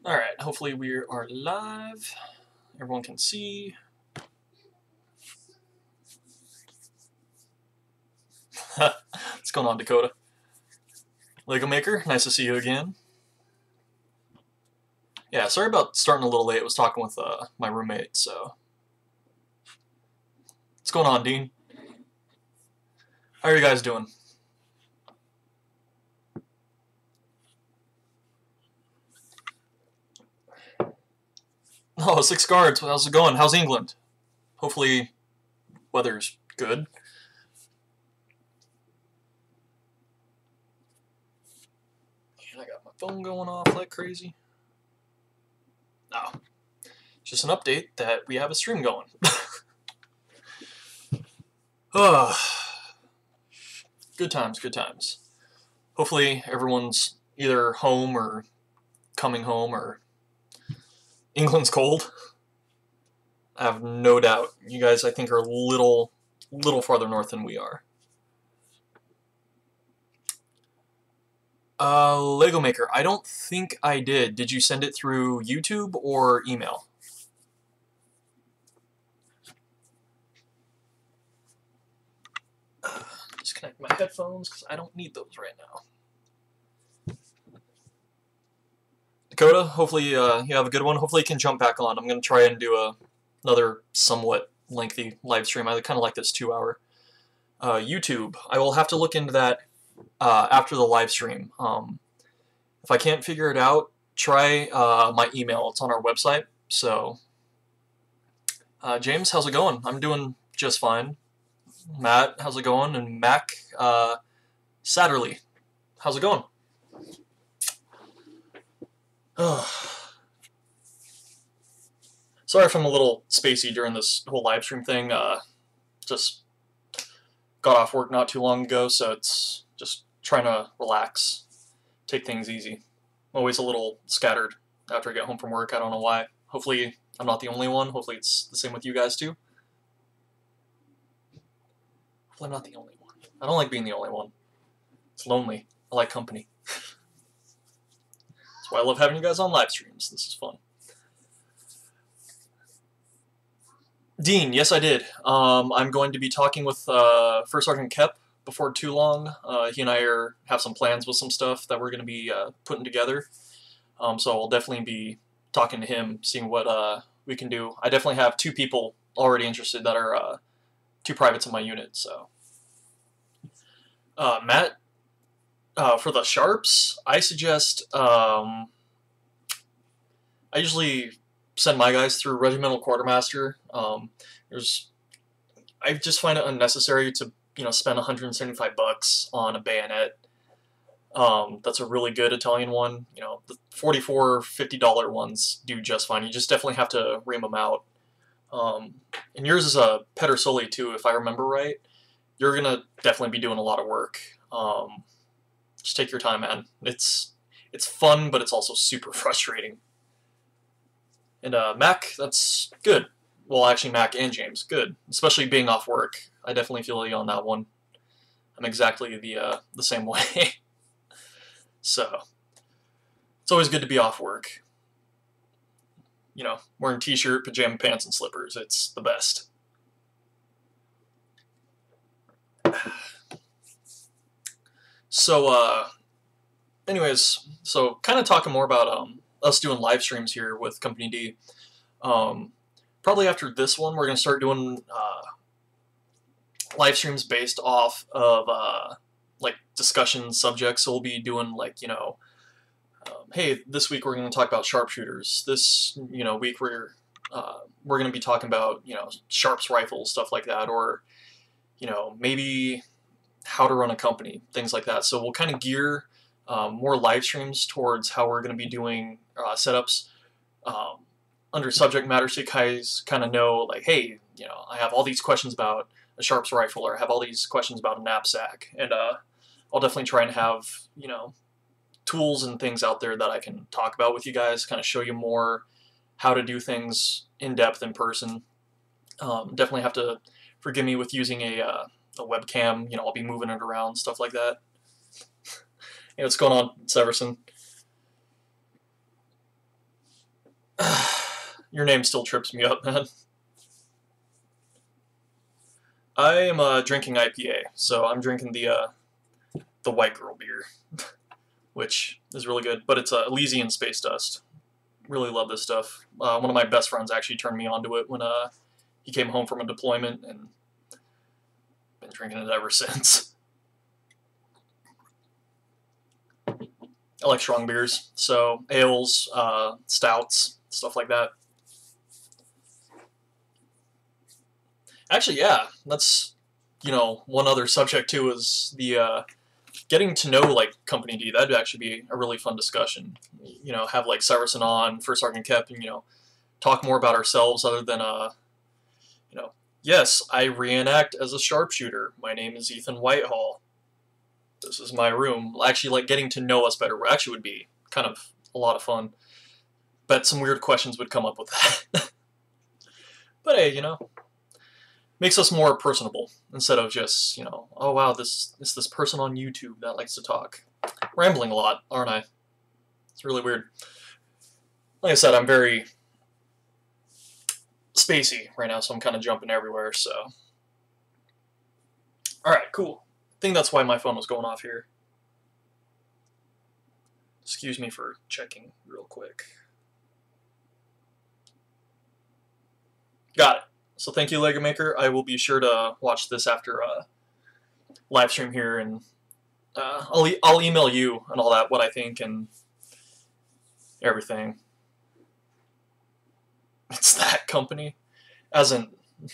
Alright, hopefully we are live. Everyone can see. What's going on, Dakota? Lego Maker, nice to see you again. Yeah, sorry about starting a little late. I was talking with my roommate, so. What's going on, Dean? How are you guys doing? Oh, 6 guards. How's it going? How's England? Hopefully, weather's good. And I got my phone going off like crazy. No. Just an update that we have a stream going. Good times, good times. Hopefully everyone's either home or coming home, or England's cold. I have no doubt. You guys, I think, are a little farther north than we are. Lego Maker, I don't think I did. Did you send it through YouTube or email? Disconnect my headphones because I don't need those right now. Dakota, hopefully you have a good one. Hopefully you can jump back on. I'm going to try and do another somewhat lengthy live stream. I kind of like this 2-hour. YouTube, I will have to look into that after the live stream. If I can't figure it out, try my email. It's on our website. So, James, how's it going? I'm doing just fine. Matt, how's it going? And Mac Satterley, how's it going? Sorry if I'm a little spacey during this whole live stream thing. Just got off work not too long ago, so it's just trying to relax, take things easy. I'm always a little scattered after I get home from work. I don't know why. Hopefully I'm not the only one. Hopefully it's the same with you guys too. Hopefully I'm not the only one. I don't like being the only one. It's lonely. I like company. That's why I love having you guys on live streams. This is fun. Dean, yes I did. I'm going to be talking with First Sergeant Kep before too long. He and I have some plans with some stuff that we're going to be putting together. So I'll definitely be talking to him, seeing what we can do. I definitely have 2 people already interested that are 2 privates in my unit. So Matt, for the sharps, I suggest I usually send my guys through Regimental Quartermaster. I just find it unnecessary to spend $175 on a bayonet. That's a really good Italian one. The $44, $50 ones do just fine. You just definitely have to ream them out. And yours is a Pedersoli too, if I remember right. You're gonna definitely be doing a lot of work. Just take your time, man. It's fun, but it's also super frustrating. And Mac, that's good. Well, actually, Mac and James, good. Especially being off work. I definitely feel you on that one. I'm exactly the same way. So, it's always good to be off work. Wearing t-shirt, pajama pants, and slippers. It's the best. So, anyways, so kind of talking more about us doing live streams here with Company D. Probably after this one, we're going to start doing live streams based off of like discussion subjects. So we'll be doing like, hey, this week we're going to talk about sharpshooters. This week we're going to be talking about sharps rifles, stuff like that, or maybe how to run a company, things like that. So we'll kind of gear more live streams towards how we're going to be doing setups under subject matter, so you guys kind of know, like, hey, I have all these questions about a sharps rifle, or I have all these questions about a knapsack, and I'll definitely try and have tools and things out there that I can talk about with you guys, kind of show you more how to do things in depth in person. Definitely have to forgive me with using a webcam. I'll be moving it around, stuff like that. Hey, what's going on, Severson? Your name still trips me up, man. I am drinking IPA, so I'm drinking the White Girl beer, which is really good. But it's Elysian Space Dust. Really love this stuff. One of my best friends actually turned me onto it when he came home from a deployment, and been drinking it ever since. I like strong beers, so ales, stouts, stuff like that. Actually, yeah, that's, one other subject too is the getting to know, like, Company D. That'd actually be a really fun discussion. Have, like, Severson on, First Sergeant Kep, and, talk more about ourselves other than, yes, I reenact as a sharpshooter. My name is Ethan Whitehall. This is my room. Actually, like, getting to know us better actually would be kind of a lot of fun. Bet some weird questions would come up with that. But hey, makes us more personable instead of just, oh wow, this person on YouTube that likes to talk. Rambling a lot, aren't I? It's really weird. Like I said, I'm very spacey right now, so I'm kind of jumping everywhere, so. Alright, cool. I think that's why my phone was going off here. Excuse me for checking real quick. Got it. So thank you, Lego Maker. I will be sure to watch this after live stream here, and I'll email you and all that, what I think and everything. It's that company, as in,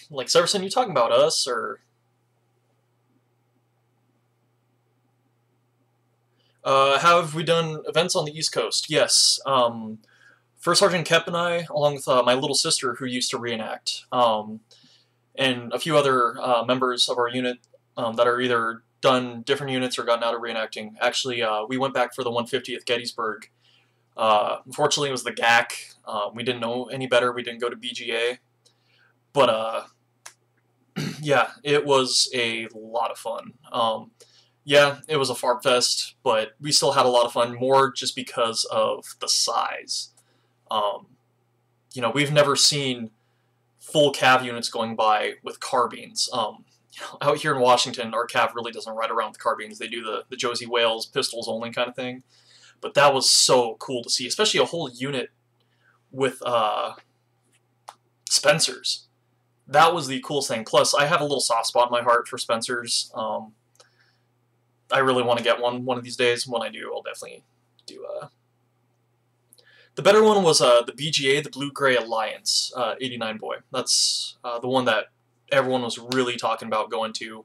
like, Severson, you talking about us, or? Have we done events on the East Coast? Yes. First Sergeant Kep and I, along with my little sister who used to reenact, and a few other members of our unit that are either done different units or gotten out of reenacting. Actually, we went back for the 150th Gettysburg. Unfortunately, it was the GAC. We didn't know any better. We didn't go to BGA. But, yeah, it was a lot of fun. Yeah, it was a farm fest, but we still had a lot of fun, more just because of the size. We've never seen full cav units going by with carbines. Out here in Washington, our cav really doesn't ride around with carbines. They do the Josie Wales pistols only kind of thing. But that was so cool to see, especially a whole unit with Spencers. That was the coolest thing. Plus, I have a little soft spot in my heart for Spencers. I really want to get one of these days. When I do, I'll definitely do the better one was the BGA, the Blue-Gray Alliance 89 Boy. That's the one that everyone was really talking about going to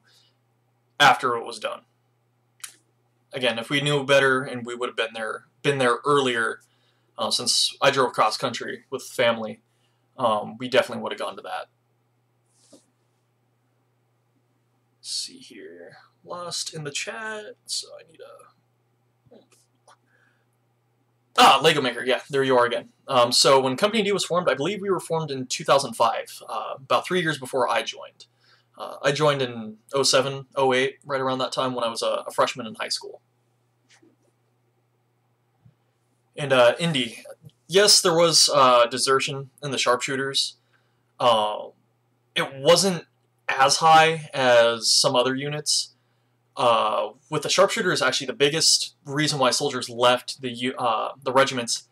after it was done. Again, if we knew better and we would have been there earlier, since I drove cross country with family, we definitely would have gone to that. Let's see here. Lost in the chat, so I need a... Lego Maker, yeah, there you are again. So when Company D was formed, I believe we were formed in 2005, about 3 years before I joined. I joined in 07, 08, right around that time when I was a freshman in high school. And Indy, yes, there was desertion in the sharpshooters. It wasn't as high as some other units. With the sharpshooters, actually, the biggest reason why soldiers left the regiments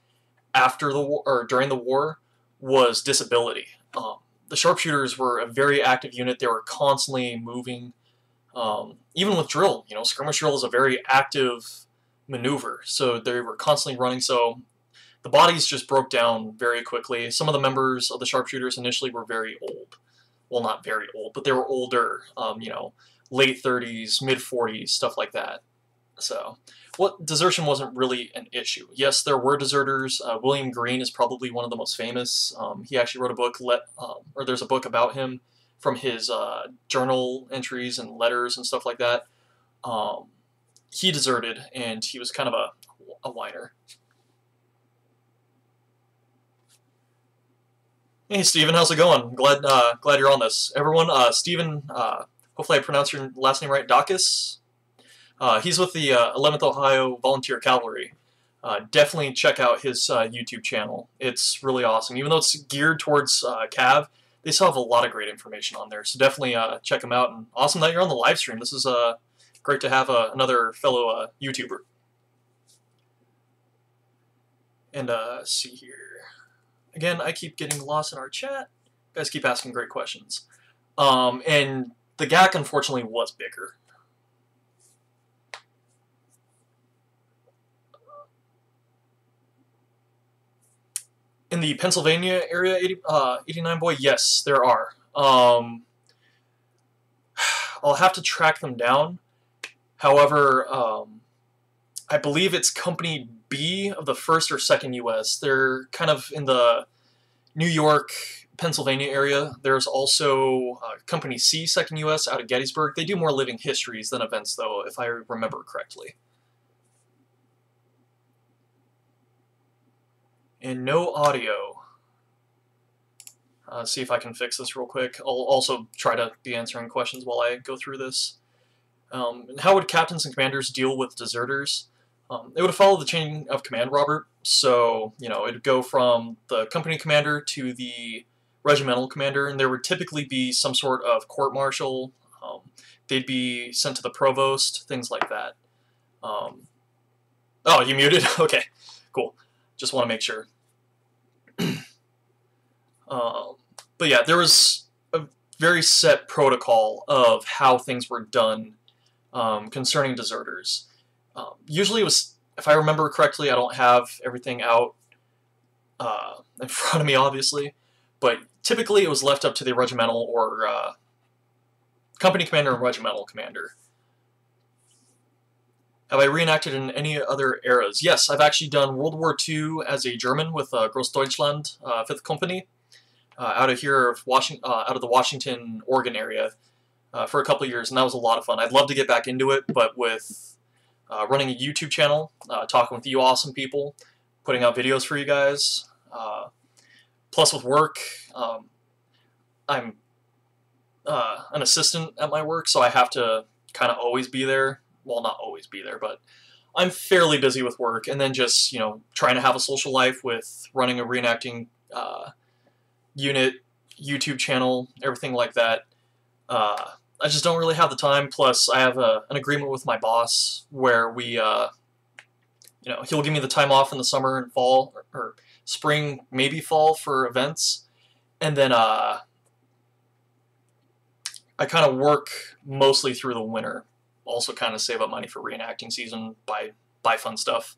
after the war or during the war was disability. The sharpshooters were a very active unit. They were constantly moving. Even with drill, skirmish drill is a very active maneuver, so they were constantly running. So the bodies just broke down very quickly. Some of the members of the sharpshooters initially were very old. Well, not very old, but they were older. Late 30s, mid 40s, stuff like that. So, desertion wasn't really an issue. Yes, there were deserters. William Green is probably one of the most famous. He actually wrote a book, or there's a book about him from his journal entries and letters and stuff like that. He deserted, and he was kind of a whiner. Hey, Steven, how's it going? Glad you're on this. Everyone, Steven, hopefully I pronounced your last name right, Dacus. He's with the 11th Ohio Volunteer Cavalry. definitely check out his YouTube channel. It's really awesome. Even though it's geared towards Cav, they still have a lot of great information on there. So definitely check them out. And awesome that you're on the live stream. This is great to have another fellow YouTuber. And see here. Again, I keep getting lost in our chat. You guys keep asking great questions. And the GAC, unfortunately, was bigger. In the Pennsylvania area, 89 boy, yes, there are. I'll have to track them down. However, I believe it's Company B of the 1st or 2nd U.S. They're kind of in the New York, Pennsylvania area. There's also Company C, 2nd U.S. out of Gettysburg. They do more living histories than events, though, if I remember correctly. And no audio. See if I can fix this real quick. I'll also try to be answering questions while I go through this. And how would captains and commanders deal with deserters? It would follow the chain of command, Robert. So, you know, it would go from the company commander to the regimental commander, and there would typically be some sort of court-martial. They'd be sent to the provost, things like that. Oh, you muted? Okay, cool. Just want to make sure. But yeah, there was a very set protocol of how things were done concerning deserters. Usually it was, if I remember correctly, I don't have everything out in front of me, obviously, but typically it was left up to the regimental or company commander and regimental commander. Have I reenacted in any other eras? Yes, I've actually done World War II as a German with Großdeutschland, 5th Company, out of here of out of the Washington, Oregon area for a couple of years, and that was a lot of fun. I'd love to get back into it, but with running a YouTube channel, talking with you awesome people, putting out videos for you guys, plus with work, I'm an assistant at my work, so I have to kind of always be there. Well, not always be there, but I'm fairly busy with work, and then just, you know, trying to have a social life with running a reenacting unit, YouTube channel, everything like that. I just don't really have the time, plus I have an agreement with my boss where we, you know, he'll give me the time off in the summer and fall, or spring, maybe fall for events, and then I kind of work mostly through the winter. Also kind of save up money for reenacting season, buy fun stuff.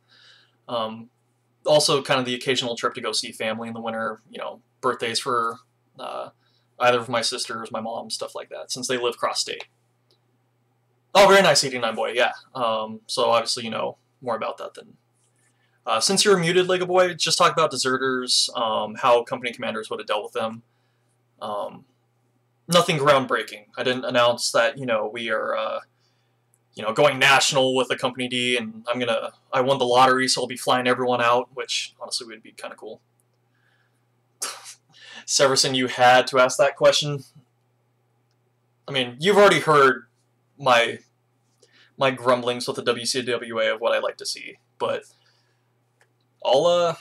Also kind of the occasional trip to go see family in the winter, you know, birthdays for either of my sisters, my mom, stuff like that, since they live cross-state. Oh, very nice, 89 boy, yeah. So obviously you know more about that than... since you're muted, Lego boy, just talk about deserters, how company commanders would have dealt with them. Nothing groundbreaking. I didn't announce that, you know, we are... you know, going national with a Company D, and I won the lottery, so I'll be flying everyone out, which honestly would be kind of cool. Severson, you had to ask that question. I mean, you've already heard my grumblings with the WCWA of what I like to see, but I'll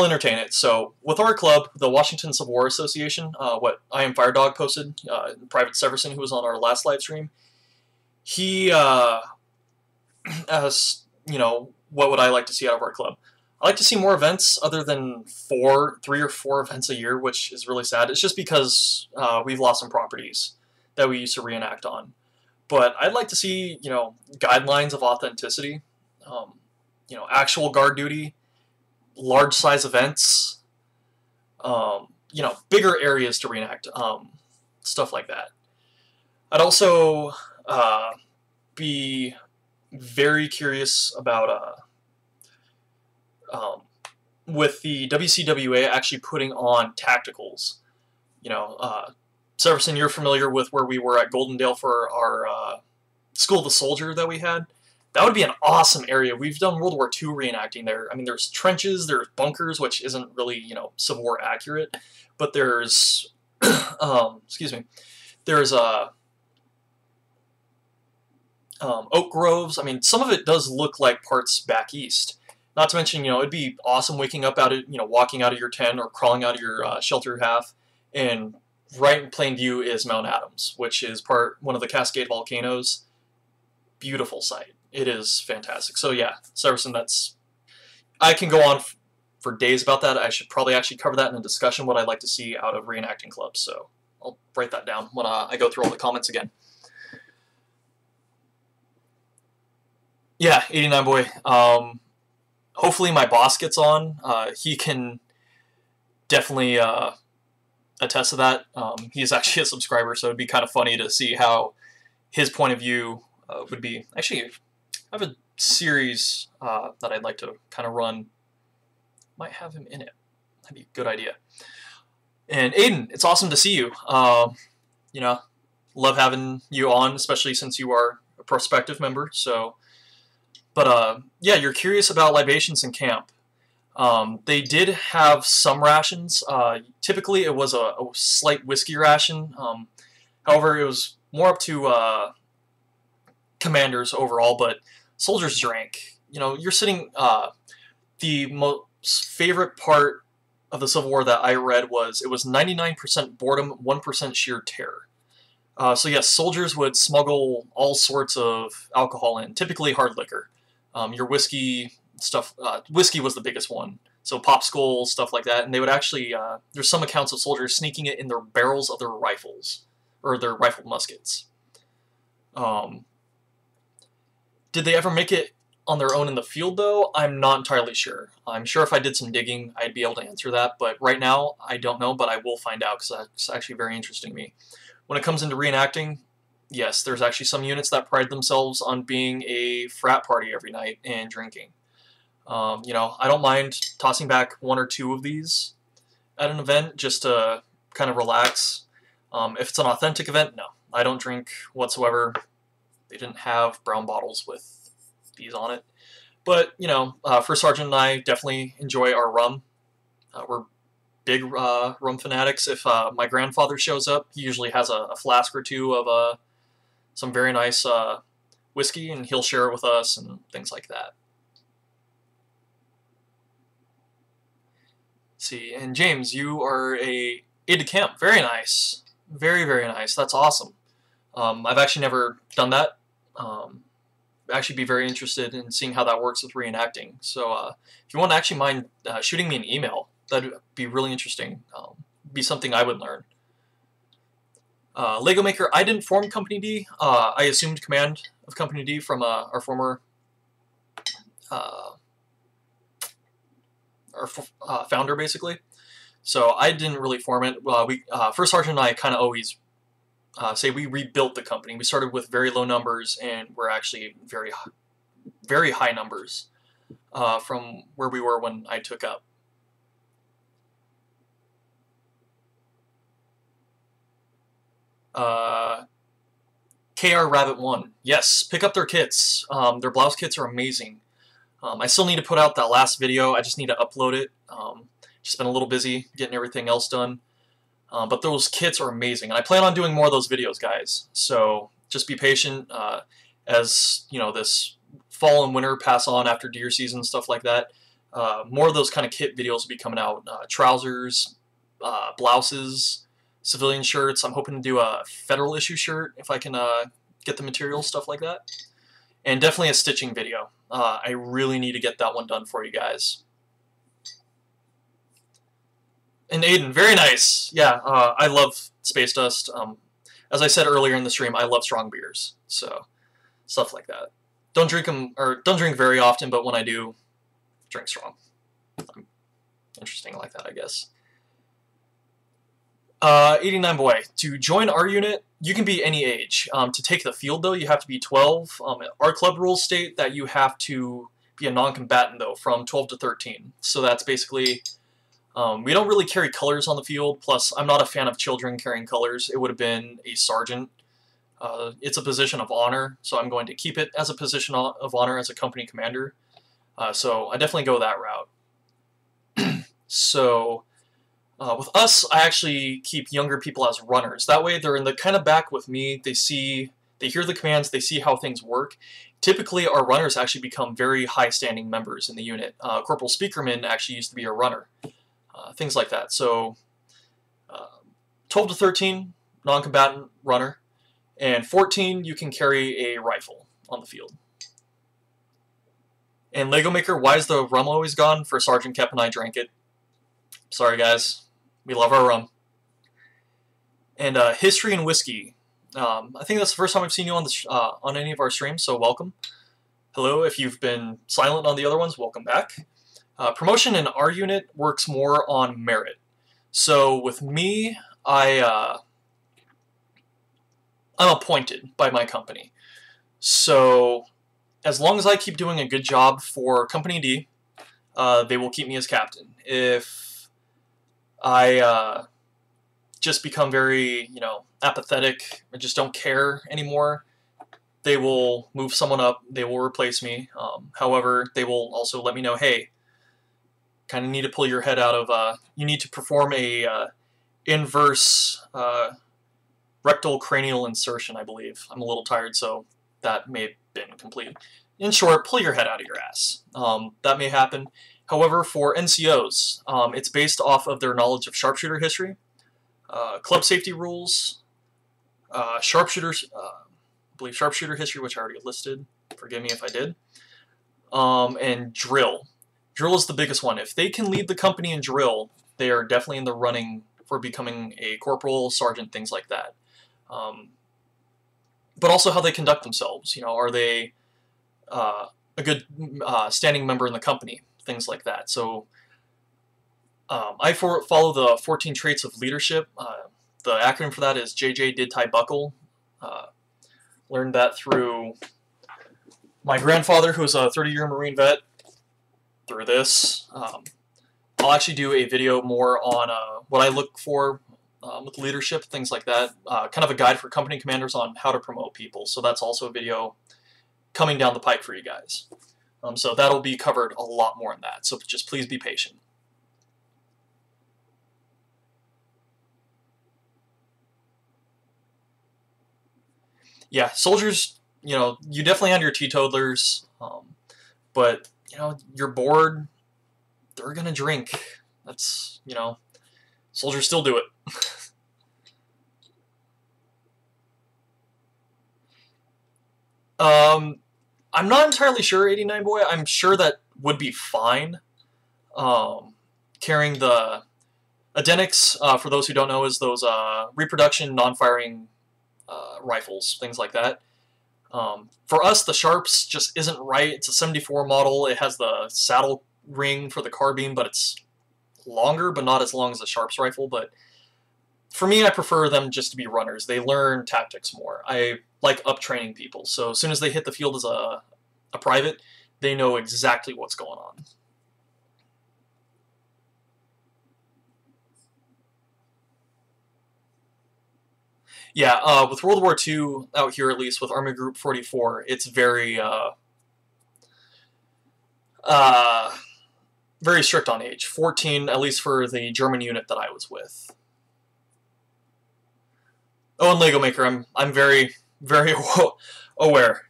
entertain it. So with our club, the Washington Civil War Association, what I Am Firedog posted, Private Severson, who was on our last live stream, he asked, you know, what would I like to see out of our club? I like to see more events other than 3 or 4 events a year, which is really sad. It's just because we've lost some properties that we used to reenact on. But I'd like to see, you know, guidelines of authenticity, you know, actual guard duty, large size events, you know, bigger areas to reenact, stuff like that. I'd also be very curious about with the WCWA actually putting on tacticals. You know, Severson, you're familiar with where we were at Goldendale for our School of the Soldier that we had. That would be an awesome area. We've done World War II reenacting there. I mean, there's trenches, there's bunkers, which isn't really, you know, Civil War accurate, but there's, excuse me, there's oak groves. I mean, some of it does look like parts back east. Not to mention, it'd be awesome waking up out of, walking out of your tent or crawling out of your shelter half, and right in plain view is Mount Adams, which is one of the Cascade volcanoes. Beautiful sight. It is fantastic. So yeah, Severson, I can go on for days about that. I should probably actually cover that in a discussion, what I'd like to see out of reenacting clubs. So I'll write that down when I go through all the comments again. Yeah, 89 boy. Hopefully my boss gets on. He can definitely attest to that. He's actually a subscriber, so it'd be kind of funny to see how his point of view would be. Actually, I have a series that I'd like to kind of run. Might have him in it. That'd be a good idea. And Aiden, it's awesome to see you. Love having you on, especially since you are a prospective member. So. But yeah, you're curious about libations in camp. They did have some rations. Typically, it was a slight whiskey ration. However, it was more up to commanders overall, but soldiers drank. You're sitting. The most favorite part of the Civil War that I read was it was 99% boredom, 1% sheer terror. So yes, soldiers would smuggle all sorts of alcohol in, typically hard liquor. Your whiskey stuff, whiskey was the biggest one. So popsicle, stuff like that. And they would actually, there's some accounts of soldiers sneaking it in their barrels of their rifles, or their rifled muskets. Did they ever make it on their own in the field, though? I'm not entirely sure. I'm sure if I did some digging, I'd be able to answer that. But right now, I don't know, but I will find out, because that's actually very interesting to me. When it comes into reenacting, yes, there's actually some units that pride themselves on being a frat party every night and drinking. I don't mind tossing back 1 or 2 of these at an event just to kind of relax. If it's an authentic event, no, I don't drink whatsoever. They didn't have brown bottles with these on it. But, First Sergeant and I definitely enjoy our rum. We're big rum fanatics. If my grandfather shows up, he usually has a flask or 2 of some very nice whiskey, and he'll share it with us and things like that. Let's see, and James, you are a aide-de-camp. Very nice. Very, very nice. That's awesome. I've actually never done that. I'd actually be very interested in seeing how that works with reenacting. So if you wouldn't actually mind shooting me an email, that'd be really interesting. Be something I would learn. Lego Maker, I didn't form Company D. I assumed command of Company D from our former founder, basically. So I didn't really form it. First Sergeant and I kind of always say we rebuilt the company. We started with very low numbers, and we're actually very, very high numbers from where we were when I took up. KR Rabbit 1. Yes, pick up their kits. Their blouse kits are amazing. I still need to put out that last video. I just need to upload it. Just been a little busy getting everything else done. But those kits are amazing. And I plan on doing more of those videos, guys. So just be patient. As this fall and winter pass on after deer season, stuff like that. More of those kind of kit videos will be coming out. Trousers, blouses, civilian shirts. I'm hoping to do a federal issue shirt if I can get the material, stuff like that. And definitely a stitching video. I really need to get that one done for you guys. And Aiden, very nice. Yeah, I love Space Dust. As I said earlier in the stream, I love strong beers. So, stuff like that. Don't drink them, or don't drink very often, but when I do, drink strong. Interesting like that, I guess. 89 boy, to join our unit, you can be any age. To take the field, though, you have to be 12. Our club rules state that you have to be a non-combatant, though, from 12 to 13. So that's basically, we don't really carry colors on the field, plus I'm not a fan of children carrying colors. It would have been a sergeant. It's a position of honor, so I'm going to keep it as a position of honor as a company commander. So I definitely go that route. So... with us, I actually keep younger people as runners. That way, they're in the kind of back with me. They hear the commands, they see how things work, typically our runners actually become very high-standing members in the unit. Corporal Speakerman actually used to be a runner, things like that. So 12 to 13, non-combatant runner, and 14, you can carry a rifle on the field. And Lego Maker, why is the rum always gone? For Sergeant Kep and I drank it. Sorry guys, we love our rum. And history and whiskey. I think that's the first time I've seen you on any of our streams, so welcome. Hello, if you've been silent on the other ones, welcome back. Promotion in our unit works more on merit. So with me, I'm appointed by my company. So as long as I keep doing a good job for Company D, they will keep me as captain. If I just become very, apathetic, I just don't care anymore, they will move someone up, they will replace me. However, they will also let me know, hey, kind of need to pull your head out of, you need to perform a inverse rectal cranial insertion, I believe. I'm a little tired, so that may have been complete. In short, pull your head out of your ass. That may happen. However, for NCOs, it's based off of their knowledge of sharpshooter history, club safety rules, sharpshooters, I believe sharpshooter history, which I already listed. Forgive me if I did. And drill. Drill is the biggest one. If they can lead the company in drill, they are definitely in the running for becoming a corporal, sergeant, things like that. But also how they conduct themselves. Are they a good standing member in the company? Things like that. So I follow the 14 traits of leadership. The acronym for that is JJ Did Tie Buckle. Learned that through my grandfather, who was a 30-year Marine vet, through this. I'll actually do a video more on what I look for with leadership, things like that. Kind of a guide for company commanders on how to promote people. So that's also a video coming down the pike for you guys. So that'll be covered a lot more in that. So just please be patient. Yeah, soldiers, you definitely have your teetotalers, but, you're bored, they're gonna drink. That's, soldiers still do it. I'm not entirely sure, 89 Boy. I'm sure that would be fine. Carrying the Adenics, for those who don't know, is those reproduction, non-firing rifles, things like that. For us, the Sharps just isn't right. It's a 74 model. It has the saddle ring for the carbine, but it's longer, but not as long as the Sharps rifle. But for me, I prefer them just to be runners. They learn tactics more. I like up-training people. So as soon as they hit the field as a private, they know exactly what's going on. Yeah, with World War II out here, at least with Army Group 44, it's very, very strict on age. 14, at least for the German unit that I was with. Oh, and Lego Maker, I'm very, very aware.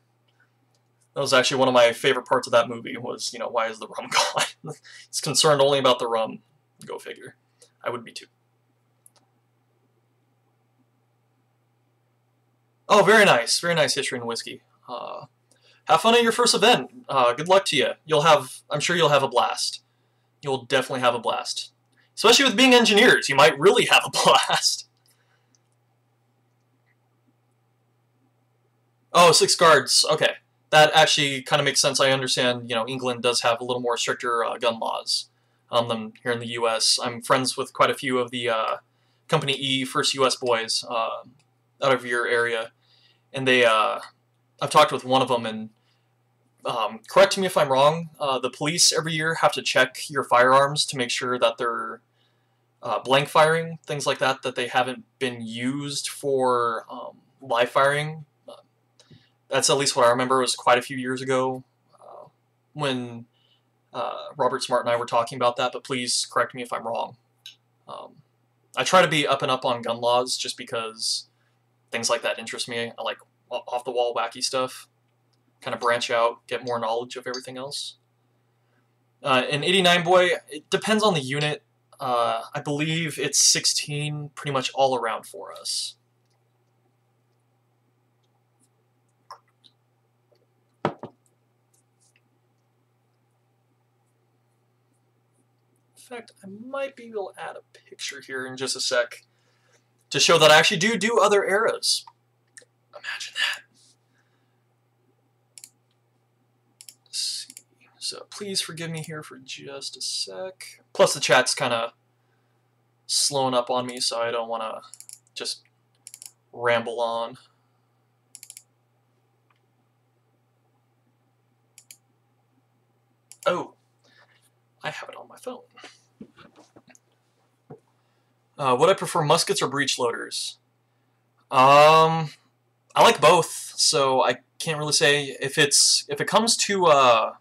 That was actually one of my favorite parts of that movie was, why is the rum gone? It's concerned only about the rum. Go figure. I would be too. Oh, very nice history and whiskey. Have fun at your first event. Good luck to you. I'm sure you'll have a blast. You'll definitely have a blast. Especially with being engineers, you might really have a blast. Oh, 6 guards. Okay. That actually kind of makes sense. I understand, England does have a little more stricter gun laws than here in the U.S. I'm friends with quite a few of the Company E, First U.S. boys out of your area. And I've talked with one of them, and correct me if I'm wrong, the police every year have to check your firearms to make sure that they're blank firing, things like that, that they haven't been used for live firing. That's at least what I remember. It was quite a few years ago when Robert Smart and I were talking about that, but please correct me if I'm wrong. I try to be up and up on gun laws just because things like that interest me. I like off-the-wall wacky stuff. kind of branch out, get more knowledge of everything else. In 89 boy, it depends on the unit. I believe it's 16 pretty much all around for us. In fact, I might be able to add a picture here in just a sec to show that I actually do other eras. Imagine that. Let's see. So please forgive me here for just a sec. Plus the chat's kind of slowing up on me, so I don't want to just ramble on. Oh, I have it on my phone. Would I prefer muskets or breech loaders? I like both, so I can't really say. If it comes to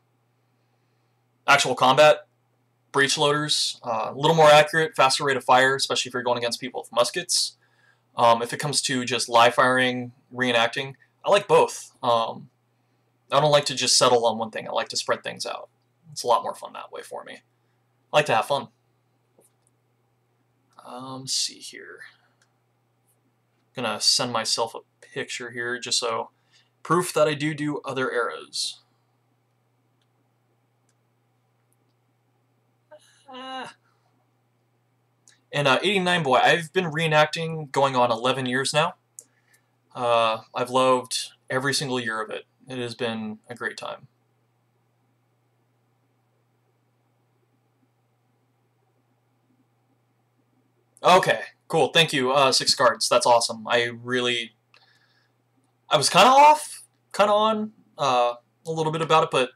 actual combat, breech loaders, a little more accurate, faster rate of fire, especially if you're going against people with muskets. If it comes to just live firing, reenacting, I like both. I don't like to just settle on one thing. I like to spread things out. It's a lot more fun that way for me. I like to have fun. Let's see here. I'm gonna send myself a picture here just so proof that I do other eras. And 89 boy, I've been reenacting going on 11 years now. I've loved every single year of it. It has been a great time. Okay, cool. Thank you, 6 cards. That's awesome. I was kind of off, kind of on a little bit about it, but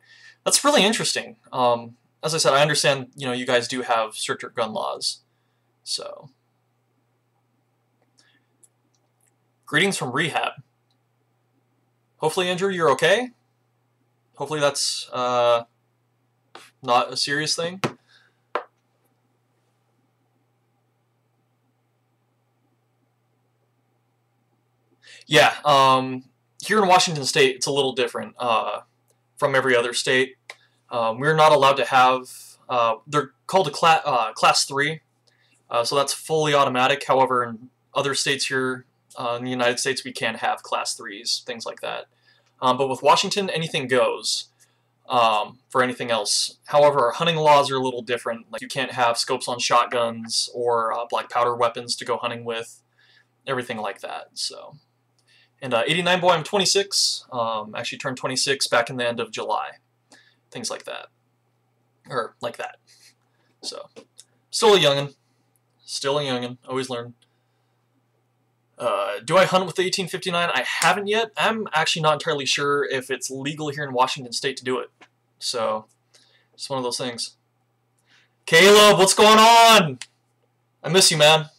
that's really interesting. As I said, I understand, you guys do have stricter gun laws, so. Greetings from rehab. Hopefully, Andrew, you're okay. Hopefully that's not a serious thing. Yeah, here in Washington State, it's a little different from every other state. We're not allowed to have, they're called a Class 3, so that's fully automatic. However, in other states here in the United States, we can't have Class 3s, things like that. But with Washington, anything goes for anything else. However, our hunting laws are a little different. Like, you can't have scopes on shotguns or black powder weapons to go hunting with, everything like that, so. And 89 boy, I'm 26. Actually turned 26 back in the end of July. Things like that. Or like that. So, still a youngin'. Still a youngin'. Always learn. Do I hunt with the 1859? I haven't yet. I'm actually not entirely sure if it's legal here in Washington State to do it. So, it's one of those things. Caleb, what's going on? I miss you, man.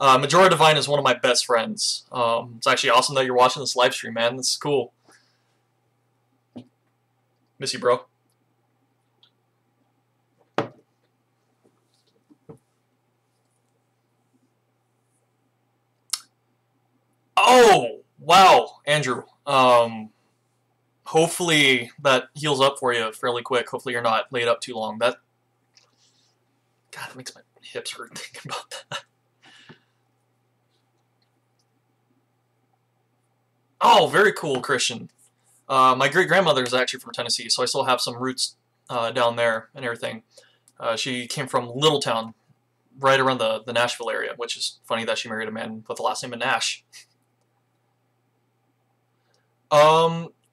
Majora Divine is one of my best friends. It's actually awesome that you're watching this live stream, man. This is cool. Miss you, bro. Oh, wow, Andrew. Hopefully that heals up for you fairly quick. Hopefully you're not laid up too long. God, it makes my hips hurt thinking about that. Oh, very cool, Christian. My great-grandmother is actually from Tennessee, so I still have some roots down there and everything. She came from Littletown, right around the Nashville area, which is funny that she married a man with the last name of Nash.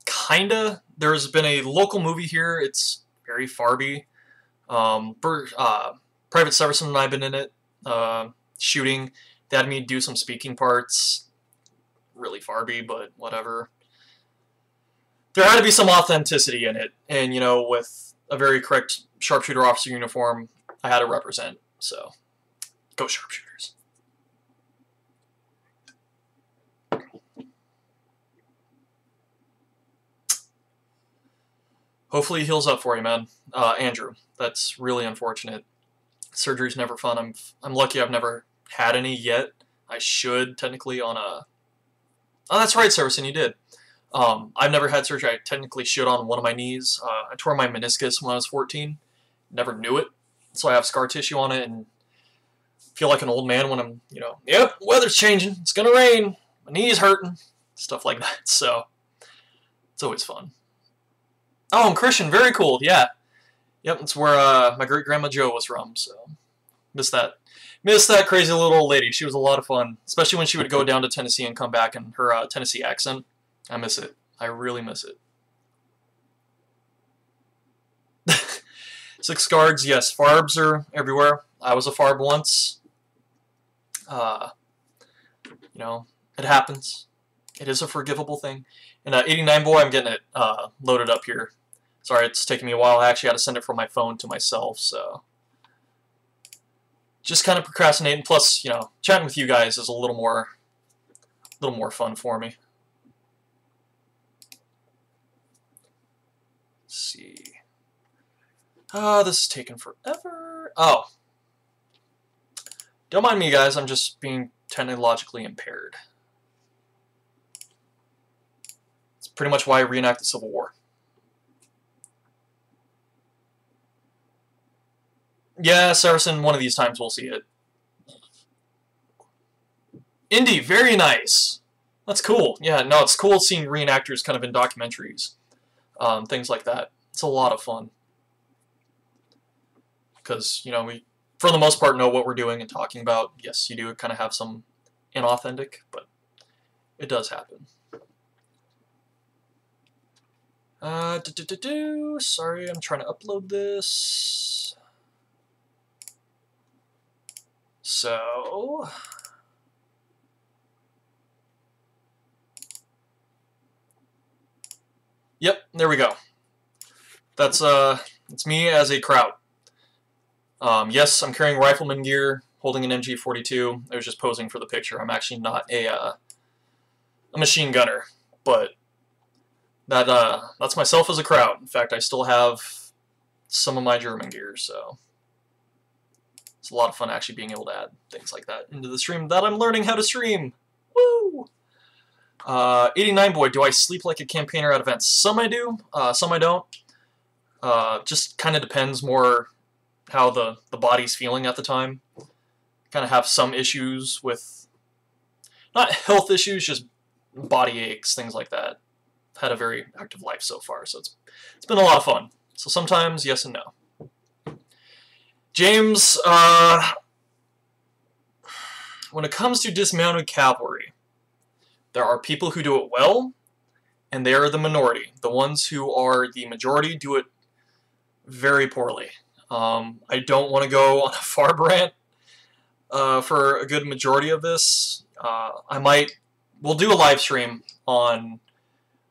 Kinda. There's been a local movie here. It's very farby. Private Severson and I have been in it, shooting. They had me do some speaking parts. Really farby, but whatever. There had to be some authenticity in it, and with a very correct sharpshooter officer uniform, I had to represent, so go sharpshooters. Hopefully he heals up for you, man. Andrew, that's really unfortunate. Surgery's never fun. I'm lucky I've never had any yet. I should, technically, on a... Oh, that's right, Saracen, you did. I've never had surgery. I technically should on one of my knees. I tore my meniscus when I was 14. Never knew it, so I have scar tissue on it and feel like an old man when I'm, yep, weather's changing. It's gonna rain. My knee's hurting. Stuff like that. So it's always fun. Oh, I'm Christian. Very cool. Yeah. Yep, it's where my great grandma Joe was from. So miss that. Miss that crazy little old lady. She was a lot of fun, especially when she would go down to Tennessee and come back in her Tennessee accent. I miss it. I really miss it. 6 guards, yes. Farbs are everywhere. I was a farb once. It happens. It is a forgivable thing. And 89 boy, I'm getting it loaded up here. Sorry, it's taking me a while. I actually had to send it from my phone to myself, so just kind of procrastinating. Plus, chatting with you guys is a little more fun for me. Let's see. This is taking forever. Oh. Don't mind me, guys. I'm just being technologically impaired. It's pretty much why I reenact the Civil War. Yeah, Saracen, one of these times we'll see it. Indy, very nice. That's cool. Yeah, no, it's cool seeing reenactors kind of in documentaries. Things like that. It's a lot of fun. Because, we, for the most part, know what we're doing and talking about. Yes, you do kind of have some inauthentic, but it does happen. Sorry, I'm trying to upload this. So... Yep, there we go. That's it's me as a crowd. Yes, I'm carrying rifleman gear, holding an MG42. I was just posing for the picture. I'm actually not a machine gunner, but that's myself as a crowd. In fact, I still have some of my German gear, so it's a lot of fun actually being able to add things like that into the stream that I'm learning how to stream. Woo! 89 boy, do I sleep like a campaigner at events? Some I do, some I don't. Just kind of depends more how the body's feeling at the time. Kind of have some issues with, not health issues, just body aches, things like that. I've had a very active life so far, so it's been a lot of fun. So sometimes yes and no. James, when it comes to dismounted cavalry, there are people who do it well, and they are the minority. The ones who are the majority do it very poorly. I don't want to go on a farb rant for a good majority of this. We'll do a live stream on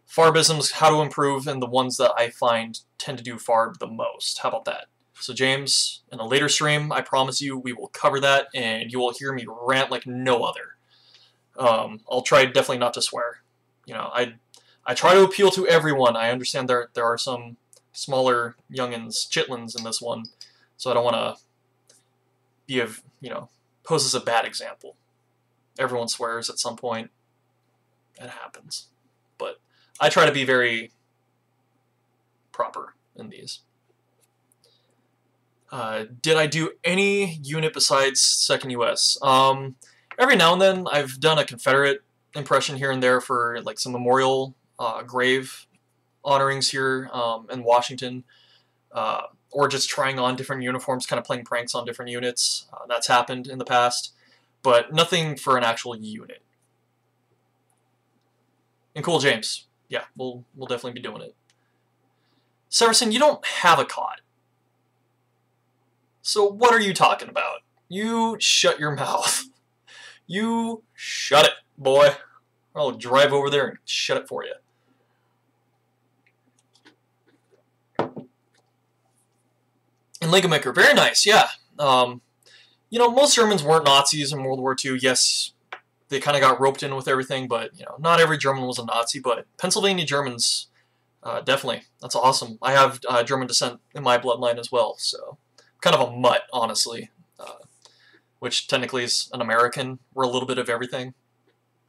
farbisms, how to improve, and the ones that I find tend to do farb the most. How about that? So James, in a later stream, I promise you we will cover that, and you will hear me rant like no other. I'll try definitely not to swear. I try to appeal to everyone. I understand there are some smaller youngins, chitlins in this one, so I don't want to be pose as a bad example. Everyone swears at some point. It happens. But I try to be very proper in these. Did I do any unit besides 2nd US? Every now and then I've done a Confederate impression here and there for like some memorial grave honorings here in Washington, or just trying on different uniforms, kind of playing pranks on different units. That's happened in the past, but nothing for an actual unit. And cool, James. Yeah, we'll definitely be doing it. Saracen, you don't have a cot. So what are you talking about? You shut your mouth. You shut it, boy. I'll drive over there and shut it for you. And Legamaker, very nice, yeah. Most Germans weren't Nazis in World War II. Yes, they kind of got roped in with everything, but, not every German was a Nazi, but Pennsylvania Germans, definitely. That's awesome. I have German descent in my bloodline as well, so kind of a mutt, honestly, which technically is an American. We're a little bit of everything,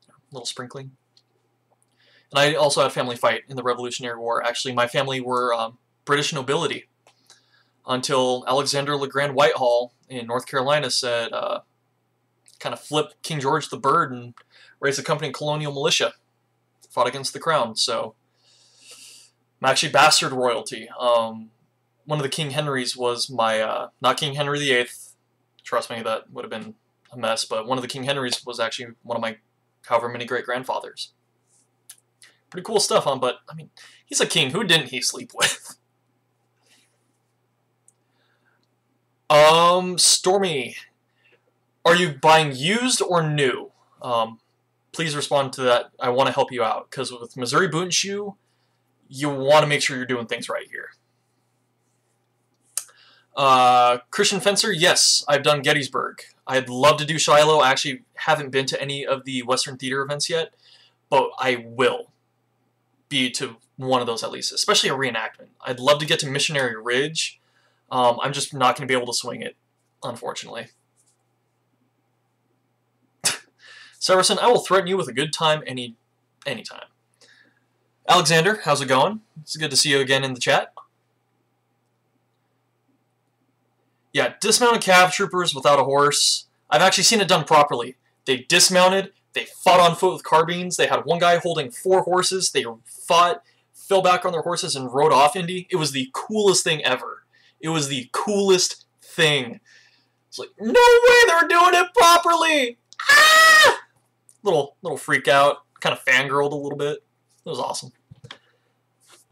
a little sprinkling. And I also had family fight in the Revolutionary War. Actually, my family were British nobility until Alexander LeGrand Whitehall in North Carolina said, kind of flipped King George the Bird and raised a company colonial militia, fought against the crown. So I'm actually bastard royalty. One of the King Henrys was my, not King Henry VIII, trust me, that would have been a mess, but one of the King Henrys was actually one of my however many great-grandfathers. Pretty cool stuff, huh? But, I mean, he's a king. Who didn't he sleep with? Stormy, are you buying used or new? Please respond to that. I want to help you out, because with Missouri Boot and Shoe, you want to make sure you're doing things right here. Christian Fencer, yes, I've done Gettysburg. I'd love to do Shiloh. I actually haven't been to any of the Western Theater events yet, but I will be to one of those at least, especially a reenactment. I'd love to get to Missionary Ridge. I'm just not going to be able to swing it, unfortunately. Severson, I will threaten you with a good time anytime. Alexander, how's it going? It's good to see you again in the chat. Yeah, dismounted cav troopers without a horse. I've actually seen it done properly. They dismounted, they fought on foot with carbines, they had one guy holding 4 horses, they fought, fell back on their horses, and rode off Indy. It was the coolest thing ever. It was the coolest thing. It's like, no way they're doing it properly! Ah! Little freak out, kind of fangirled a little bit. It was awesome.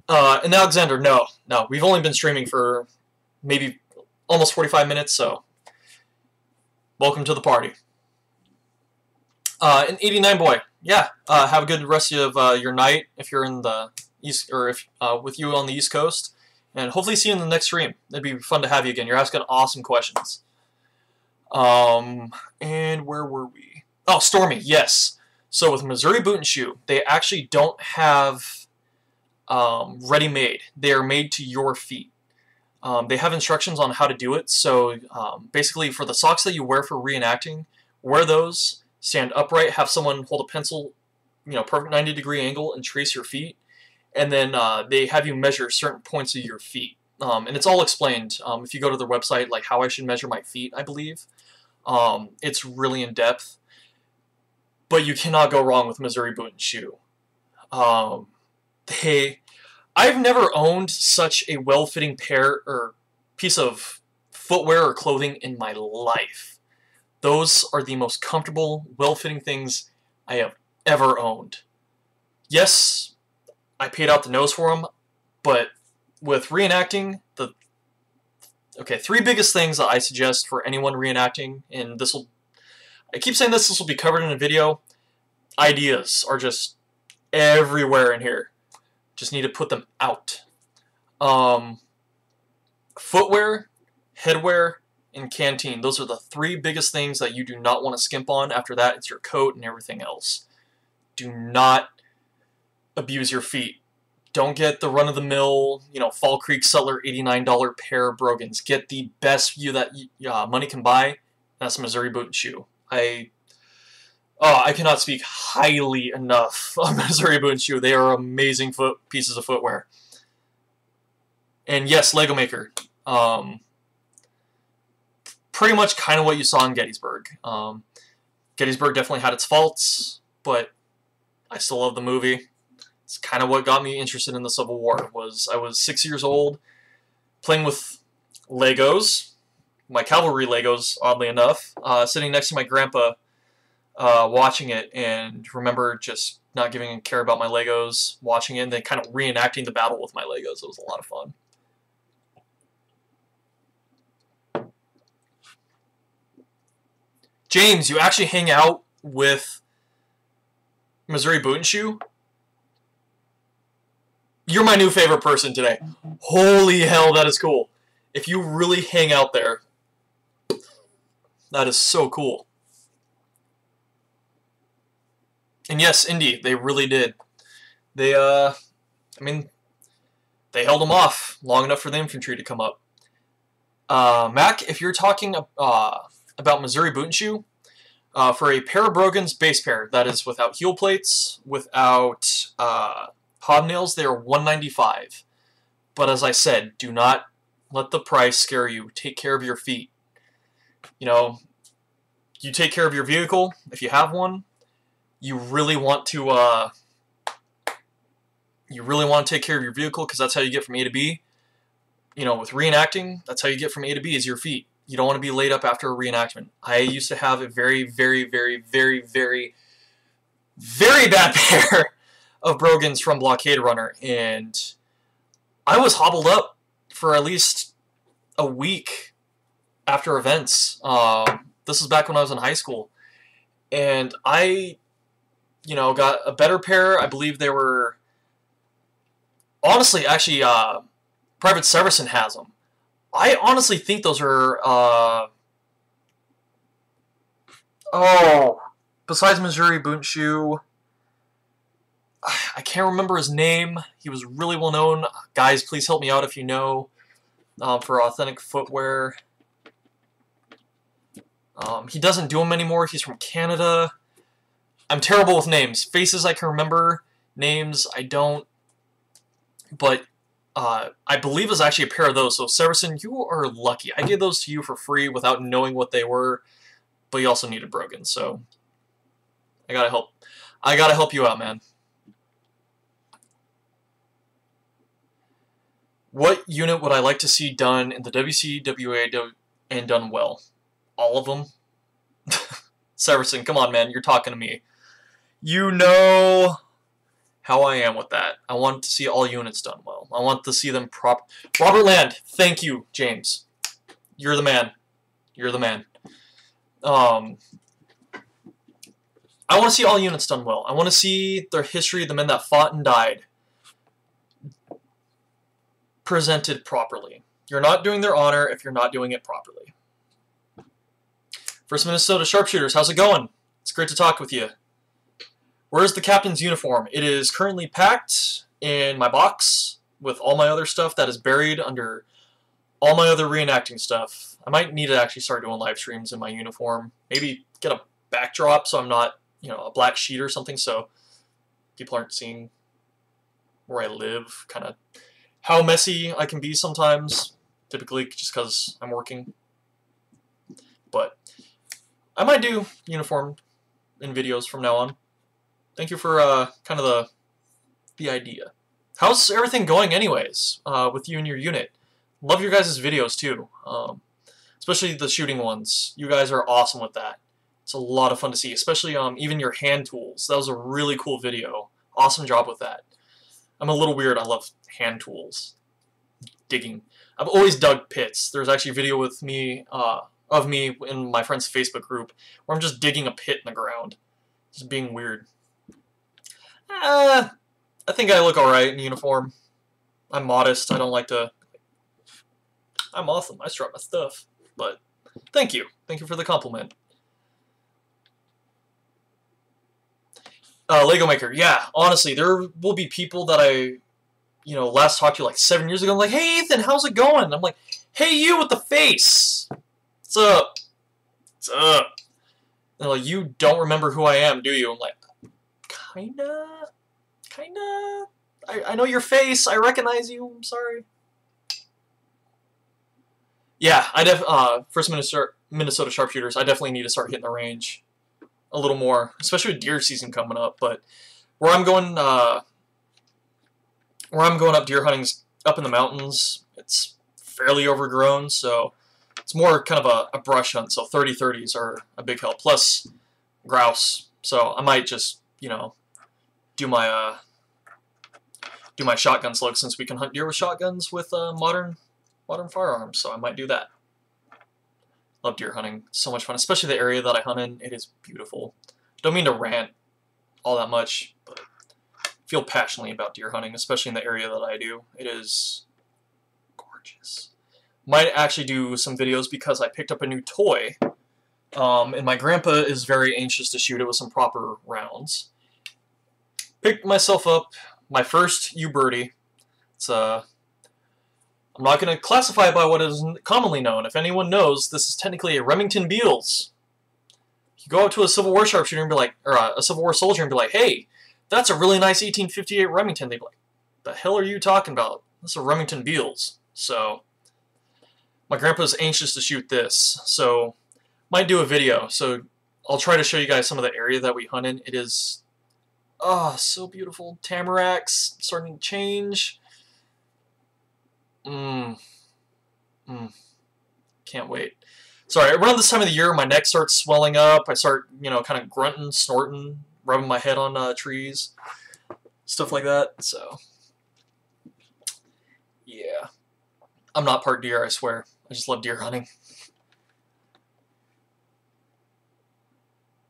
And Alexander, no, we've only been streaming for maybe almost 45 minutes, so welcome to the party. And 89 boy, yeah, have a good rest of your night if you're in the east, or if with you on the East Coast, and hopefully see you in the next stream. It'd be fun to have you again. You're asking awesome questions. And where were we? Oh, Stormy, yes. So with Missouri Boot and Shoe, they actually don't have ready-made. They are made to your feet. They have instructions on how to do it, so basically for the socks that you wear for reenacting, wear those, stand upright, have someone hold a pencil, perfect 90-degree angle and trace your feet, and then they have you measure certain points of your feet. And it's all explained. If you go to their website, like how I should measure my feet, I believe. It's really in-depth, but you cannot go wrong with Missouri Boot and Shoe. I've never owned such a well-fitting pair or piece of footwear or clothing in my life. Those are the most comfortable, well-fitting things I have ever owned. Yes, I paid out the nose for them, but with reenacting, the 3 biggest things that I suggest for anyone reenacting, and I keep saying this will be covered in a video. Ideas are just everywhere in here. Just need to put them out. Footwear, headwear, and canteen. Those are the 3 biggest things that you do not want to skimp on. After that, it's your coat and everything else. Do not abuse your feet. Don't get the run-of-the-mill, Fall Creek Sutler $89 pair of brogans. Get the best that money can buy. That's Missouri Boot and Shoe. I cannot speak highly enough of Missouri Boot and Shoe. They are amazing pieces of footwear. And yes, Lego Maker. Pretty much kind of what you saw in Gettysburg. Gettysburg definitely had its faults, but I still love the movie. It's kind of what got me interested in the Civil War. I was 6 years old, playing with Legos, my cavalry Legos, oddly enough, sitting next to my grandpa, watching it, and remember just not giving a care about my Legos, watching it, and then kind of reenacting the battle with my Legos. It was a lot of fun. James, you actually hang out with Missouri Boot and Shoe? You're my new favorite person today. Holy hell, that is cool. If you really hang out there, that is so cool. And yes, Indy, they really did. They held them off long enough for the infantry to come up. Mac, if you're talking about Missouri Boot and Shoe, For a pair of Brogans base pair, that is without heel plates, without hobnails, they are $195. But as I said, do not let the price scare you. Take care of your feet. You know, you take care of your vehicle if you have one. You really want to take care of your vehicle, because that's how you get from A to B. You know, with reenacting, that's how you get from A to B, is your feet. You don't want to be laid up after a reenactment. I used to have a very, very, very, very, very, very bad pair of Brogans from Blockade Runner, and I was hobbled up for at least a week after events. This was back when I was in high school, and I, got a better pair. I believe they were, honestly, actually, Private Severson has them. I honestly think those are, besides Missouri Buntshu, I can't remember his name. He was really well known. Guys, please help me out if you know, for authentic footwear. He doesn't do them anymore. He's from Canada. I'm terrible with names. Faces I can remember. Names I don't. But I believe it's actually a pair of those. So Severson, you are lucky. I gave those to you for free without knowing what they were. But you also needed Brogan, so I gotta help. I gotta help you out, man. What unit would I like to see done in the WCWA and done well? All of them? Severson, come on, man. You're talking to me. You know how I am with that. I want to see all units done well. I want to see them Robert Land, thank you, James. You're the man. You're the man. I want to see all units done well. I want to see their history of the men that fought and died presented properly. You're not doing their honor if you're not doing it properly. First Minnesota Sharpshooters, how's it going? It's great to talk with you. Where's the captain's uniform? It is currently packed in my box with all my other stuff that is buried under all my other reenacting stuff. I might need to actually start doing live streams in my uniform. Maybe get a backdrop so I'm not, a black sheet or something, so people aren't seeing where I live, kind of how messy I can be sometimes, typically just because I'm working. But I might do uniform in videos from now on. Thank you for kind of the idea. How's everything going anyways with you and your unit? Love your guys' videos too, especially the shooting ones. You guys are awesome with that. It's a lot of fun to see, especially even your hand tools. That was a really cool video. Awesome job with that. I'm a little weird. I love hand tools. Digging. I've always dug pits. There's actually a video with me of me in my friend's Facebook group where I'm just digging a pit in the ground. Just being weird. I think I look alright in uniform. I'm modest. I don't like to... I'm awesome. I strut my stuff. But thank you. Thank you for the compliment. Lego Maker. Yeah, honestly, there will be people that I, last talked to like 7 years ago. I'm like, hey, Ethan, how's it going? I'm like, hey, you with the face. What's up? What's up? And they're like, you don't remember who I am, do you? I'm like, kinda. I know your face. I recognize you. I'm sorry. Yeah, First Minnesota Sharpshooters, I definitely need to start hitting the range a little more, especially with deer season coming up. But where I'm going up deer hunting's up in the mountains. It's fairly overgrown, so it's more kind of a brush hunt. So 30-30s are a big help. Plus grouse. So I might just do my shotgun slug, since we can hunt deer with shotguns with modern firearms. So I might do that. Love deer hunting. It's so much fun, especially the area that I hunt in. It is beautiful. Don't mean to rant all that much, but I feel passionately about deer hunting, especially in the area that I do. It is gorgeous. Might actually do some videos because I picked up a new toy, and my grandpa is very anxious to shoot it with some proper rounds. Picked myself up my first U-Birdie. It's I'm not going to classify it by what is commonly known. If anyone knows, this is technically a Remington Beals You go up to a Civil War sharpshooter and be like, or a Civil War soldier and be like, hey, that's a really nice 1858 Remington. They'd be like, the hell are you talking about? That's a Remington Beals. So my grandpa's anxious to shoot this, so might do a video. So I'll try to show you guys some of the area that we hunt in. It is, oh, so beautiful. Tamaracks starting to change. Can't wait. Sorry, around this time of the year, my neck starts swelling up. I start, you know, kind of grunting, snorting, rubbing my head on trees, stuff like that. So, yeah. I'm not part deer, I swear. I just love deer hunting.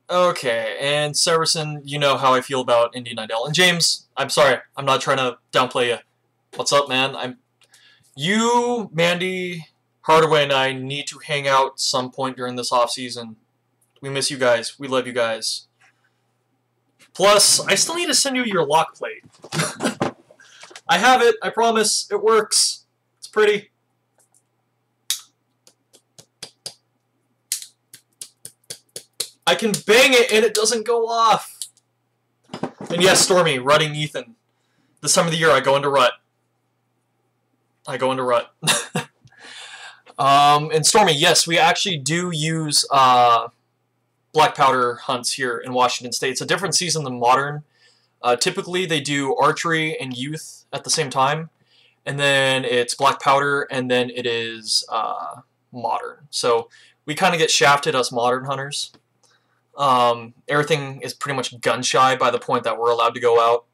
Okay, and Severson, you know how I feel about Indian Idol. And James, I'm sorry, I'm not trying to downplay you. What's up, man? You, Mandy, Hardaway, and I need to hang out some point during this off season. We miss you guys. We love you guys. Plus, I still need to send you your lock plate. I have it. I promise. It works. It's pretty. I can bang it and it doesn't go off. And yes, Stormy, rutting Ethan. This time of the year, I go into rut. And Stormy, yes, we actually do use black powder hunts here in Washington State. It's a different season than modern. Typically, they do archery and youth at the same time. And then it's black powder, and then it is modern. So we kind of get shafted, us modern hunters. Everything is pretty much gun shy by the point that we're allowed to go out.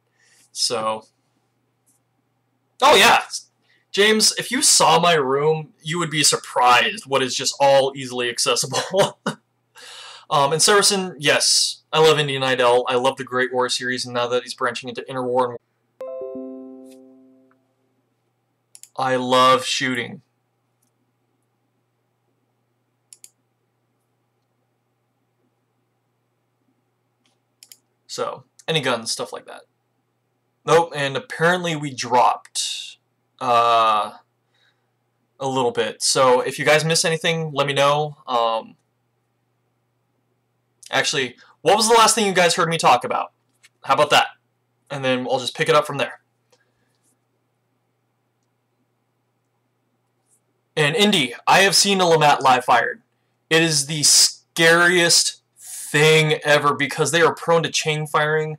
So, oh yeah, James, if you saw my room, you would be surprised what is just all easily accessible. And Saracen, yes, I love Indian Idol. I love the Great War series, and now that he's branching into Interwar, I love shooting. So, any guns, stuff like that. Nope, and apparently we dropped a little bit. So, if you guys miss anything, let me know. Actually, what was the last thing you guys heard me talk about? How about that? And then I'll just pick it up from there. And Indy, I have seen a Lamat live fired. It is the scariest thing ever because they are prone to chain firing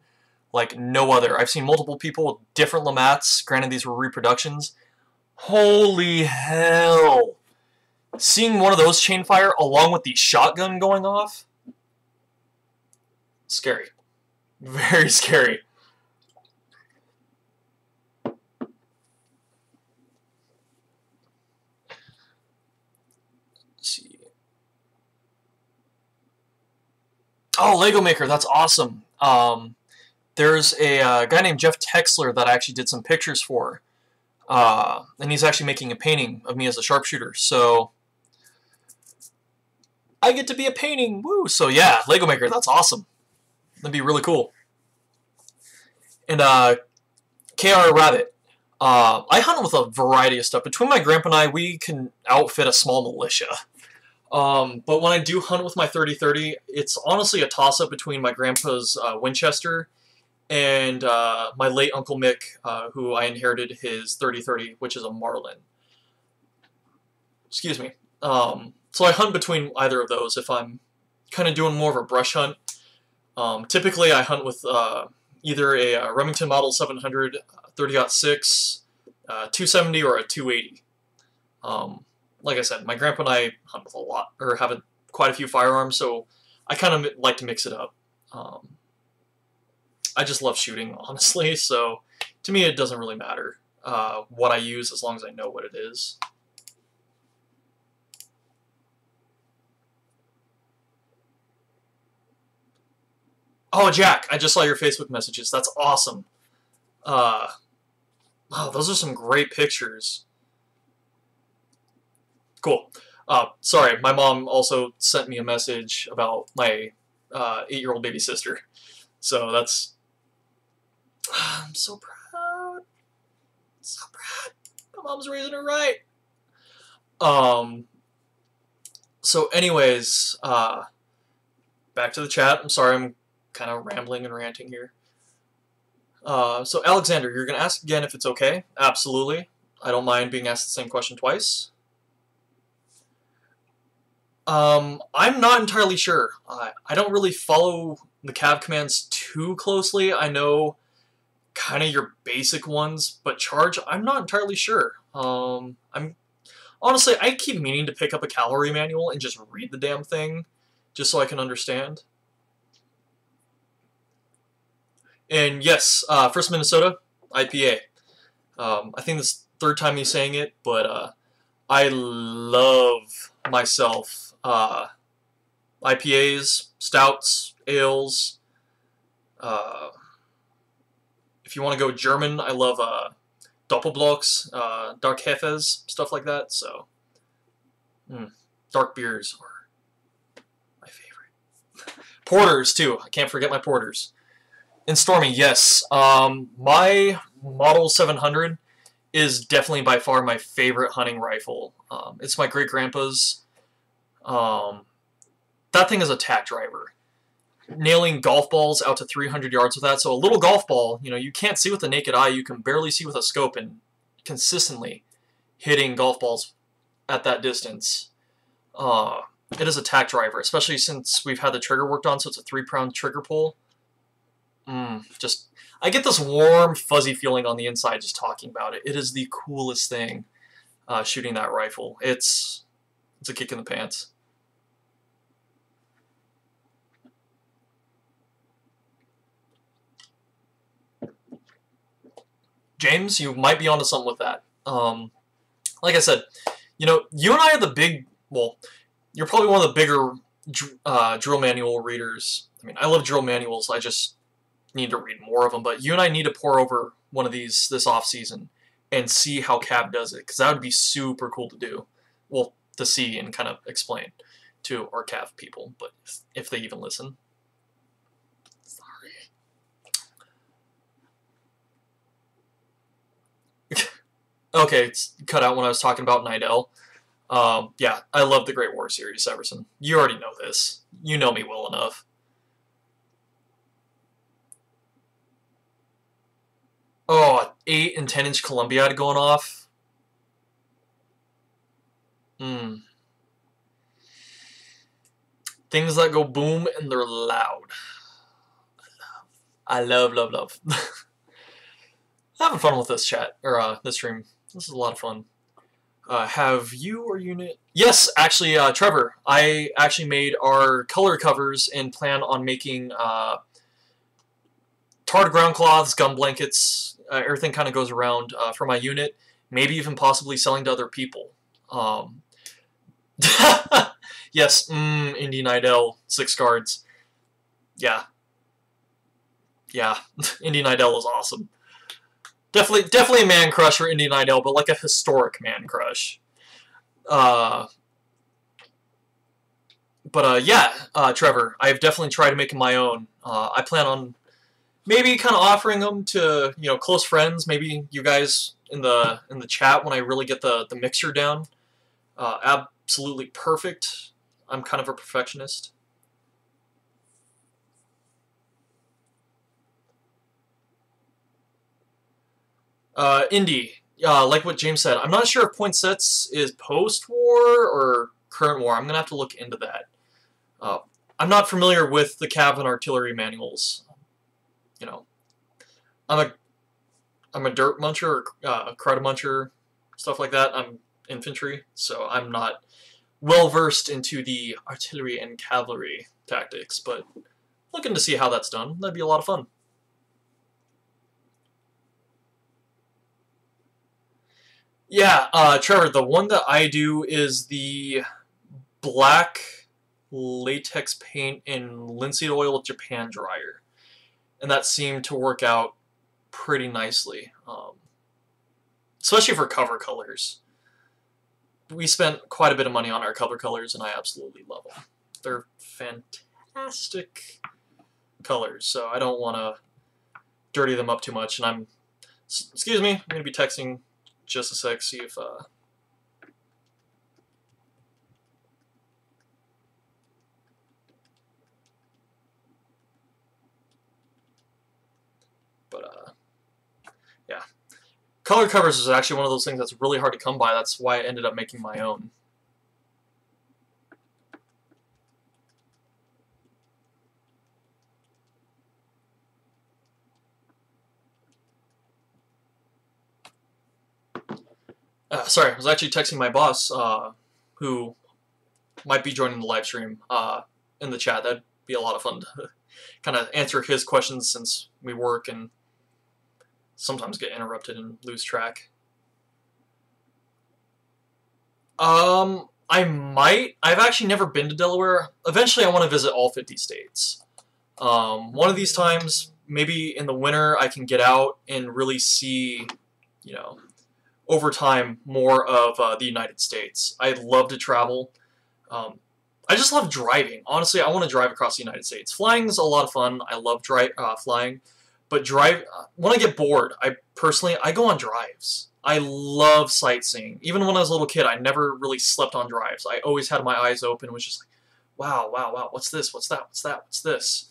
like no other. I've seen multiple people with different Lamats. Granted, these were reproductions. Holy hell! Seeing one of those chain fire along with the shotgun going off, scary. Very scary. Let's see. Oh, Lego Maker, that's awesome. There's a guy named Jeff Texler that I actually did some pictures for. And he's actually making a painting of me as a sharpshooter. So I get to be a painting. Woo! So yeah, Lego Maker, that's awesome. That'd be really cool. And KR Rabbit. I hunt with a variety of stuff. Between my grandpa and I, we can outfit a small militia. But when I do hunt with my 30-30, it's honestly a toss-up between my grandpa's Winchester and my late Uncle Mick, who I inherited his 30-30, which is a Marlin. Excuse me. So I hunt between either of those if I'm kind of doing more of a brush hunt. Typically I hunt with either a Remington Model 700, 30-06, 270, or a 280. Like I said, my grandpa and I hunt with a lot, or have quite a few firearms, so I kind of like to mix it up. I just love shooting, honestly, so to me it doesn't really matter what I use as long as I know what it is. Oh, Jack, I just saw your Facebook messages. That's awesome. Wow, those are some great pictures. Cool. Sorry, my mom also sent me a message about my 8-year-old baby sister. So that's... I'm so proud. So proud. My mom's raising her right. So anyways, back to the chat. I'm sorry, I'm kind of rambling and ranting here. So Alexander, you're going to ask again if it's okay. Absolutely. I don't mind being asked the same question twice. I'm not entirely sure. I don't really follow the cav commands too closely. I know kind of your basic ones, but charge, I'm not entirely sure. Honestly, I keep meaning to pick up a cavalry manual and just read the damn thing, just so I can understand. And yes, First Minnesota, IPA. I think this is the third time he's saying it, but I love myself IPAs, stouts, ales. If you want to go German, I love Doppelblocks, Dark Hefes, stuff like that. So, dark beers are my favorite. Porters, too. I can't forget my porters. And Stormy, yes. My Model 700 is definitely by far my favorite hunting rifle. It's my great-grandpa's. That thing is a tack driver. Nailing golf balls out to 300 yards with that. So a little golf ball, you can't see with the naked eye. You can barely see with a scope, and consistently hitting golf balls at that distance. It is a tack driver, especially since we've had the trigger worked on, so it's a 3-pound trigger pull. I get this warm, fuzzy feeling on the inside just talking about it. It is the coolest thing, shooting that rifle. It's a kick in the pants. James, you might be onto something with that. Like I said, you and I are the big, well, you're probably one of the bigger drill manual readers. I mean, I love drill manuals. I just need to read more of them. But you and I need to pour over one of these this off-season and see how Cav does it, because that would be super cool to do. Well, to see and kind of explain to our Cav people, but if they even listen. Okay, it's cut out when I was talking about Nidell. Yeah, I love the Great War series, Everson. You already know this. You know me well enough. Oh, 8 and 10-inch Columbiad going off. Things that go boom and they're loud. I love. Having fun with this chat, or this stream. This is a lot of fun. Have you or unit? Yes, actually, Trevor. I actually made our color covers and plan on making tarred ground cloths, gum blankets, everything kind of goes around for my unit. Maybe even possibly selling to other people. Yes, Indy Nidell, 6 cards. Yeah. Indy Nidell is awesome. Definitely a man crush for Indy Nidell, but like a historic man crush. Yeah, Trevor, I've definitely tried making my own. I plan on maybe kind of offering them to close friends, maybe you guys in the chat when I really get the mixture down. Absolutely perfect. I'm kind of a perfectionist. Indy, like what James said, I'm not sure if Poinsets is post-war or current war. I'm going to have to look into that. I'm not familiar with the cav and artillery manuals. I'm a dirt muncher, a crowd muncher, stuff like that. I'm infantry, so I'm not well-versed into the artillery and cavalry tactics, but looking to see how that's done. That'd be a lot of fun. Yeah, Trevor, the one that I do is the black latex paint in linseed oil Japan dryer. And that seemed to work out pretty nicely, especially for cover colors. We spent quite a bit of money on our cover colors, and I absolutely love them. They're fantastic colors, so I don't want to dirty them up too much. And excuse me, I'm going to be texting just a sec, see if But yeah, color covers is actually one of those things that's really hard to come by. That's why I ended up making my own. Sorry, I was actually texting my boss, who might be joining the live stream, in the chat. That'd be a lot of fun to kind of answer his questions since we work and sometimes get interrupted and lose track. I might. I've actually never been to Delaware. Eventually, I want to visit all 50 states. One of these times, maybe in the winter, I can get out and really see, you know, over time, more of the United States. I'd love to travel. I just love driving. Honestly, I want to drive across the United States. Flying is a lot of fun. I love flying. But when I get bored, I go on drives. I love sightseeing. Even when I was a little kid, I never really slept on drives. I always had my eyes open. It was just like, wow, wow, wow, what's this? What's that? What's that? What's this?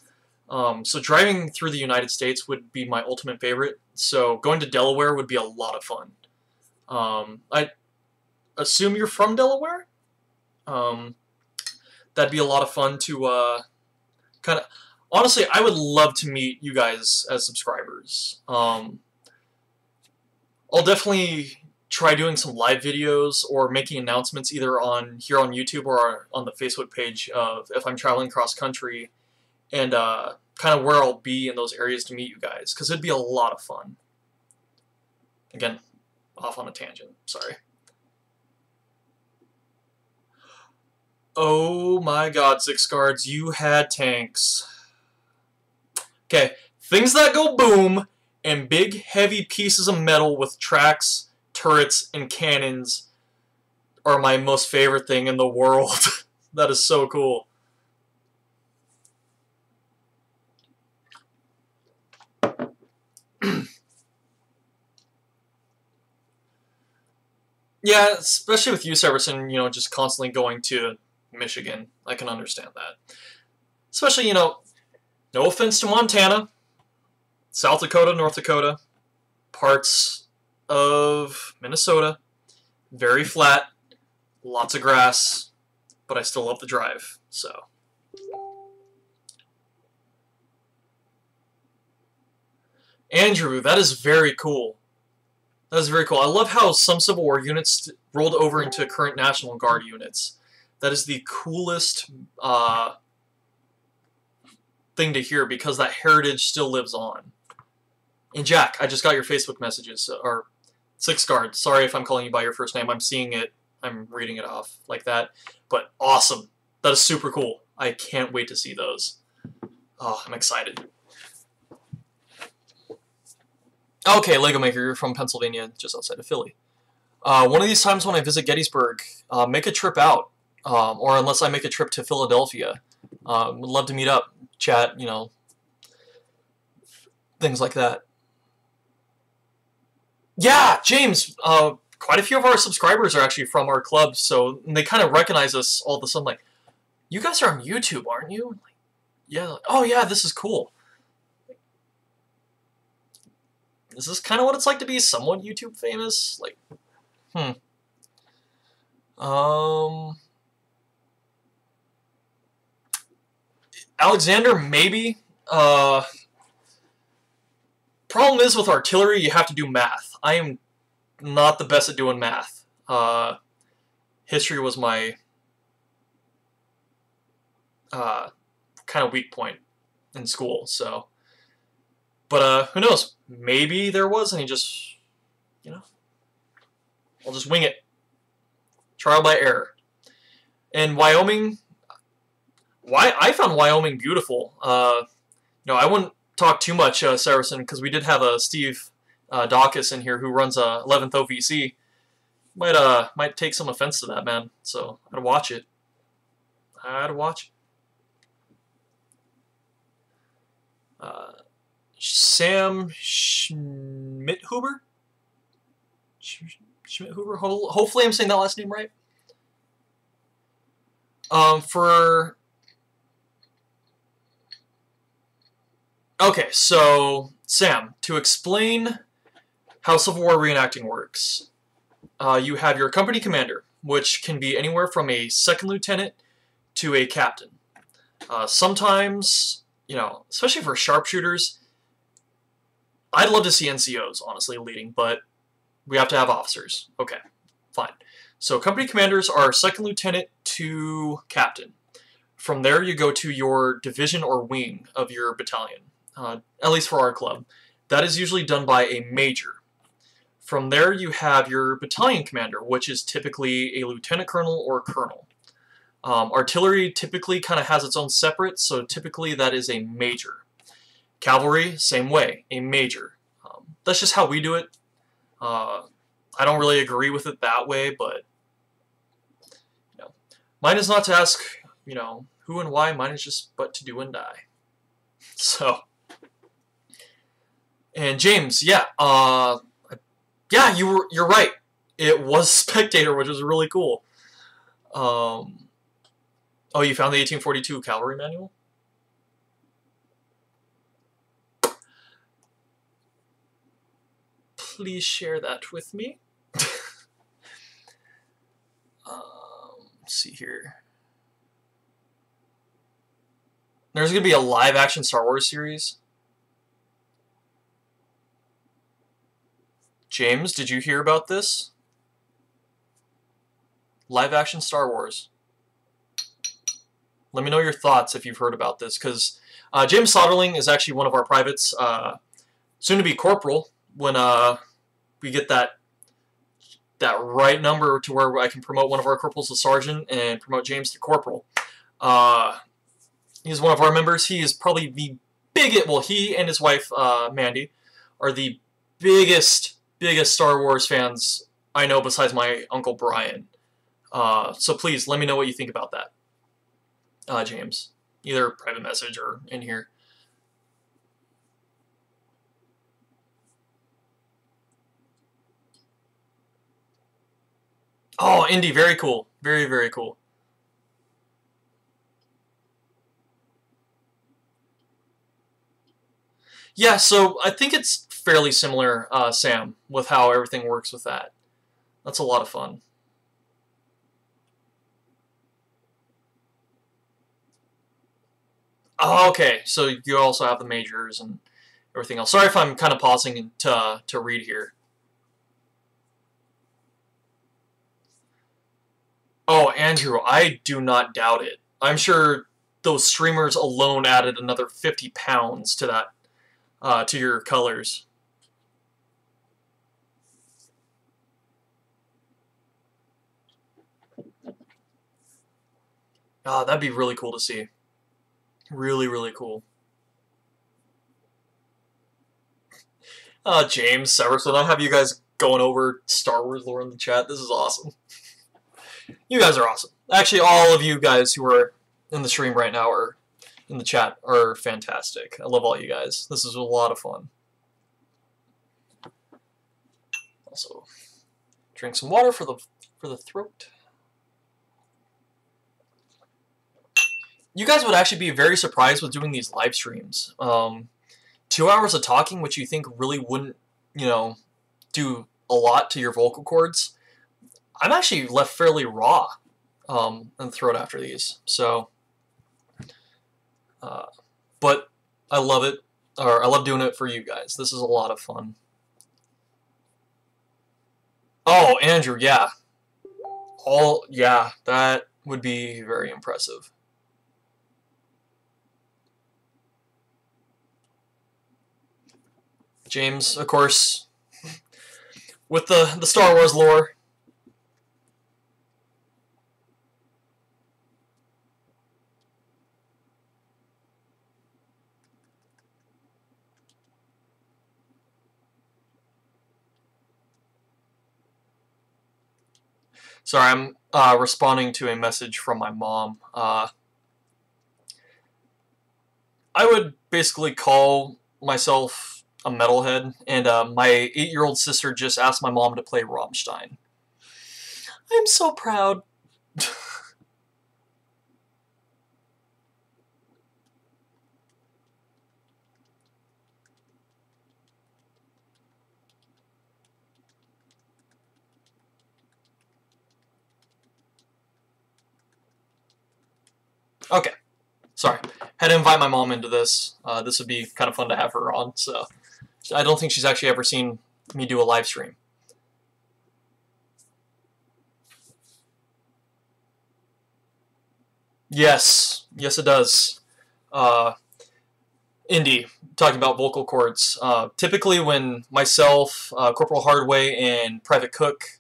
So driving through the United States would be my ultimate favorite. So going to Delaware would be a lot of fun. I assume you're from Delaware? That'd be a lot of fun to kind of... Honestly, I would love to meet you guys as subscribers. I'll definitely try doing some live videos or making announcements either here on YouTube or on the Facebook page of if I'm traveling cross country and kind of where I'll be in those areas to meet you guys, because it'd be a lot of fun. Again, off on a tangent, sorry. Oh my god, Six Guards, you had tanks. Okay, things that go boom and big heavy pieces of metal with tracks, turrets, and cannons are my most favorite thing in the world. That is so cool. Yeah, especially with you, Severson, you know, just constantly going to Michigan. I can understand that. Especially, you know, no offense to Montana, South Dakota, North Dakota, parts of Minnesota, very flat, lots of grass, but I still love the drive, so. Andrew, that is very cool. That is very cool. I love how some Civil War units rolled over into current National Guard units. That is the coolest thing to hear, because that heritage still lives on. And Jack, I just got your Facebook messages, or Six Guard. Sorry if I'm calling you by your first name. I'm seeing it. I'm reading it off like that. But awesome. That is super cool. I can't wait to see those. Oh, I'm excited. Okay, Lego Maker, you're from Pennsylvania, just outside of Philly. One of these times when I visit Gettysburg, make a trip out. Or unless I make a trip to Philadelphia. Would love to meet up, chat, you know, things like that. Yeah, James, quite a few of our subscribers are actually from our club, so they kind of recognize us all of a sudden, like, you guys are on YouTube, aren't you? Like, yeah, like, oh yeah, this is cool. Is this kind of what it's like to be somewhat YouTube famous? Like, Alexander, maybe. Problem is with artillery, you have to do math. I am not the best at doing math. History was my kind of weak point in school, so. But who knows? Maybe there was, and he just, you know, I'll just wing it. Trial by error. And Wyoming, I found Wyoming beautiful. You know, I wouldn't talk too much, Saracen, because we did have Steve Dawkins in here who runs 11th OVC. Might take some offense to that, man. So I'd watch it. I'd watch it. Sam Schmidhuber? Schmidhuber? Hopefully I'm saying that last name right. Okay, so Sam, to explain how Civil War reenacting works, you have your company commander, which can be anywhere from a second lieutenant to a captain. Sometimes, you know, especially for sharpshooters, I'd love to see NCOs, honestly, leading, but we have to have officers. Okay, fine. So company commanders are second lieutenant to captain. From there, you go to your division or wing of your battalion, at least for our club. That is usually done by a major. From there, you have your battalion commander, which is typically a lieutenant colonel or colonel. Artillery typically kind of has its own separate, so typically that is a major. Cavalry, same way, a major. That's just how we do it. I don't really agree with it that way, but you know, mine is not to ask, you know, who and why. Mine is just but to do and die. So, and James, yeah, yeah, you're right. It was Spectator, which was really cool. Oh, you found the 1842 Cavalry Manual? Please share that with me. Let's see here. There's going to be a live-action Star Wars series. James, did you hear about this? Live-action Star Wars. Let me know your thoughts if you've heard about this, because James Soderling is actually one of our privates, soon to be corporal, when we get that right number to where I can promote one of our corporals to sergeant and promote James to corporal. He's one of our members. He is probably the biggest, well, he and his wife, Mandy, are the biggest Star Wars fans I know besides my Uncle Brian. So please, let me know what you think about that, James. Either private message or in here. Oh, Indy, very cool. Very, very cool. Yeah, so I think it's fairly similar, Sam, with how everything works with that. That's a lot of fun. Oh, okay, so you also have the majors and everything else. Sorry if I'm kind of pausing to read here. Oh, Andrew, I do not doubt it. I'm sure those streamers alone added another 50 pounds to that, to your colors. That'd be really cool to see. Really, really cool. James, Severson, I have you guys going over Star Wars lore in the chat. This is awesome. You guys are awesome. Actually, all of you guys who are in the stream right now or in the chat are fantastic. I love all you guys. This is a lot of fun. Also, drink some water for the throat. You guys would actually be very surprised with doing these live streams. 2 hours of talking, which you think really wouldn't, you know, do a lot to your vocal cords. I'm actually left fairly raw in the throat after these. So, but I love it, or I love doing it for you guys. This is a lot of fun. Oh, Andrew, yeah. Yeah, that would be very impressive. James, of course, with the Star Wars lore. Sorry, I'm responding to a message from my mom. I would basically call myself a metalhead, and my 8-year-old sister just asked my mom to play Rammstein. I'm so proud. Okay. Sorry. Had to invite my mom into this. This would be kind of fun to have her on, so I don't think she's actually ever seen me do a live stream. Yes. Yes, it does. Indy, talking about vocal cords. Typically when myself, Corporal Hardway, and Private Cook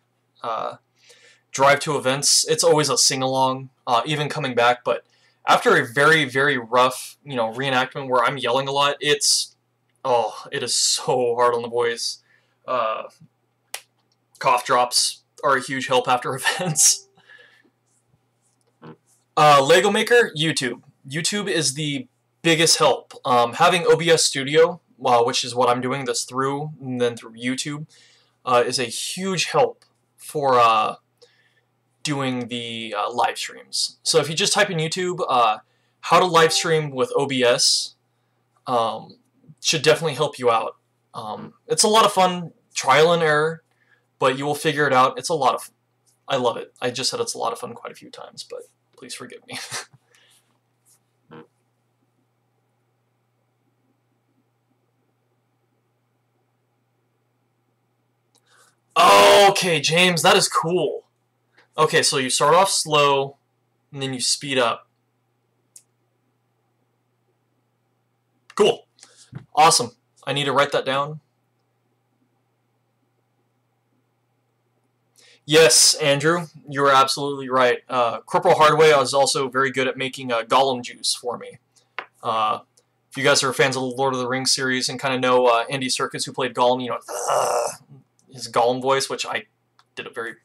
drive to events, it's always a sing-along, even coming back, but after a very, very rough, reenactment where I'm yelling a lot, it is so hard on the voice. Cough drops are a huge help after events. Lego Maker, YouTube. YouTube is the biggest help. Having OBS Studio, which is what I'm doing this through, and then through YouTube, is a huge help for doing the live streams. So if you just type in YouTube, how to live stream with OBS, should definitely help you out. It's a lot of fun, trial and error, but you will figure it out. It's a lot of fun. I love it. I just said it's a lot of fun quite a few times, but please forgive me. Okay, James, that is cool. Okay, so you start off slow, and then you speed up. Cool. Awesome. I need to write that down. Yes, Andrew, you are absolutely right. Corporal Hardway is also very good at making Gollum juice for me. If you guys are fans of the Lord of the Rings series and kind of know Andy Serkis, who played Gollum, his Gollum voice, which I did a very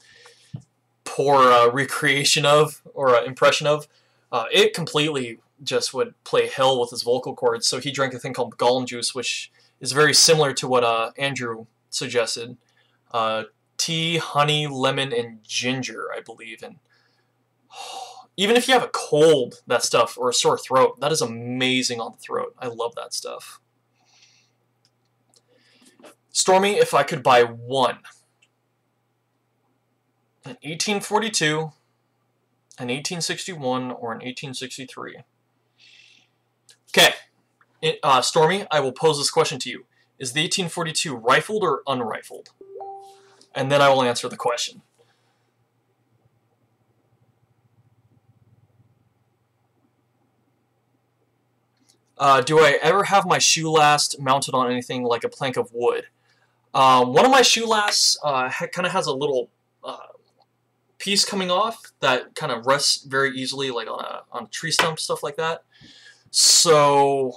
poor recreation of, or impression of, it completely just would play hell with his vocal cords, so he drank a thing called Gollum juice, which is very similar to what Andrew suggested. Tea, honey, lemon, and ginger, I believe, and even if you have a cold, that stuff, or a sore throat, that is amazing on the throat. I love that stuff. Stormy, if I could buy one. An 1842, an 1861, or an 1863. Okay, Stormy, I will pose this question to you. Is the 1842 rifled or unrifled? And then I will answer the question. Do I ever have my shoe last mounted on anything like a plank of wood? One of my shoe lasts kind of has a little piece coming off that kind of rests very easily, like on a tree stump, stuff like that. So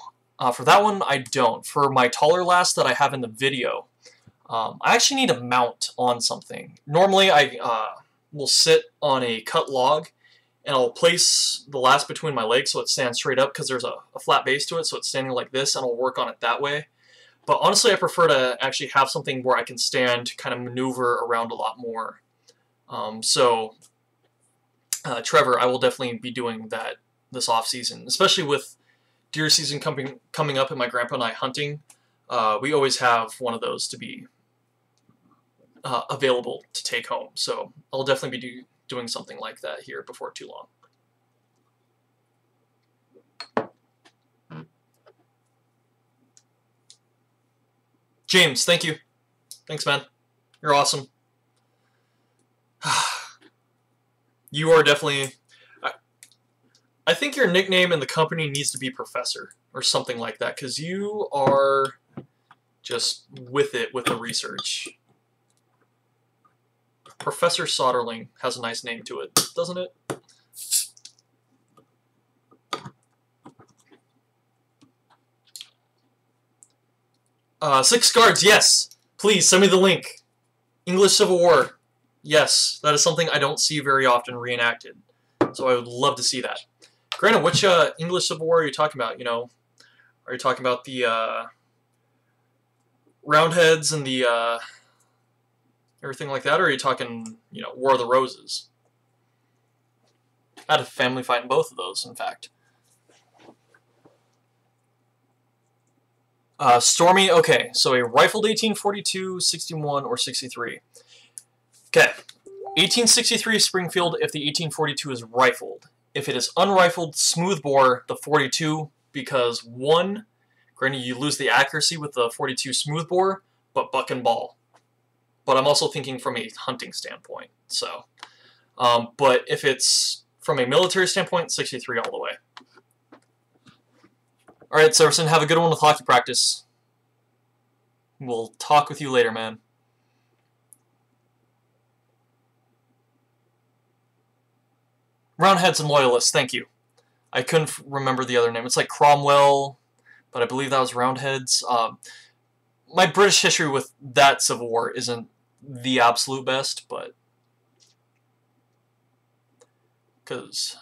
for that one, I don't. For my taller last that I have in the video, I actually need a mount on something. Normally, I will sit on a cut log, and I'll place the last between my legs so it stands straight up because there's a flat base to it, so it's standing like this, and I'll work on it that way. But honestly, I prefer to actually have something where I can stand, kind of maneuver around a lot more. Trevor, I will definitely be doing that this off-season, especially with deer season coming up and my grandpa and I hunting. We always have one of those to be available to take home. So I'll definitely be doing something like that here before too long. James, thank you. Thanks, man. You're awesome. You are definitely... I think your nickname in the company needs to be Professor or something like that, because you are just with it with the research. Professor Soderling has a nice name to it, doesn't it? Six Guards, yes! Please, send me the link. English Civil War. Yes, that is something I don't see very often reenacted. So I would love to see that. Granted, which English Civil War are you talking about? You know, are you talking about the Roundheads and the everything like that, or are you talking, you know, War of the Roses? I had a family fight in both of those, in fact. Stormy, okay, so a rifled 1842, 61, or 63. Okay, 1863 Springfield if the 1842 is rifled. If it is unrifled smoothbore, the 42, because one, granted you lose the accuracy with the 42 smoothbore, but buck and ball. But I'm also thinking from a hunting standpoint. So, but if it's from a military standpoint, 63 all the way. All right, Severson, have a good one with hockey practice. We'll talk with you later, man. Roundheads and Loyalists, thank you. I couldn't remember the other name. It's like Cromwell, but I believe that was Roundheads. My British history with that Civil War isn't the absolute best, but because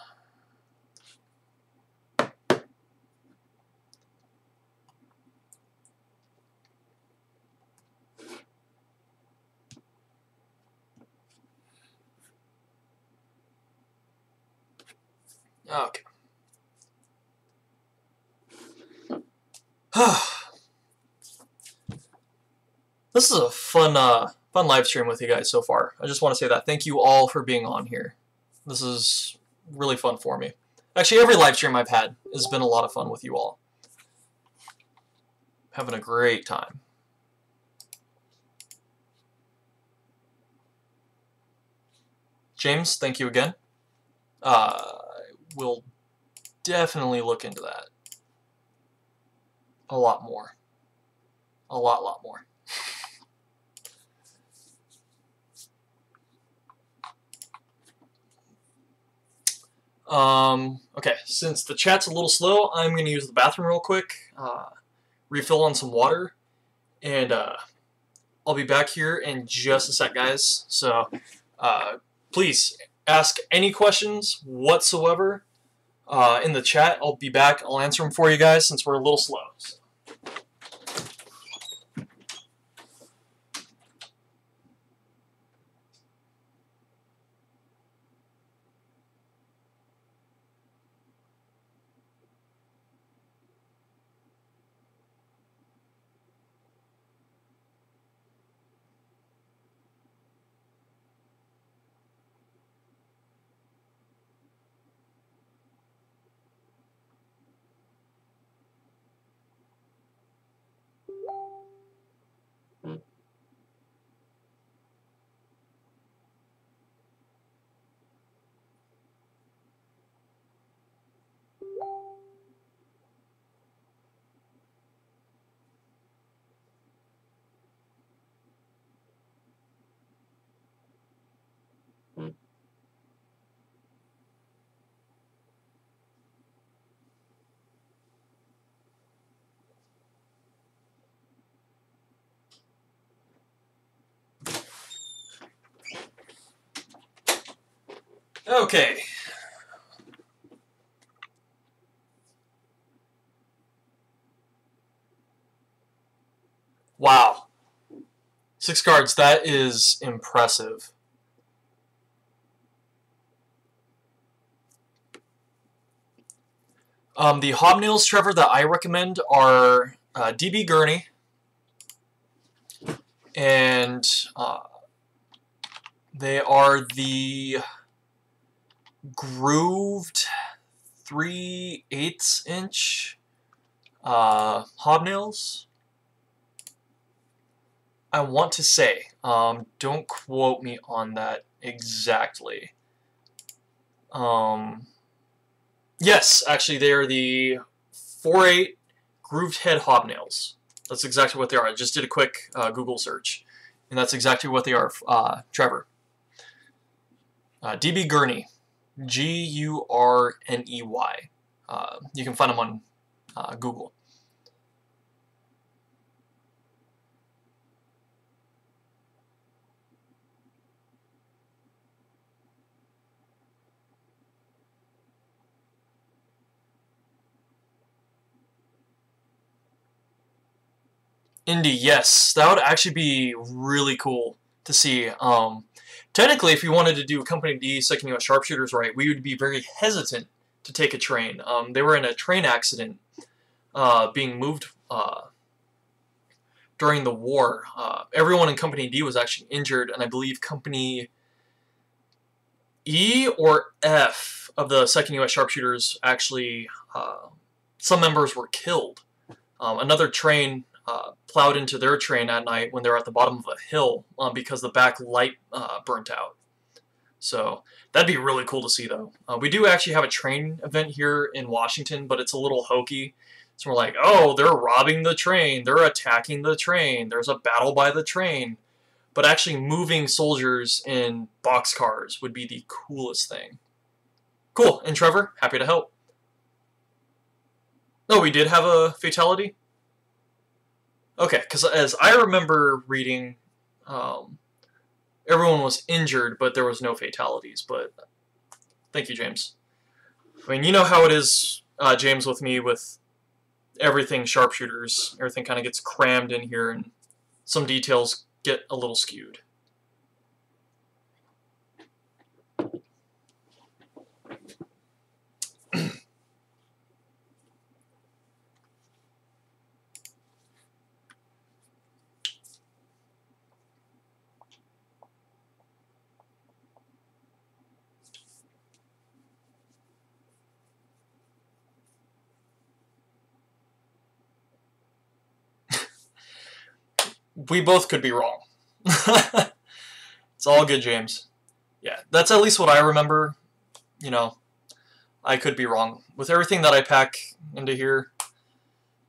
okay. This is a fun live stream with you guys so far. I just want to say that. Thank you all for being on here. This is really fun for me. Actually, every live stream I've had has been a lot of fun with you all. Having a great time. James, thank you again. We'll definitely look into that. A lot more. A lot more. Okay, since the chat's a little slow, I'm going to use the bathroom real quick, refill on some water, and I'll be back here in just a sec, guys. So please ask any questions whatsoever in the chat. I'll be back. I'll answer them for you guys since we're a little slow. So. Okay. Wow. 6 cards, that is impressive. The hobnails, Trevor, that I recommend are DB Gurney and they are the grooved 3/8 inch hobnails. I want to say, don't quote me on that exactly. Yes, actually they are the 4/8 grooved head hobnails. That's exactly what they are. I just did a quick Google search, and that's exactly what they are, Trevor. DB Gurney, G-U-R-N-E-Y. You can find them on Google. Indy, yes, that would actually be really cool to see. Technically, if you wanted to do Company D, second U.S. sharpshooters right, we would be very hesitant to take a train. They were in a train accident being moved during the war. Everyone in Company D was actually injured, and I believe Company E or F of the 2nd U.S. Sharpshooters actually, some members were killed. Another train plowed into their train at night when they were at the bottom of a hill because the back light burnt out. So that'd be really cool to see, though. We do actually have a train event here in Washington, but it's a little hokey. So we're like, oh, they're robbing the train, they're attacking the train, there's a battle by the train. But actually moving soldiers in boxcars would be the coolest thing. Cool, and Trevor, happy to help. Oh, we did have a fatality? Okay, because as I remember reading, everyone was injured, but there was no fatalities. But thank you, James. I mean, you know how it is, James, with me, with everything sharpshooters. Everything kind of gets crammed in here, and some details get a little skewed. We both could be wrong. It's all good, James. Yeah, that's at least what I remember. You know, I could be wrong. With everything that I pack into here,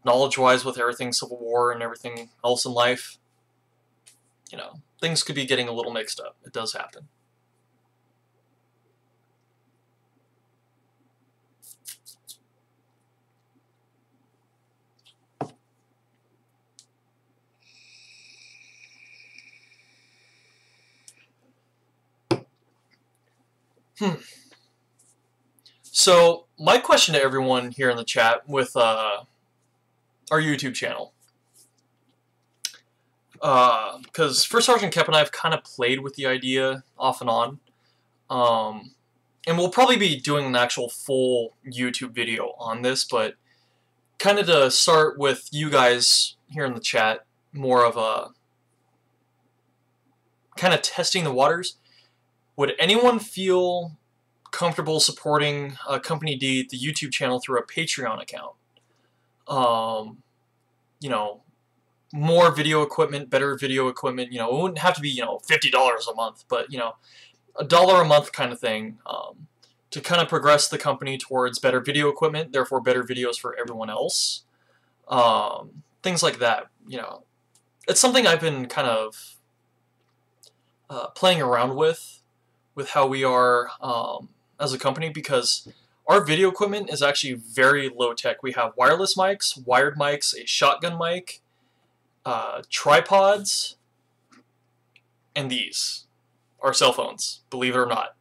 knowledge-wise, with everything Civil War and everything else in life, you know, things could be getting a little mixed up. It does happen. So, my question to everyone here in the chat with our YouTube channel, because First Sergeant Kep and I have kind of played with the idea off and on, and we'll probably be doing an actual full YouTube video on this, but kind of to start with you guys here in the chat, more of a kind of testing the waters. Would anyone feel comfortable supporting Company D, the YouTube channel, through a Patreon account? You know, more video equipment, better video equipment. You know, it wouldn't have to be, you know, $50 a month, but, you know, $1 a month kind of thing, to kind of progress the company towards better video equipment, therefore better videos for everyone else. Things like that, you know. It's something I've been kind of playing around with how we are as a company, because our video equipment is actually very low tech. We have wireless mics, wired mics, a shotgun mic, tripods, and these are cell phones, believe it or not.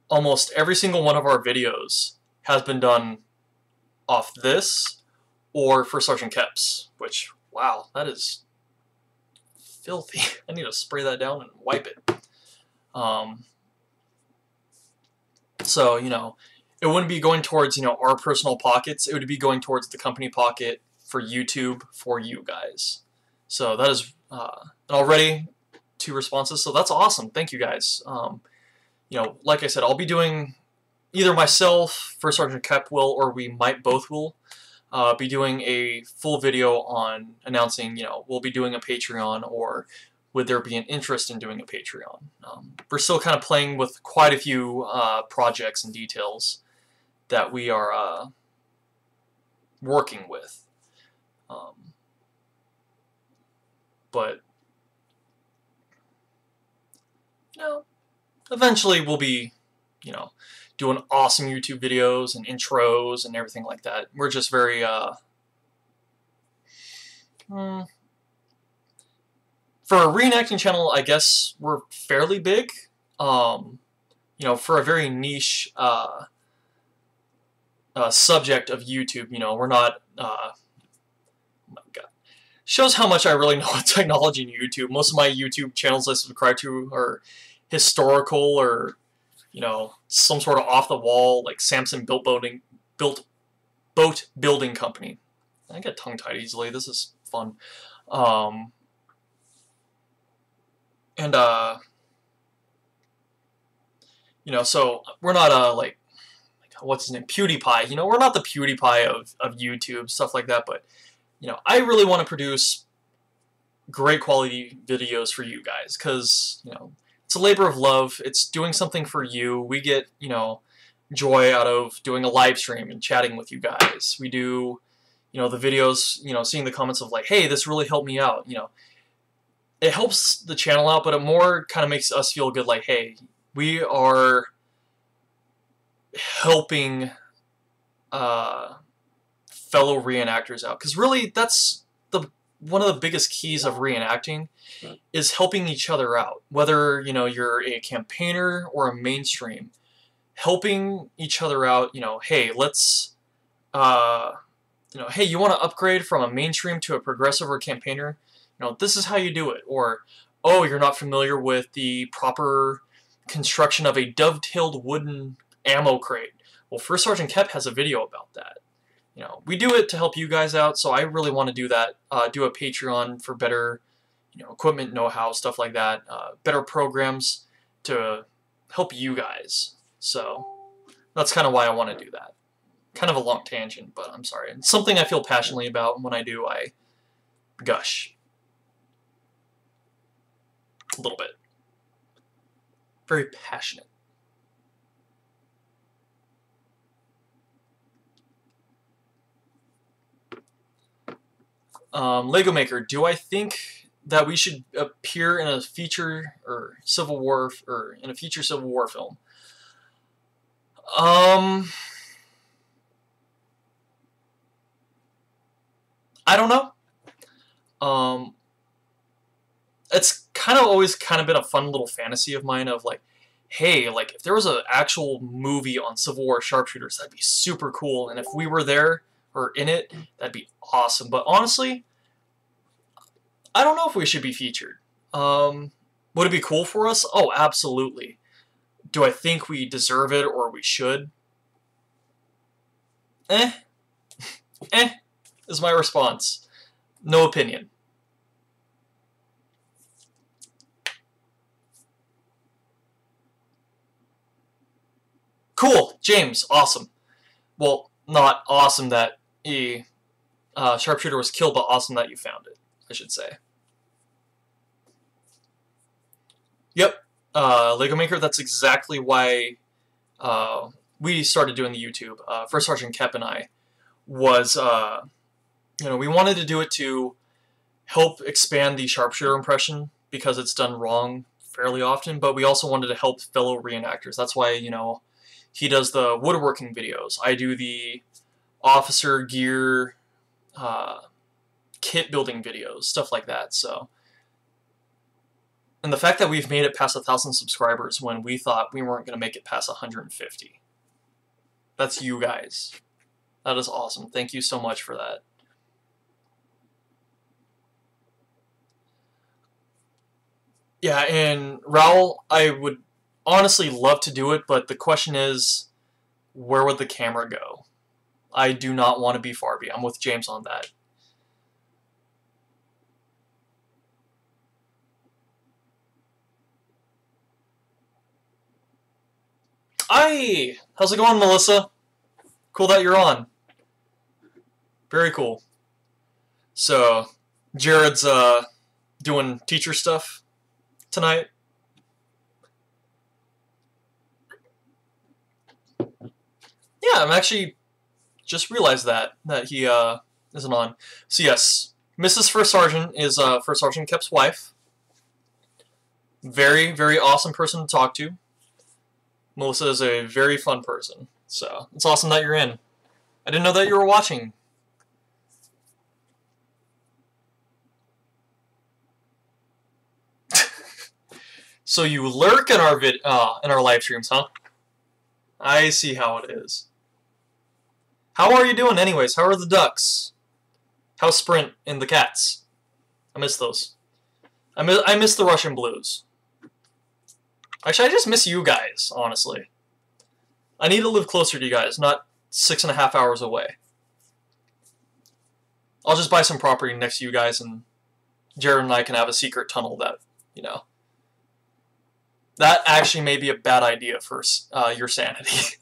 Almost every single one of our videos has been done off this or for Sergeant Kep's, which, wow, that is filthy. I need to spray that down and wipe it. So, you know, it wouldn't be going towards, you know, our personal pockets. It would be going towards the company pocket for YouTube for you guys. So that is already 2 responses. So that's awesome. Thank you guys. You know, like I said, I'll be doing either myself, First Sergeant Kep will, or we might both will be doing a full video on announcing, you know, we'll be doing a Patreon, or would there be an interest in doing a Patreon. We're still kind of playing with quite a few projects and details that we are working with. But, you know, eventually we'll be, you know, doing awesome YouTube videos and intros and everything like that. We're just very, for a reenacting channel, I guess we're fairly big. You know, for a very niche subject of YouTube, you know, we're not, oh my god. Shows how much I really know about technology and YouTube. Most of my YouTube channels I subscribe to are historical, or, you know, some sort of off-the-wall, like Samson boat building company. I get tongue-tied easily. This is fun. You So we're not like what's his name, PewDiePie. We're not the PewDiePie of YouTube, stuff like that. But I really want to produce great quality videos for you guys, because it's a labor of love. It's doing something for you. We get joy out of doing a live stream and chatting with you guys. We do the videos, seeing the comments of like, hey, this really helped me out. It helps the channel out, but it more kind of makes us feel good, like, hey, we are helping fellow reenactors out. Because really, that's one of the biggest keys of reenacting, is helping each other out. Whether you're a campaigner or a mainstream, helping each other out. Hey, let's hey, you want to upgrade from a mainstream to a progressive or campaigner? This is how you do it. Or, oh, you're not familiar with the proper construction of a dovetailed wooden ammo crate. Well, First Sergeant Kep has a video about that. We do it to help you guys out, so I really want to do that. Do a Patreon for better, equipment know-how, stuff like that. Better programs to help you guys. So that's kind of why I want to do that. Kind of a long tangent, but I'm sorry. It's something I feel passionately about, and when I do, I gush. A little bit. Very passionate. Lego Maker, do I think that we should appear in a feature or Civil War in a future Civil War film? I don't know. It's kind of always been a fun little fantasy of mine of like, hey, like if there was an actual movie on Civil War sharpshooters, that'd be super cool. And if we were there or in it, that'd be awesome. But honestly, I don't know if we should be featured. Would it be cool for us? Oh, absolutely. Do I think we deserve it or we should? Eh is my response. No opinion. Cool, James, awesome. Well, not awesome that a sharpshooter was killed, but awesome that you found it, I should say. Yep, Lego Maker, that's exactly why we started doing the YouTube. First Sergeant Kep and I was, we wanted to do it to help expand the sharpshooter impression, because it's done wrong fairly often, but we also wanted to help fellow reenactors. That's why, he does the woodworking videos. I do the officer gear, kit building videos, stuff like that. So, and the fact that we've made it past 1,000 subscribers when we thought we weren't going to make it past 150. That's you guys. That is awesome. Thank you so much for that. Yeah, and Raul, I would honestly love to do it, but the question is, where would the camera go? I do not want to be Farby. I'm with James on that. Hi! How's it going, Melissa? Cool that you're on. Very cool. So, Jared's doing teacher stuff tonight. Yeah, I'm actually just realized that he isn't on. So yes, Mrs. First Sergeant is First Sergeant Kep's wife. Very, very awesome person to talk to. Melissa is a very fun person. So it's awesome that you're in. I didn't know that you were watching. So you lurk in our live streams, huh? I see how it is. How are you doing anyways? How are the ducks? How's Sprint and the cats? I miss those. I miss the Russian blues. Actually, I just miss you guys, honestly. I need to live closer to you guys, not 6.5 hours away. I'll just buy some property next to you guys, and Jared and I can have a secret tunnel that, That actually may be a bad idea for your sanity.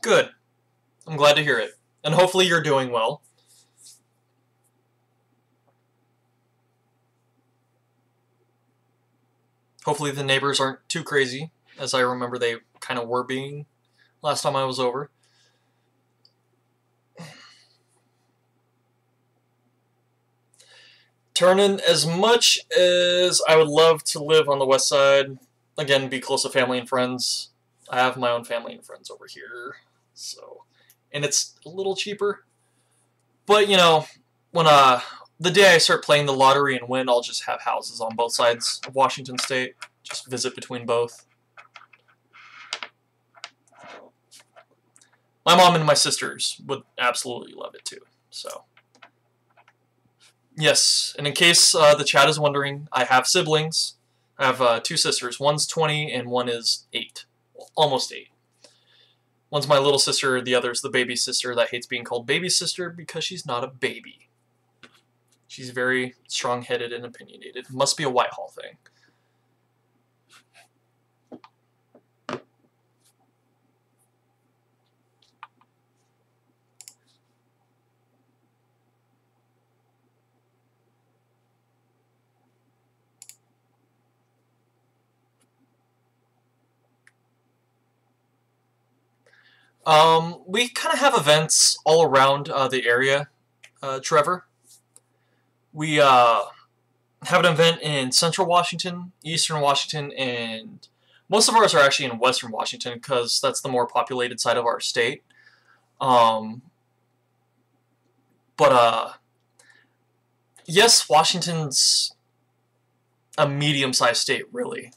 Good. I'm glad to hear it. And hopefully you're doing well. Hopefully the neighbors aren't too crazy, as I remember they kind of were being last time I was over. Turning, as much as I would love to live on the west side, again, be close to family and friends, I have my own family and friends over here, so, and it's a little cheaper. But, you know, when the day I start playing the lottery and win, I'll just have houses on both sides of Washington State, just visit between both. My mom and my sisters would absolutely love it too, so. Yes, and in case the chat is wondering, I have siblings. I have 2 sisters. One's 20 and one is 8. Well, almost 8. One's my little sister, the other's the baby sister that hates being called baby sister because she's not a baby. She's very strong-headed and opinionated. Must be a Whitehall thing. We kind of have events all around the area, Trevor. We have an event in Central Washington, Eastern Washington, and most of ours are actually in Western Washington because that's the more populated side of our state. Yes, Washington's a medium-sized state, really.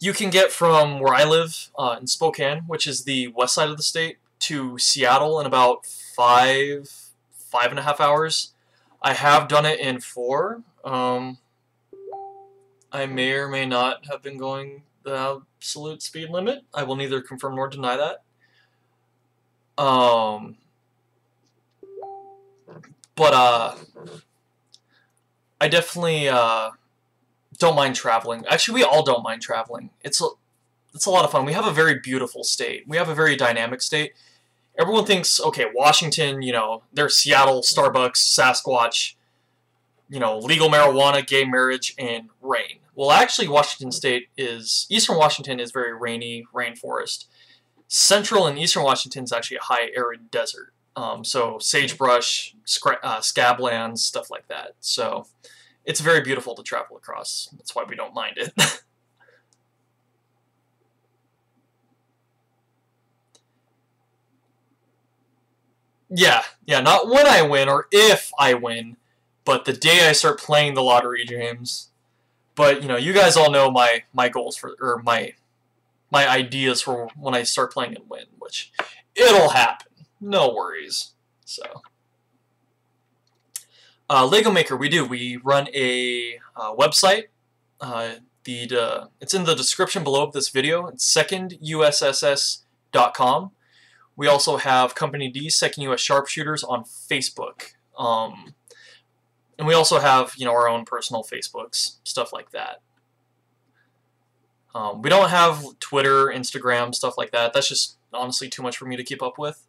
You can get from where I live in Spokane, which is the west side of the state, to Seattle in about 5.5 hours. I have done it in 4. I may or may not have been going the absolute speed limit. I will neither confirm nor deny that. I definitely don't mind traveling. Actually, we all don't mind traveling. It's a lot of fun. We have a very beautiful state. We have a very dynamic state. Everyone thinks, okay, Washington, you know, there's Seattle, Starbucks, Sasquatch, you know, legal marijuana, gay marriage, and rain. Well, actually, Eastern Washington is very rainy, rainforest. Central and Eastern Washington is actually a high arid desert. So sagebrush, scablands, stuff like that. So it's very beautiful to travel across. That's why we don't mind it. Yeah, not when I win or if I win, but the day I start playing the lottery, James. But, you know, you guys all know my goals for, or my ideas for when I start playing and win, which it'll happen. No worries. So, Lego Maker, we run a website. It's in the description below of this video. It's secondusss.com. We also have Company D, Second US Sharpshooters on Facebook. And we also have, you know, our own personal Facebooks, stuff like that. We don't have Twitter, Instagram, stuff like that. That's just honestly too much for me to keep up with.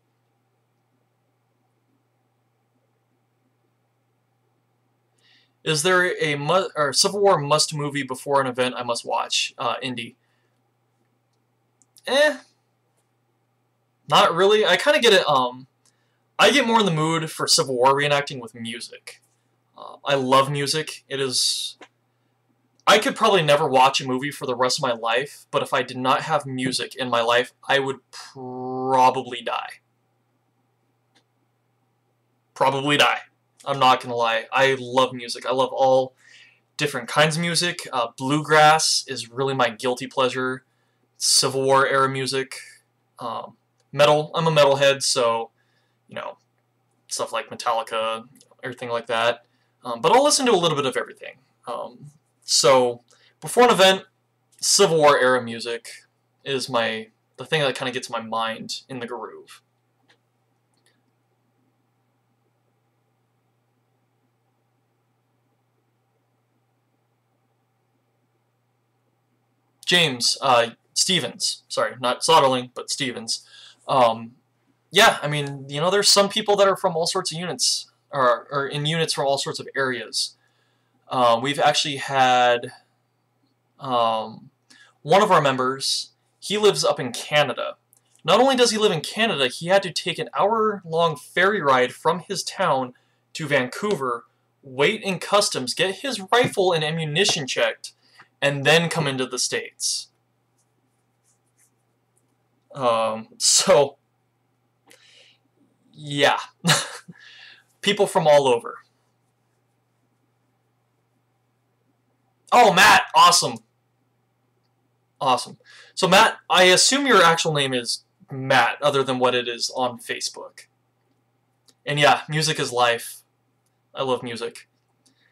Is there a Civil War must movie before an event I must watch? Indy. Not really. I kind of get it. I get more in the mood for Civil War reenacting with music. I love music. It is. I could probably never watch a movie for the rest of my life, but if I did not have music in my life, I would probably die. Probably die. I'm not gonna lie. I love music. I love all different kinds of music. Bluegrass is really my guilty pleasure. Civil War era music. Metal. I'm a metalhead, so, you know, stuff like Metallica, everything like that. But I'll listen to a little bit of everything. So before an event, Civil War era music is the thing that kind of gets my mind in the groove. James Stevens, sorry, not Soderling, but Stevens. Yeah, I mean, there's some people that are from all sorts of units, or in units from all sorts of areas. We've actually had one of our members, he lives up in Canada. Not only does he live in Canada, he had to take an hour-long ferry ride from his town to Vancouver, wait in customs, get his rifle and ammunition checked, and then come into the States. So, yeah. People from all over. Oh, Matt! Awesome. Awesome. So, Matt, I assume your actual name is Matt, other than what it is on Facebook. And yeah, music is life. I love music.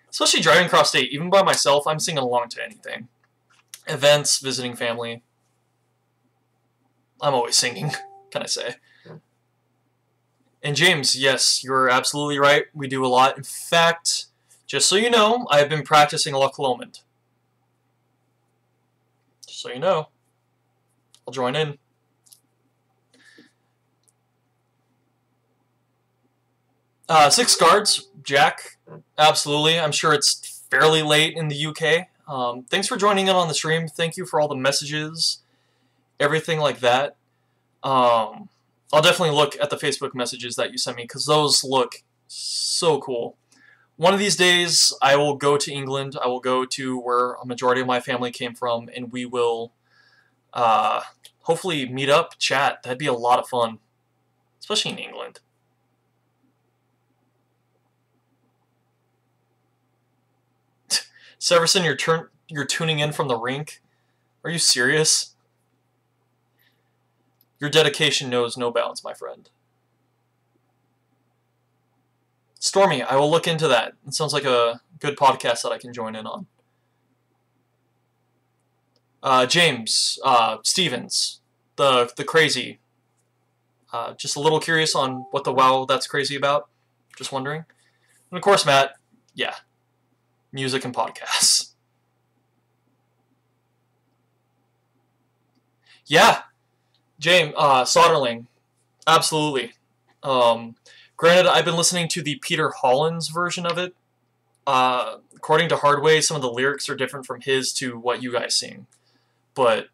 Especially driving across state. Even by myself, I'm singing along to anything. Events, visiting family. I'm always singing, can I say. And James, yes, you're absolutely right. We do a lot. In fact, just so you know, I've been practicing Loch Lomond. Just so you know. I'll join in. Six Guards, Jack. Absolutely. I'm sure it's fairly late in the UK. Thanks for joining in on the stream. Thank you for all the messages, everything like that. I'll definitely look at the Facebook messages that you sent me because those look so cool. One of these days, I will go to England. I will go to where a majority of my family came from, and we will hopefully meet up, chat. That'd be a lot of fun, especially in England. Severson, you're tuning in from the rink? Are you serious? Your dedication knows no bounds, my friend. Stormy, I will look into that. It sounds like a good podcast that I can join in on. James Stevens, the crazy. Just a little curious on what the wow that's crazy about. Just wondering. And of course, Matt, yeah. Music and podcasts. Yeah, James Soderling, absolutely. Granted, I've been listening to the Peter Hollins version of it. According to Hardway, some of the lyrics are different from his to what you guys sing. But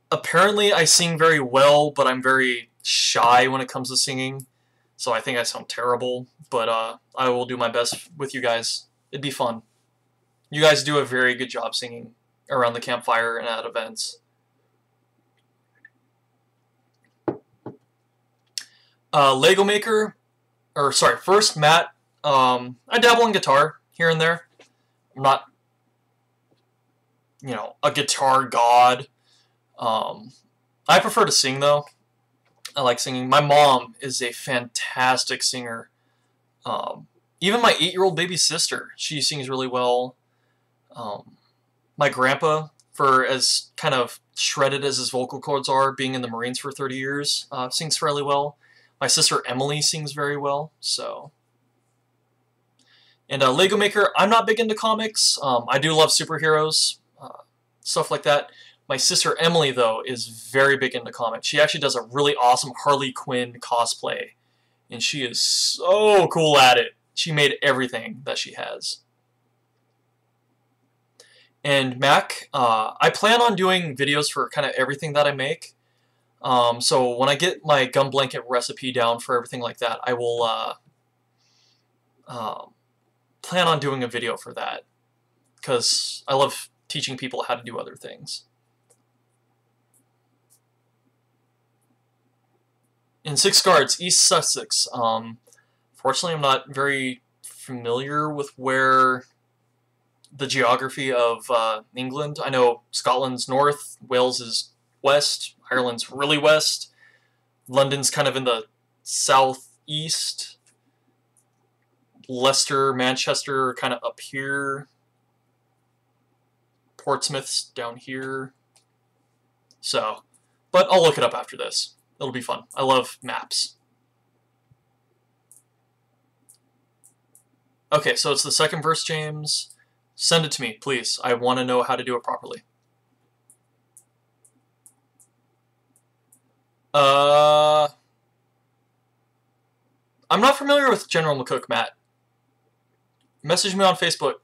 apparently I sing very well, but I'm very shy when it comes to singing. So I think I sound terrible, but I will do my best with you guys. It'd be fun. You guys do a very good job singing around the campfire and at events. Lego Maker, or sorry, first Matt, I dabble in guitar here and there. I'm not, a guitar god. I prefer to sing though. I like singing. My mom is a fantastic singer. Even my 8-year-old baby sister, she sings really well. My grandpa, for as kind of shredded as his vocal cords are, being in the Marines for 30 years, sings fairly well. My sister Emily sings very well. So, and Lego Maker, I'm not big into comics. I do love superheroes, stuff like that. My sister Emily, though, is very big into comics. She actually does a really awesome Harley Quinn cosplay, and she is so cool at it. She made everything that she has. And Mac, I plan on doing videos for kind of everything that I make. So when I get my gum blanket recipe down for everything like that, I will plan on doing a video for that, because I love teaching people how to do other things. In Six Guards, East Sussex. Fortunately, I'm not very familiar with where the geography of England. I know Scotland's north, Wales is west, Ireland's really west, London's kind of in the southeast. Leicester, Manchester, kind of up here. Portsmouth's down here. So, but I'll look it up after this. It'll be fun. I love maps. Okay, so it's the second verse, James. Send it to me, please. I want to know how to do it properly. I'm not familiar with General McCook, Matt. Message me on Facebook.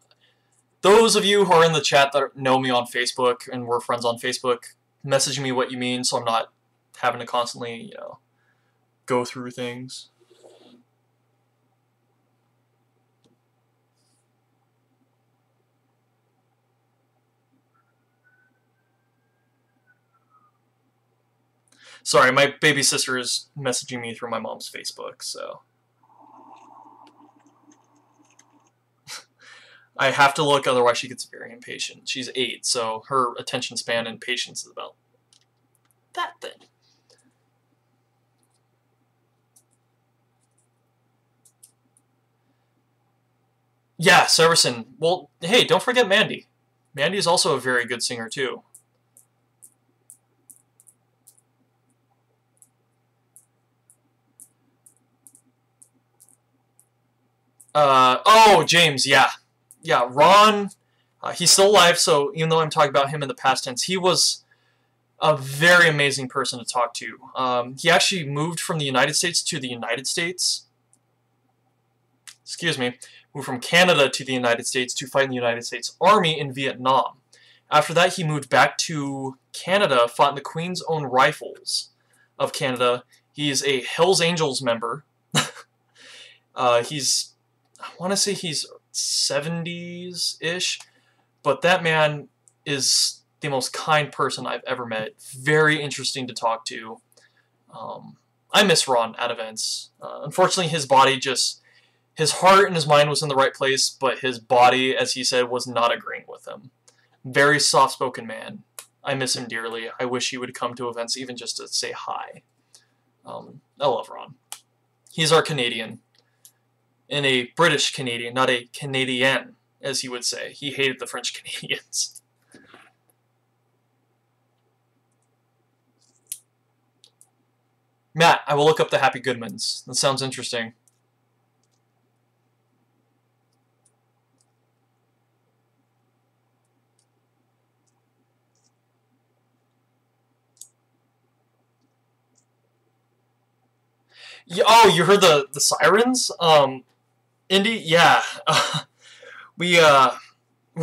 Those of you who are in the chat that know me on Facebook and we're friends on Facebook, message me what you mean so I'm not having to constantly, go through things. Sorry, my baby sister is messaging me through my mom's Facebook, so I have to look, otherwise she gets very impatient. She's 8, so her attention span and patience is about that thing. Yeah, Severson. Well, hey, don't forget Mandy. Mandy is also a very good singer, too. Oh, James, yeah. Yeah, Ron, he's still alive, so even though I'm talking about him in the past tense, he was a very amazing person to talk to. He actually moved from the United States to the United States. Excuse me. Moved from Canada to the United States to fight in the United States Army in Vietnam. After that, he moved back to Canada, fought in the Queen's Own Rifles of Canada. He's a Hells Angels member. I want to say he's 70s-ish, but that man is the most kind person I've ever met. Very interesting to talk to. I miss Ron at events. Unfortunately, his body his heart and his mind was in the right place, but his body, as he said, was not agreeing with him. Very soft-spoken man. I miss him dearly. I wish he would come to events even just to say hi. I love Ron. He's our Canadian. And a British Canadian, not a Canadian, as he would say. He hated the French Canadians. Matt, I will look up the Happy Goodmans. That sounds interesting. Yeah, oh, you heard the sirens? Indy, yeah. Where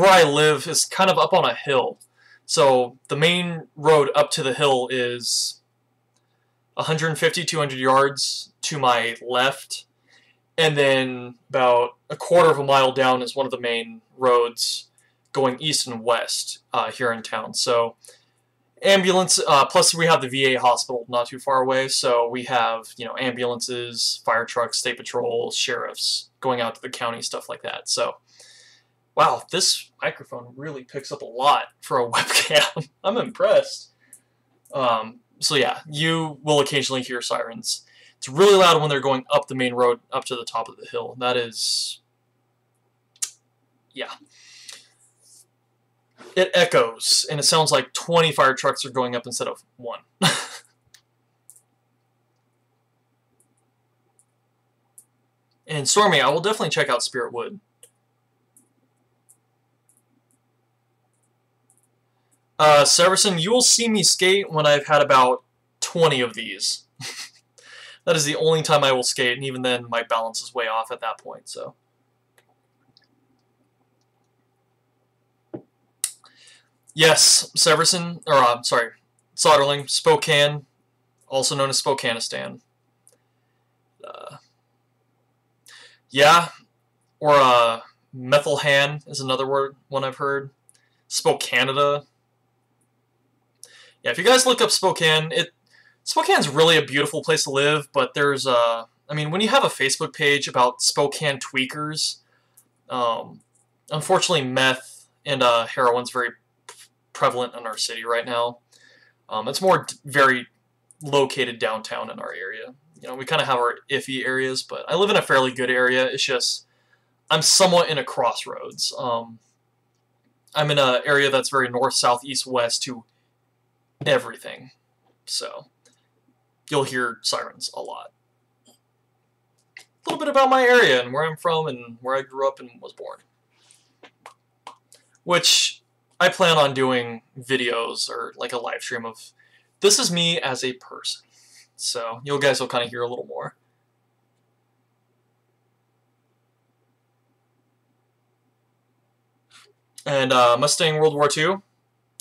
I live is kind of up on a hill. So the main road up to the hill is 150, 200 yards to my left. And then about a quarter of a mile down is one of the main roads going east and west here in town. So ambulance, plus we have the VA hospital not too far away, so we have, ambulances, fire trucks, state patrol, sheriffs going out to the county, stuff like that. So, wow, this microphone really picks up a lot for a webcam. I'm impressed. So yeah, you will occasionally hear sirens. It's really loud when they're going up the main road, up to the top of the hill. That is, yeah. It echoes, and it sounds like 20 fire trucks are going up instead of 1. And Stormy, I will definitely check out Spirit Wood. Severson, you will see me skate when I've had about 20 of these. That is the only time I will skate, and even then my balance is way off at that point, so. Yes, Severson, or sorry, Soderling, Spokane, also known as Spokanistan. Yeah, or Methelhan is another one I've heard. Spokanada. Yeah, if you guys look up Spokane, Spokane's really a beautiful place to live, but there's I mean, when you have a Facebook page about Spokane tweakers, unfortunately meth and heroin's very prevalent in our city right now. It's more very located downtown in our area. you know, we kind of have our iffy areas, but I live in a fairly good area. It's just I'm somewhat in a crossroads. I'm in an area that's very north, south, east, west to everything. So you'll hear sirens a lot. A little bit about my area and where I'm from and where I grew up and was born. Which I plan on doing videos or like a live stream of this is me as a person. So you guys will kind of hear a little more. And Mustang World War II,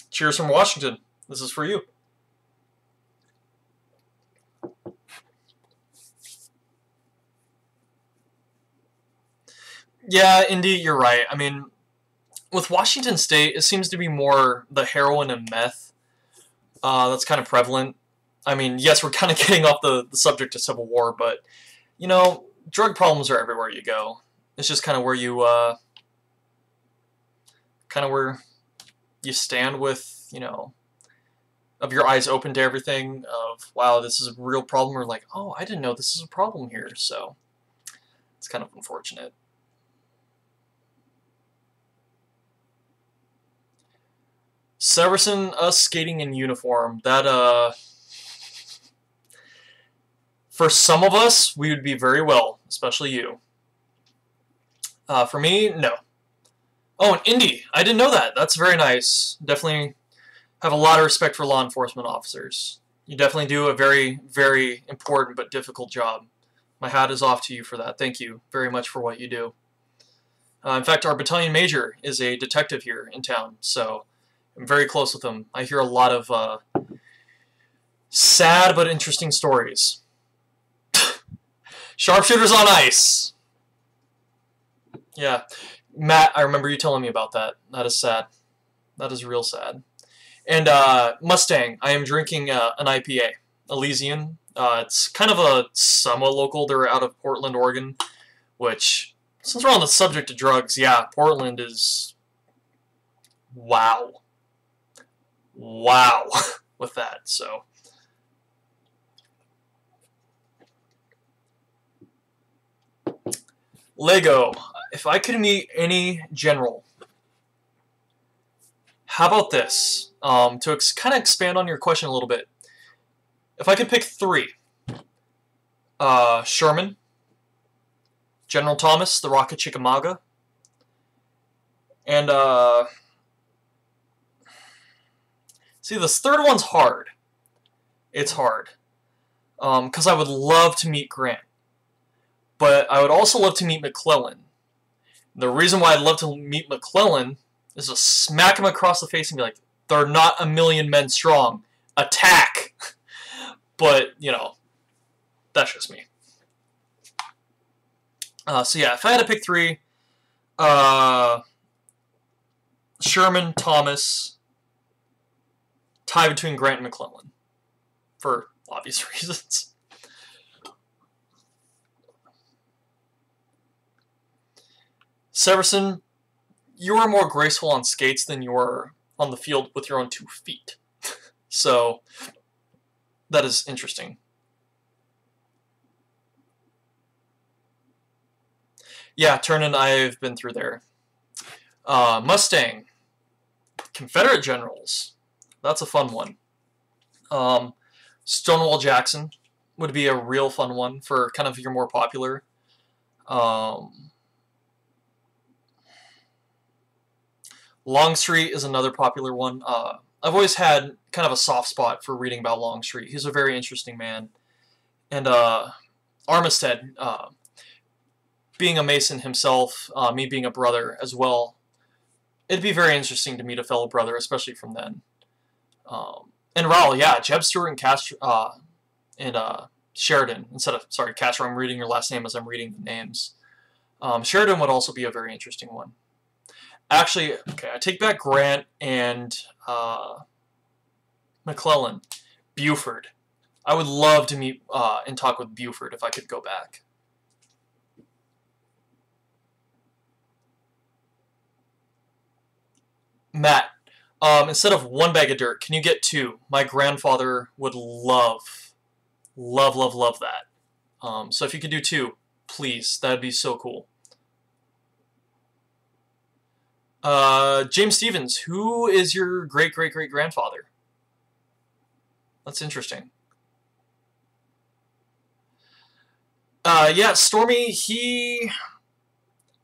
cheers from Washington. This is for you. Yeah, Indy, you're right. I mean, with Washington State, it seems to be more the heroin and meth that's kind of prevalent. I mean, yes, we're kind of getting off the subject of Civil War, but, you know, drug problems are everywhere you go. It's just kind of where you, stand with, you know, of your eyes open to everything, of, wow, this is a real problem, or like, oh, I didn't know this is a problem here, so it's kind of unfortunate. Severson, us skating in uniform, that, for some of us, we would be very well, especially you. For me, no. Oh, and Indy, I didn't know that. That's very nice. Definitely have a lot of respect for law enforcement officers. You definitely do a very, very important but difficult job. My hat is off to you for that. Thank you very much for what you do. In fact, our battalion major is a detective here in town, so I'm very close with him. I hear a lot of sad but interesting stories. Sharpshooters on ice. Yeah. Matt, I remember you telling me about that. That is sad. That is real sad. And Mustang, I am drinking an IPA, Elysian. It's kind of a somewhat local. They're out of Portland, Oregon, which, since we're on the subject of drugs, yeah, Portland is wow. Wow with that, so. Lego. If I could meet any general, how about this? To kind of expand on your question a little bit, if I could pick three, Sherman, General Thomas, the Rock of Chickamauga, and see, this third one's hard. It's hard, because I would love to meet Grant, but I would also love to meet McClellan. The reason why I'd love to meet McClellan is to smack him across the face and be like, they're not 1,000,000 men strong. Attack! But, you know, that's just me. So yeah, if I had to pick three, Sherman, Thomas, tie between Grant and McClellan, for obvious reasons. Severson, you are more graceful on skates than you are on the field with your own 2 feet. So, that is interesting. Yeah, Turnin, I've been through there. Mustang, Confederate generals. That's a fun one. Stonewall Jackson would be a real fun one for kind of your more popular. Longstreet is another popular one. I've always had kind of a soft spot for reading about Longstreet. He's a very interesting man. And Armistead, being a Mason himself, me being a brother as well, it'd be very interesting to meet a fellow brother, especially from then. And Raul, yeah, Jeb Stewart and Castro, and Sheridan. Instead of, sorry, Castro, I'm reading your last name as I'm reading the names. Sheridan would also be a very interesting one. Actually, okay, I take back Grant and McClellan. Buford. I would love to meet and talk with Buford if I could go back. Matt, instead of 1 bag of dirt, can you get 2? My grandfather would love that. So if you could do 2, please, that'd be so cool. James Stevens, who is your great-great-great-grandfather? That's interesting. Yeah, Stormy, he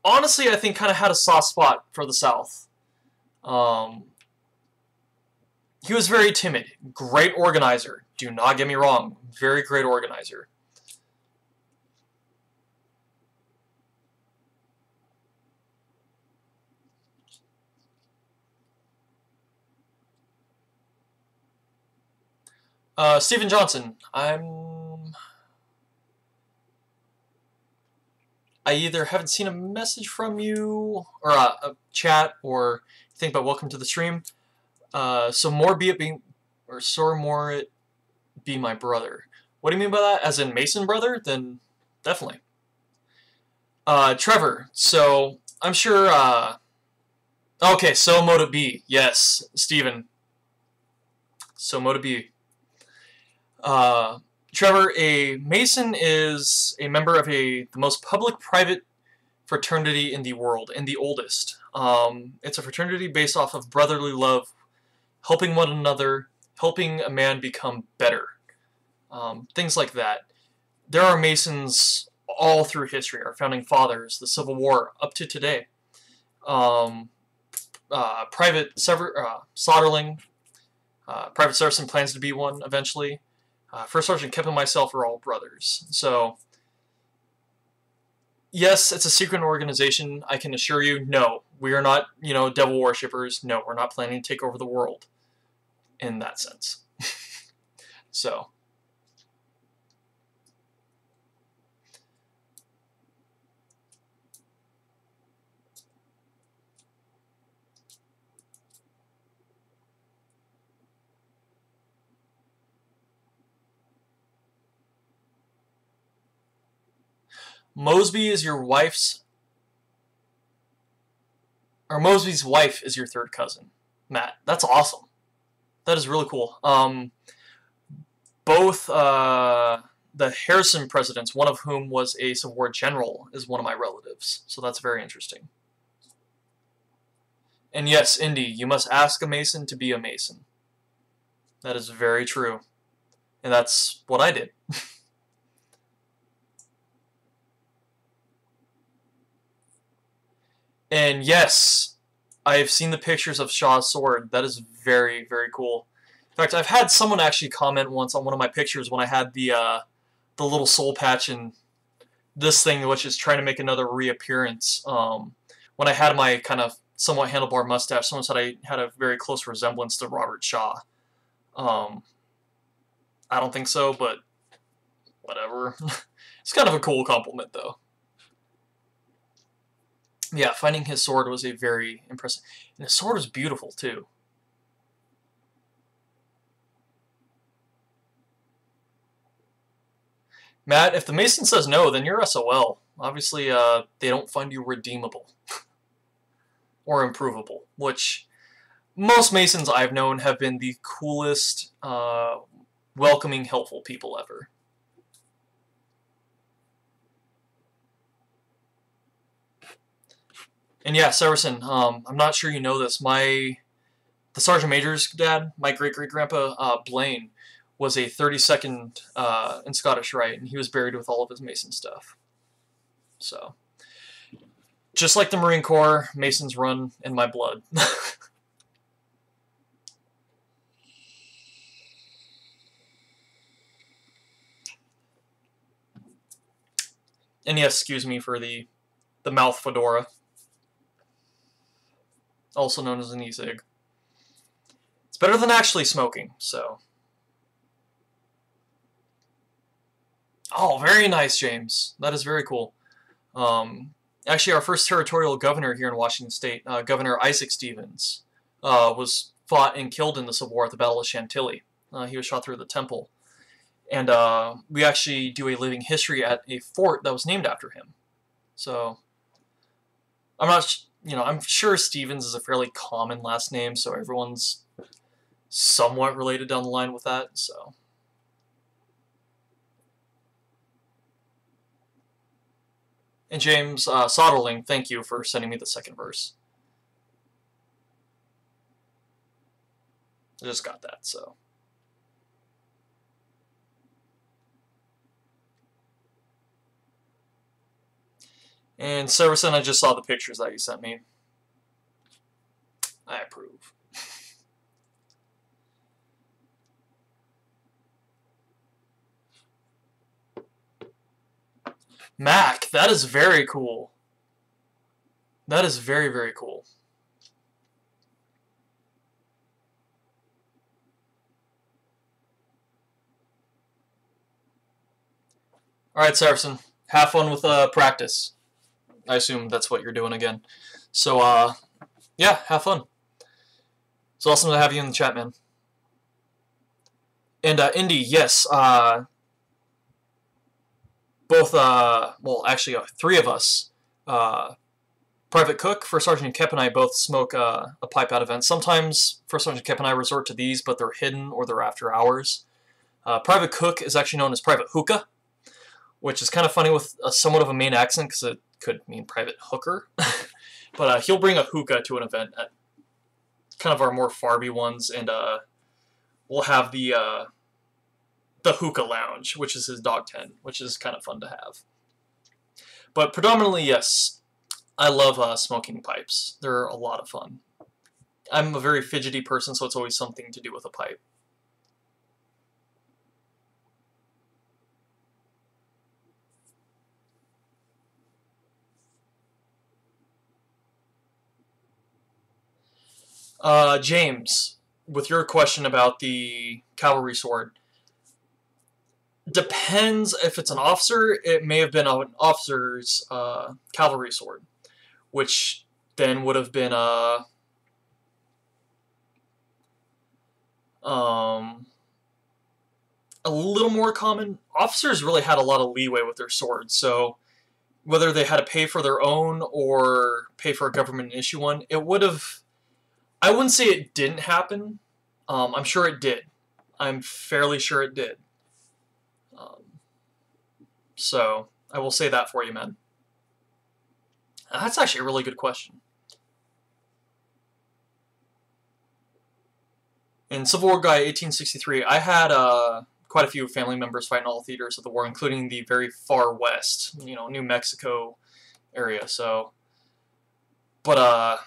honestly, I think, kind of had a soft spot for the South. He was very timid. Great organizer. Do not get me wrong. Very great organizer. Stephen Johnson, I either haven't seen a message from you, or a chat, or think about welcome to the stream. So more be it being, or so more it be my brother. What do you mean by that? As in Mason brother? Then definitely. Trevor, so I'm sure, okay, so Moda B. Yes, Steven. So Moda B. Trevor, a Mason is a member of the most public-private fraternity in the world, and the oldest. It's a fraternity based off of brotherly love, helping one another, helping a man become better. Things like that. There are Masons all through history, our founding fathers, the Civil War, up to today. Private Soderling, Private Saracen plans to be one eventually. First Sergeant Kemp and myself are all brothers. So, yes, it's a secret organization. I can assure you, no, we are not, devil worshippers. No, we're not planning to take over the world in that sense. So, Mosby's wife is your third cousin, Matt. That's awesome. That is really cool. Both the Harrison presidents, one of whom was a Civil War general, is one of my relatives. So that's very interesting. And yes, Indy, you must ask a Mason to be a Mason. That is very true. And that's what I did. And yes, I have seen the pictures of Shaw's sword. That is very, very cool. In fact, I've had someone actually comment once on one of my pictures when I had the little soul patch and this thing, which is trying to make another reappearance. When I had my kind of somewhat handlebar mustache, someone said I had a very close resemblance to Robert Shaw. I don't think so, but whatever. It's kind of a cool compliment, though. Yeah, finding his sword was a very impressive... And his sword was beautiful, too. Matt, if the Mason says no, then you're SOL. Obviously, they don't find you redeemable. Or improvable, which most Masons I've known have been the coolest, welcoming, helpful people ever. And yeah, Severson, I'm not sure you know this. The Sergeant Major's dad, my great-great-grandpa, Blaine, was a 32nd in Scottish Rite, and he was buried with all of his Mason stuff. So, just like the Marine Corps, Masons run in my blood. And yes, excuse me for the mouth fedora, also known as an e-cig. It's better than actually smoking, so. Oh, very nice, James. That is very cool. Actually, our first territorial governor here in Washington State, Governor Isaac Stevens, was fought and killed in the Civil War at the Battle of Chantilly. He was shot through the temple. And we actually do a living history at a fort that was named after him. So, I'm sure Stevens is a fairly common last name, so everyone's somewhat related down the line with that, so. And James Soderling, thank you for sending me the second verse. I just got that, so. And Severson, I just saw the pictures that you sent me. I approve. Mac, that is very cool. That is very, very cool. Alright, Severson, have fun with practice. I assume that's what you're doing again. So, yeah, have fun. It's awesome to have you in the chat, man. And, Indy, yes, both, well, actually, three of us, Private Cook, First Sergeant Kep, and I both smoke a pipe at events. Sometimes First Sergeant Kep and I resort to these, but they're hidden or they're after hours. Private Cook is actually known as Private Hookah, which is kind of funny with somewhat of a Maine accent because it could mean private hooker. But he'll bring a hookah to an event at kind of our more farby ones, and we'll have the hookah lounge, which is his dog tent, which is kind of fun to have. But predominantly, yes, I love smoking pipes. They're a lot of fun. I'm a very fidgety person, so it's always something to do with a pipe. James, with your question about the cavalry sword, depends if it's an officer. It may have been an officer's cavalry sword, which then would have been a little more common. Officers really had a lot of leeway with their swords, so whether they had to pay for their own or pay for a government issue one, it would have. I wouldn't say it didn't happen. I'm sure it did. I'm fairly sure it did. So I will say that for you, man. That's actually a really good question. In Civil War Guy 1863, I had quite a few family members fight in all theaters of the war, including the very far west, you know, New Mexico area. So, but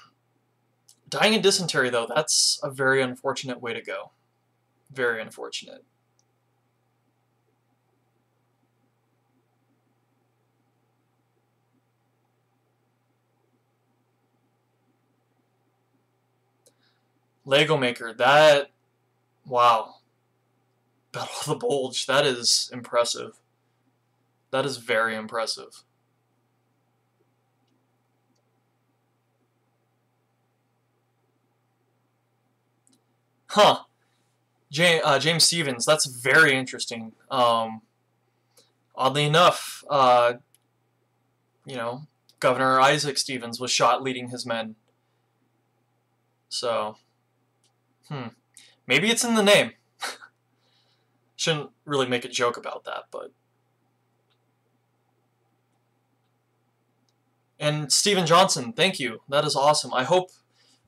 dying of dysentery, though, that's a very unfortunate way to go. Very unfortunate. Lego Maker, that, wow. Battle of the Bulge, that is impressive. That is very impressive. Huh. James Stevens, that's very interesting. Oddly enough, you know, Governor Isaac Stevens was shot leading his men. So, maybe it's in the name. Shouldn't really make a joke about that, but. And Steven Johnson, thank you. That is awesome. I hope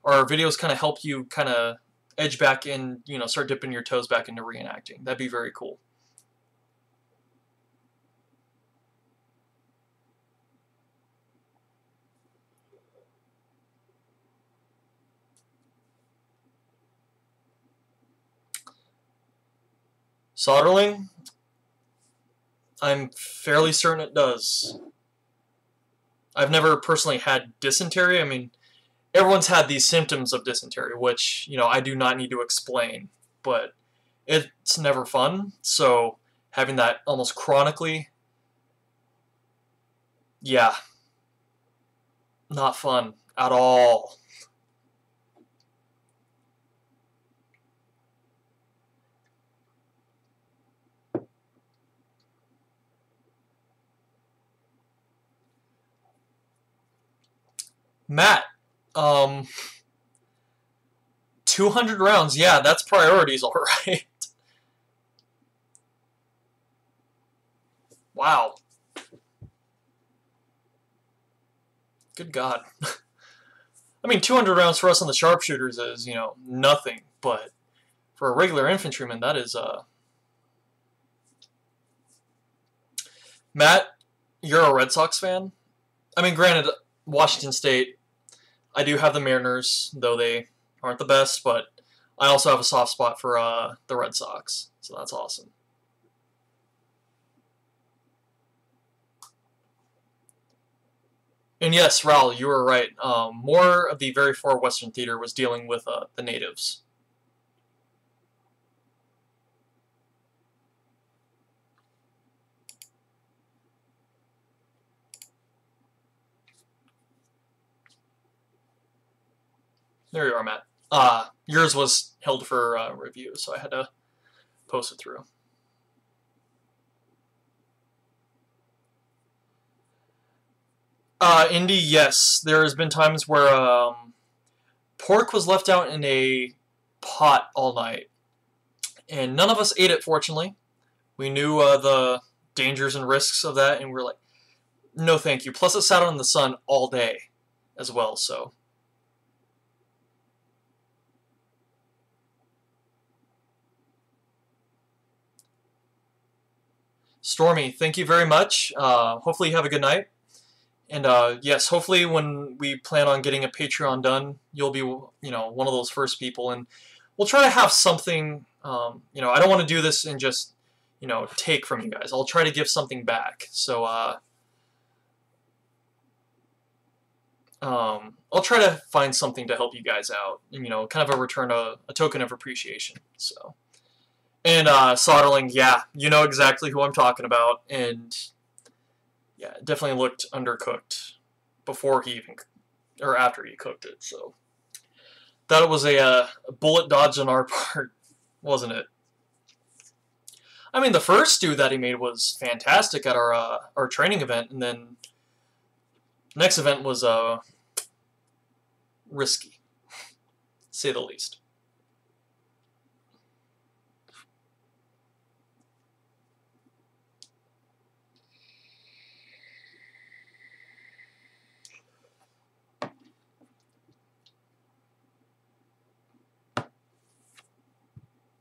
our videos kind of help you kind of edge back in, you know, start dipping your toes back into reenacting. That'd be very cool. Soderling? I'm fairly certain it does. I've never personally had dysentery. I mean, everyone's had these symptoms of dysentery, which, you know, I do not need to explain, but it's never fun. So having that almost chronically, yeah, not fun at all. Matt, 200 rounds, yeah, that's priorities, all right. Wow. Good God. I mean, 200 rounds for us on the sharpshooters is, nothing, but for a regular infantryman, that is, Matt, you're a Red Sox fan? I mean, granted, Washington State, I do have the Mariners, though they aren't the best, but I also have a soft spot for the Red Sox, so that's awesome. And yes, Raul, you were right. More of the very far Western theater was dealing with the natives. There you are, Matt. Yours was held for review, so I had to post it through. Indy, yes. There has been times where pork was left out in a pot all night, and none of us ate it, fortunately. We knew the dangers and risks of that, and we were like, no thank you. Plus, it sat out in the sun all day as well, so... Stormy, thank you very much. Hopefully you have a good night. And yes, hopefully when we plan on getting a Patreon done, you'll be, one of those first people. And we'll try to have something, I don't want to do this and just, take from you guys. I'll try to give something back. So I'll try to find something to help you guys out. Kind of a return, a token of appreciation. So. And Soderling, yeah, you know exactly who I'm talking about, and yeah, it definitely looked undercooked before he even, or after he cooked it, so that was a bullet dodge on our part, wasn't it? I mean, the first stew that he made was fantastic at our training event, and then next event was risky, to say the least.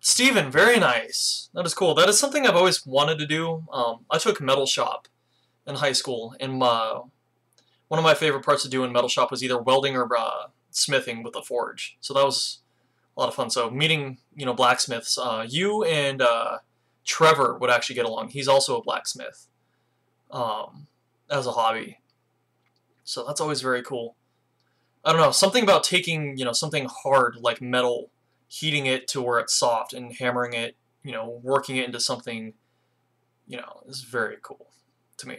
Steven, very nice. That is cool. That is something I've always wanted to do. I took metal shop in high school, and one of my favorite parts to do in metal shop was either welding or smithing with a forge. So that was a lot of fun. So meeting, blacksmiths. You and Trevor would actually get along. He's also a blacksmith as a hobby. So that's always very cool. I don't know, something about taking, something hard like metal, heating it to where it's soft and hammering it, working it into something, is very cool to me.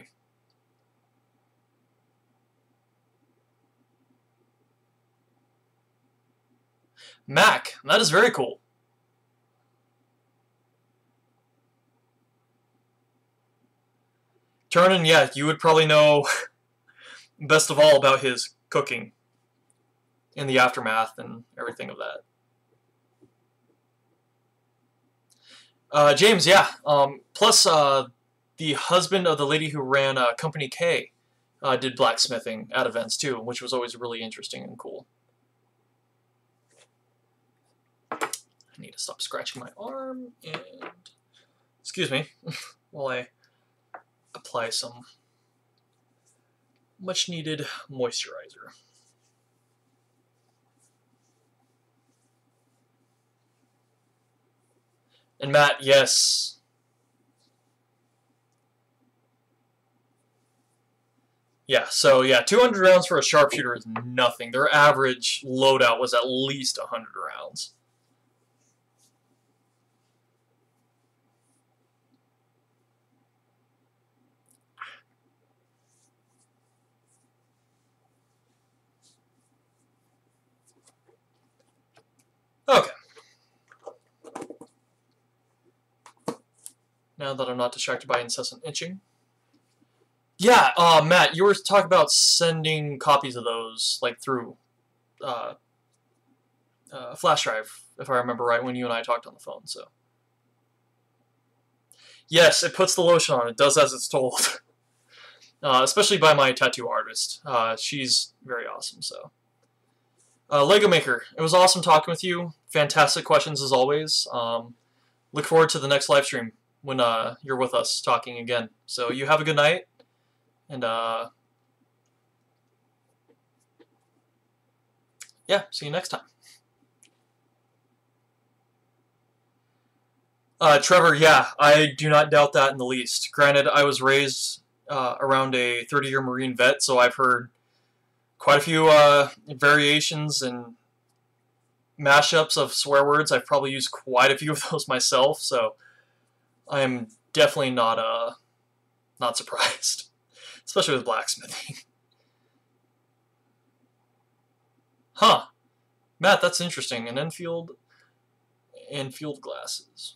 Mac, that is very cool. Turnin, yeah, you would probably know best of all about his cooking in the aftermath and everything of that. James, yeah. Plus, the husband of the lady who ran Company K did blacksmithing at events too, which was always really interesting and cool. I need to stop scratching my arm and excuse me while I apply some much needed moisturizer. And Matt, yes. Yeah, so yeah, 200 rounds for a sharpshooter is nothing. Their average loadout was at least 100 rounds. Okay. Now that I'm not distracted by incessant itching. Yeah, Matt, you were talking about sending copies of those, like, through flash drive, if I remember right, when you and I talked on the phone, so. Yes, it puts the lotion on. It does as it's told. especially by my tattoo artist. She's very awesome. So, Lego Maker, it was awesome talking with you. Fantastic questions as always. Look forward to the next live stream when you're with us talking again. So you have a good night, and yeah, see you next time. Trevor, yeah, I do not doubt that in the least. Granted, I was raised around a 30-year Marine vet, so I've heard quite a few variations and mashups of swear words. I've probably used quite a few of those myself, so I am definitely not surprised, especially with blacksmithing. Huh, Matt, that's interesting. An Enfield and field glasses.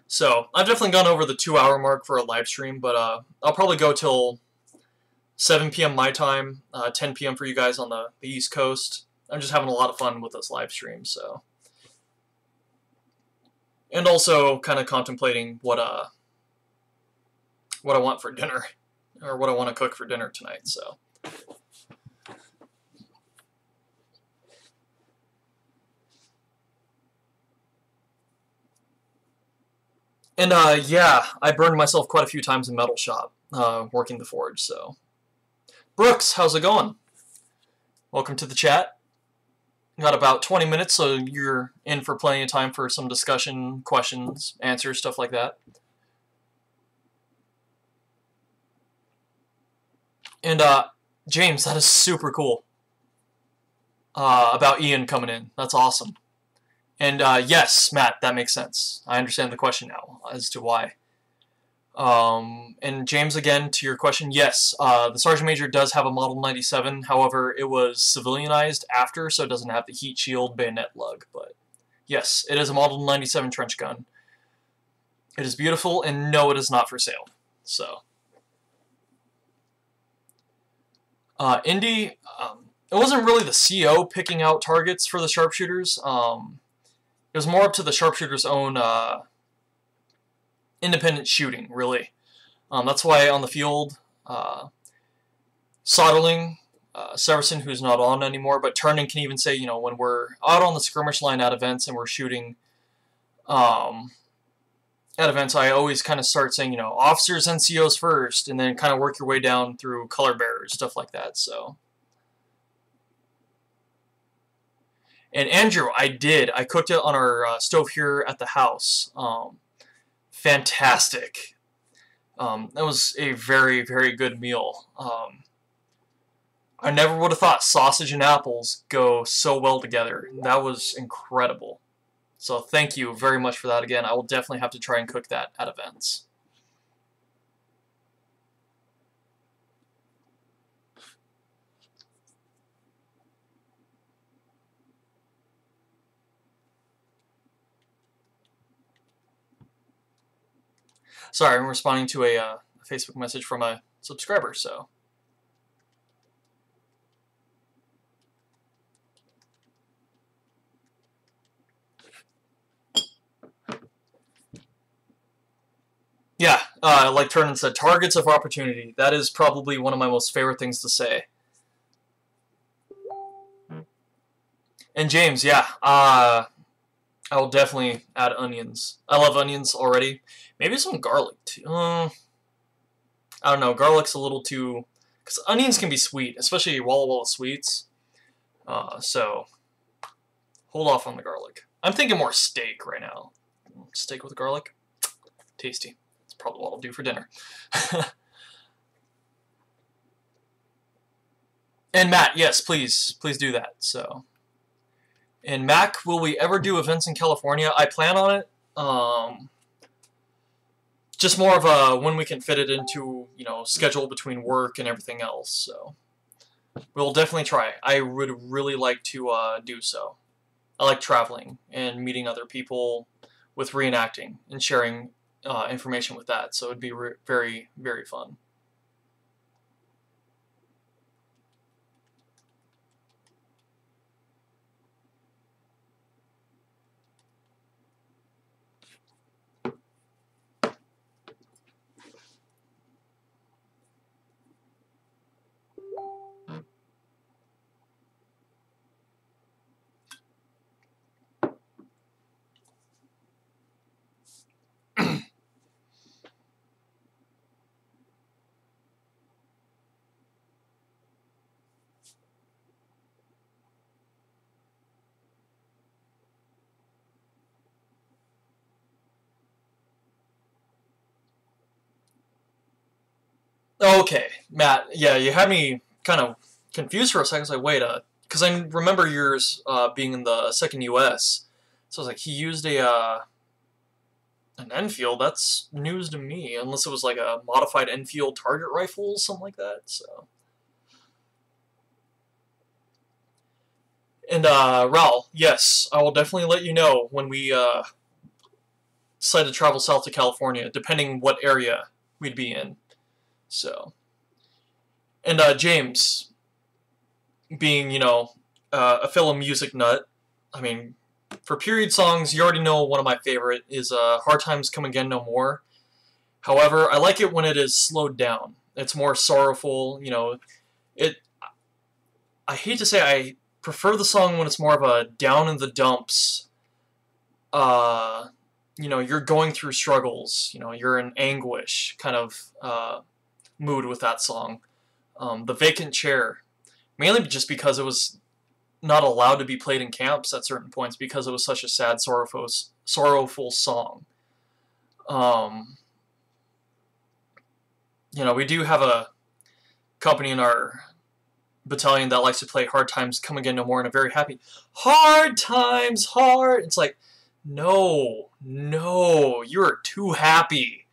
So I've definitely gone over the 2-hour mark for a live stream, but I'll probably go till 7 p.m. my time, 10 p.m. for you guys on the East Coast. I'm just having a lot of fun with this live stream, so. And also kind of contemplating what I want for dinner, or what I want to cook for dinner tonight, so. And yeah, I burned myself quite a few times in metal shop, working the forge, so. Brooks, how's it going? Welcome to the chat. Got about 20 minutes, so you're in for plenty of time for some discussion, questions, answers, stuff like that. And James, that is super cool. About Ian coming in. That's awesome. And yes, Matt, that makes sense. I understand the question now as to why. And James, again, to your question, yes, the Sergeant Major does have a Model 97. However, it was civilianized after, so it doesn't have the heat shield bayonet lug. But yes, it is a Model 97 trench gun. It is beautiful, and no, it is not for sale. So, Indy, it wasn't really the CO picking out targets for the sharpshooters. It was more up to the sharpshooter's own independent shooting, really. That's why on the field, Soderling, Severson, who's not on anymore, but Turner can even say, you know, when we're out on the skirmish line at events and we're shooting at events, I always kind of start saying, you know, officers and COs first, and then kind of work your way down through color bearers, stuff like that, so. And Andrew, I did. I cooked it on our stove here at the house. Fantastic. That was a very, very good meal. I never would have thought sausage and apples go so well together. That was incredible. So thank you very much for that again. I will definitely have to try and cook that at events. Sorry, I'm responding to a Facebook message from a subscriber, so. Yeah, like Turnan said, targets of opportunity. That is probably one of my most favorite things to say. And James, yeah, I will definitely add onions. I love onions already. Maybe some garlic too. I don't know. Garlic's a little too, because onions can be sweet, especially Walla Walla sweets. So hold off on the garlic. I'm thinking more steak right now. Steak with garlic, tasty. That's probably what I'll do for dinner. And Matt, yes, please do that. So. And Mac, will we ever do events in California? I plan on it. Just more of a when we can fit it into, you know, schedule between work and everything else. So we'll definitely try. I would really like to do so. I like traveling and meeting other people with reenacting and sharing information with that. So it'd be very, very fun. Okay, Matt. Yeah, you had me kind of confused for a second. I was like, wait, because I remember yours being in the second U.S. So I was like, he used an Enfield. That's news to me, unless it was like a modified Enfield target rifle, something like that. So, and Raul, yes, I will definitely let you know when we decide to travel south to California, depending what area we'd be in. So, and James, being a fellow music nut, I mean, for period songs, you already know one of my favorite is "Hard Times Come Again No More." However, I like it when it is slowed down. It's more sorrowful. It. I hate to say I prefer the song when it's more of a down in the dumps. You're going through struggles. You're in anguish kind of mood with that song. The Vacant Chair, mainly just because it was not allowed to be played in camps at certain points because it was such a sad, sorrowful song. We do have a company in our battalion that likes to play Hard Times Come Again No More in a very happy, hard times, hard. It's like, no, you're too happy.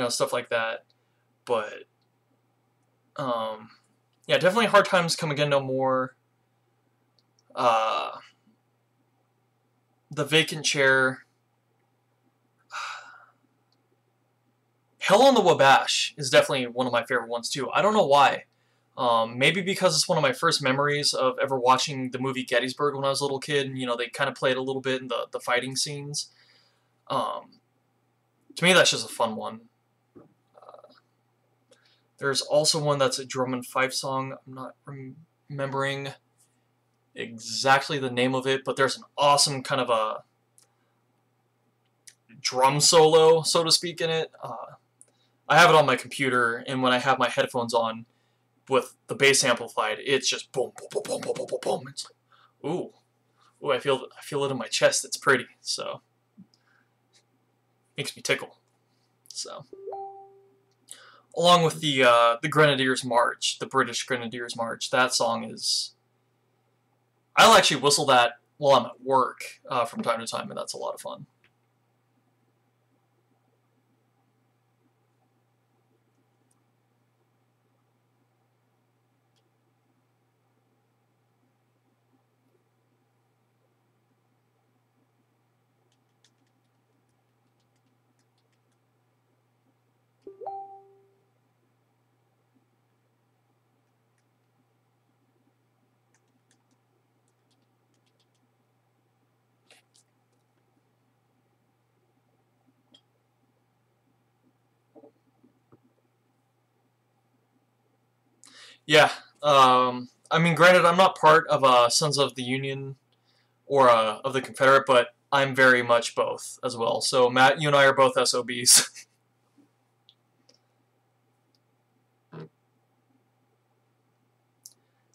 Stuff like that. But, yeah, definitely Hard Times Come Again No More. The Vacant Chair. Hell on the Wabash is definitely one of my favorite ones too. I don't know why. Maybe because it's one of my first memories of ever watching the movie Gettysburg when I was a little kid, and they kind of played a little bit in the fighting scenes. To me, that's just a fun one. There's also one that's a drum and fife song. I'm not remembering exactly the name of it, but there's an awesome kind of a drum solo, so to speak, in it. I have it on my computer, and when I have my headphones on with the bass amplified, it's just boom, boom, boom, boom, boom, boom, boom, boom. It's like, ooh, I feel it in my chest. It's pretty, so makes me tickle. So, along with the Grenadiers March, the British Grenadiers March, that song is. I'll actually whistle that while I'm at work from time to time, and that's a lot of fun. Yeah, I mean, granted, I'm not part of Sons of the Union or of the Confederate, but I'm very much both as well. So, Matt, you and I are both SOBs.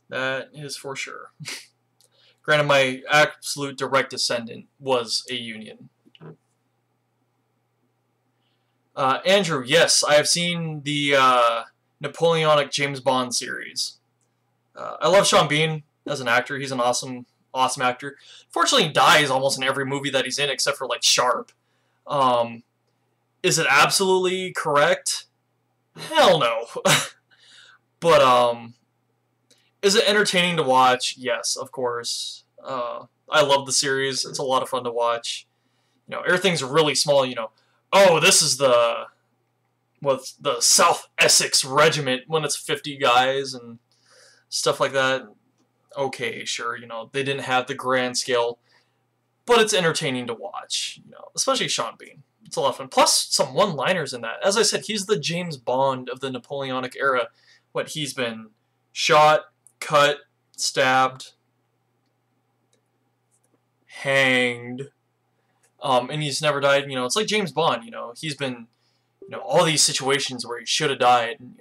That is for sure. Granted, my absolute direct descendant was a Union. Andrew, yes, I have seen the Napoleonic James Bond series. I love Sean Bean as an actor. He's an awesome actor. Fortunately, he dies almost in every movie that he's in except for, like, Sharp. Is it absolutely correct? Hell no. But, is it entertaining to watch? Yes, of course. I love the series. It's a lot of fun to watch. Everything's really small, Oh, this is the South Essex Regiment when it's 50 guys and stuff like that. Okay, sure, they didn't have the grand scale, but it's entertaining to watch, especially Sean Bean. It's a lot of fun. Plus, some one-liners in that. As I said, he's the James Bond of the Napoleonic era. He's been shot, cut, stabbed, hanged, and he's never died. It's like James Bond. He's been, all these situations where he should have died. And,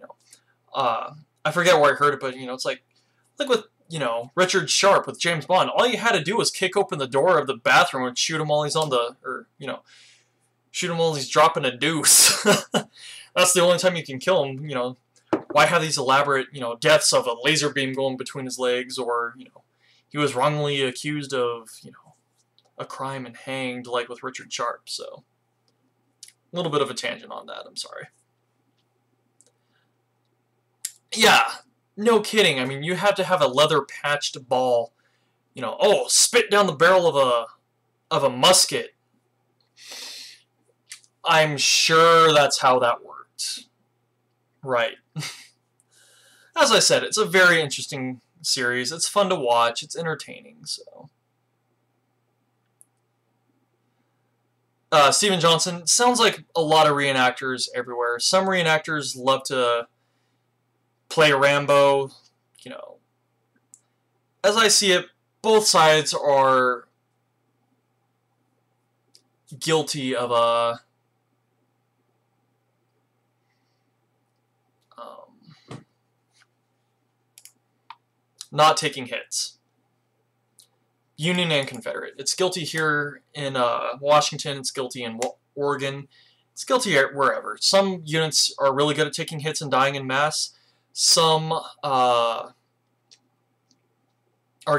I forget where I heard it, but it's like with Richard Sharp with James Bond. All you had to do was kick open the door of the bathroom and shoot him while he's shoot him while he's dropping a deuce. That's the only time you can kill him. You know, why have these elaborate, you know, deaths of a laser beam going between his legs, or, you know, he was wrongly accused of, you know, a crime and hanged, like with Richard Sharp. So, a little bit of a tangent on that. I'm sorry. Yeah, no kidding. I mean, you have to have a leather patched ball. You know, oh, spit down the barrel of a musket. I'm sure that's how that worked. Right. As I said, it's a very interesting series. It's fun to watch. It's entertaining. So, Steven Johnson, sounds like a lot of reenactors everywhere. Some reenactors love to play Rambo. You know, as I see it, both sides are guilty of a not taking hits. Union and Confederate. It's guilty here in Washington. It's guilty in Oregon. It's guilty wherever. Some units are really good at taking hits and dying in mass. Some are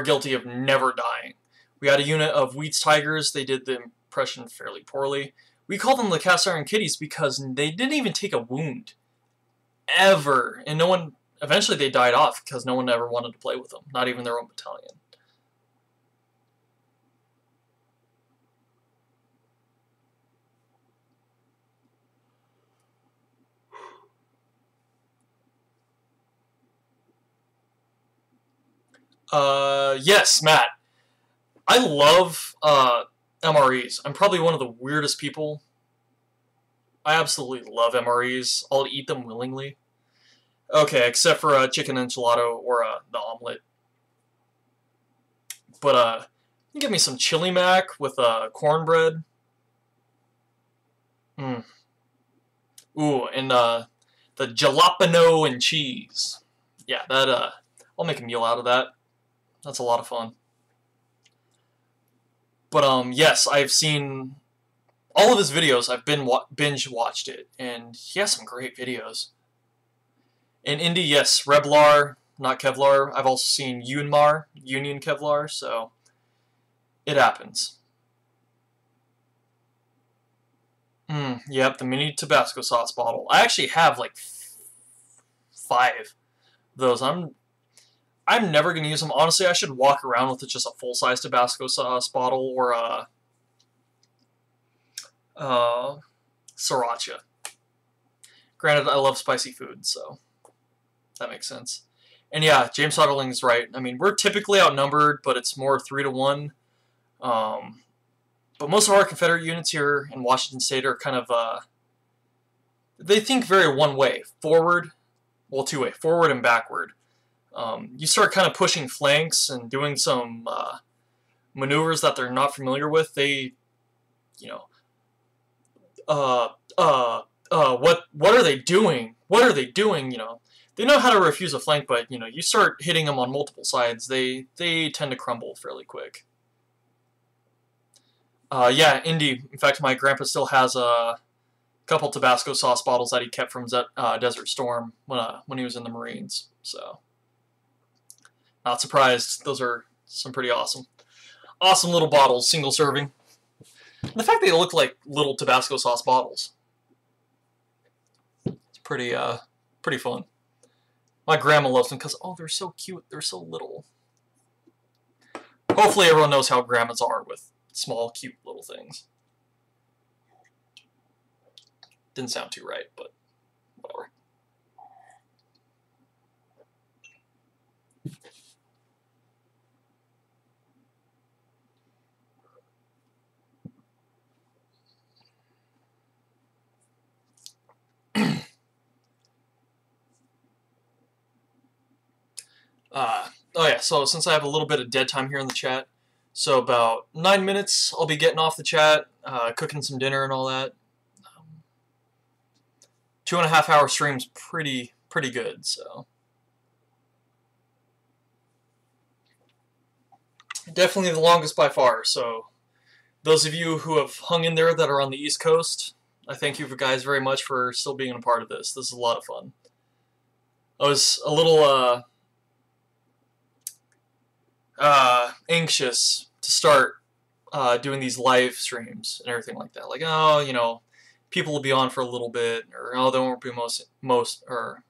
guilty of never dying. We had a unit of Wheat's Tigers. They did the impression fairly poorly. We call them the Cast Iron Kitties because they didn't even take a wound. Ever. And no one... Eventually they died off because no one ever wanted to play with them. Not even their own battalion. Yes, Matt. I love MREs. I'm probably one of the weirdest people. I absolutely love MREs. I'll eat them willingly. Okay, except for a chicken enchilada or the omelet. But you give me some chili mac with cornbread. Ooh, and the jalapeno and cheese. Yeah, that I'll make a meal out of that. That's a lot of fun. But yes, I've seen all of his videos. I've been binge watched it, and he has some great videos. In Indy, yes, Reblar, not Kevlar. I've also seen Unmar, Union Kevlar, so it happens. Yep, the mini Tabasco sauce bottle. I actually have like 5 of those. I'm never going to use them. Honestly, I should walk around with just a full-size Tabasco sauce bottle or sriracha. Granted, I love spicy food, so that makes sense. And yeah, James Soderling's right. I mean, we're typically outnumbered, but it's more 3-to-1. But most of our Confederate units here in Washington State are kind of, they think very one way. Forward, well, 2-way. Forward and backward. You start kind of pushing flanks and doing some maneuvers that they're not familiar with. They, you know, what are they doing? What are they doing? You know, they know how to refuse a flank, but you know, you start hitting them on multiple sides, they tend to crumble fairly quick. Yeah, Indy. In fact, my grandpa still has a couple Tabasco sauce bottles that he kept from Desert Storm when he was in the Marines. So, not surprised. Those are some pretty awesome little bottles, single serving. And the fact they look like little Tabasco sauce bottles, it's pretty fun. My grandma loves them because, oh, they're so cute. They're so little. Hopefully everyone knows how grandmas are with small, cute little things. Didn't sound too right, but whatever. Oh yeah, so since I have a little bit of dead time here in the chat, so about 9 minutes I'll be getting off the chat, cooking some dinner and all that. 2.5 hour stream's pretty good, so. Definitely the longest by far, so those of you who have hung in there that are on the East Coast, I thank you guys very much for still being a part of this. This is a lot of fun. I was a little anxious to start doing these live streams and everything like that. Like, oh, you know, people will be on for a little bit, or oh, there won't be most or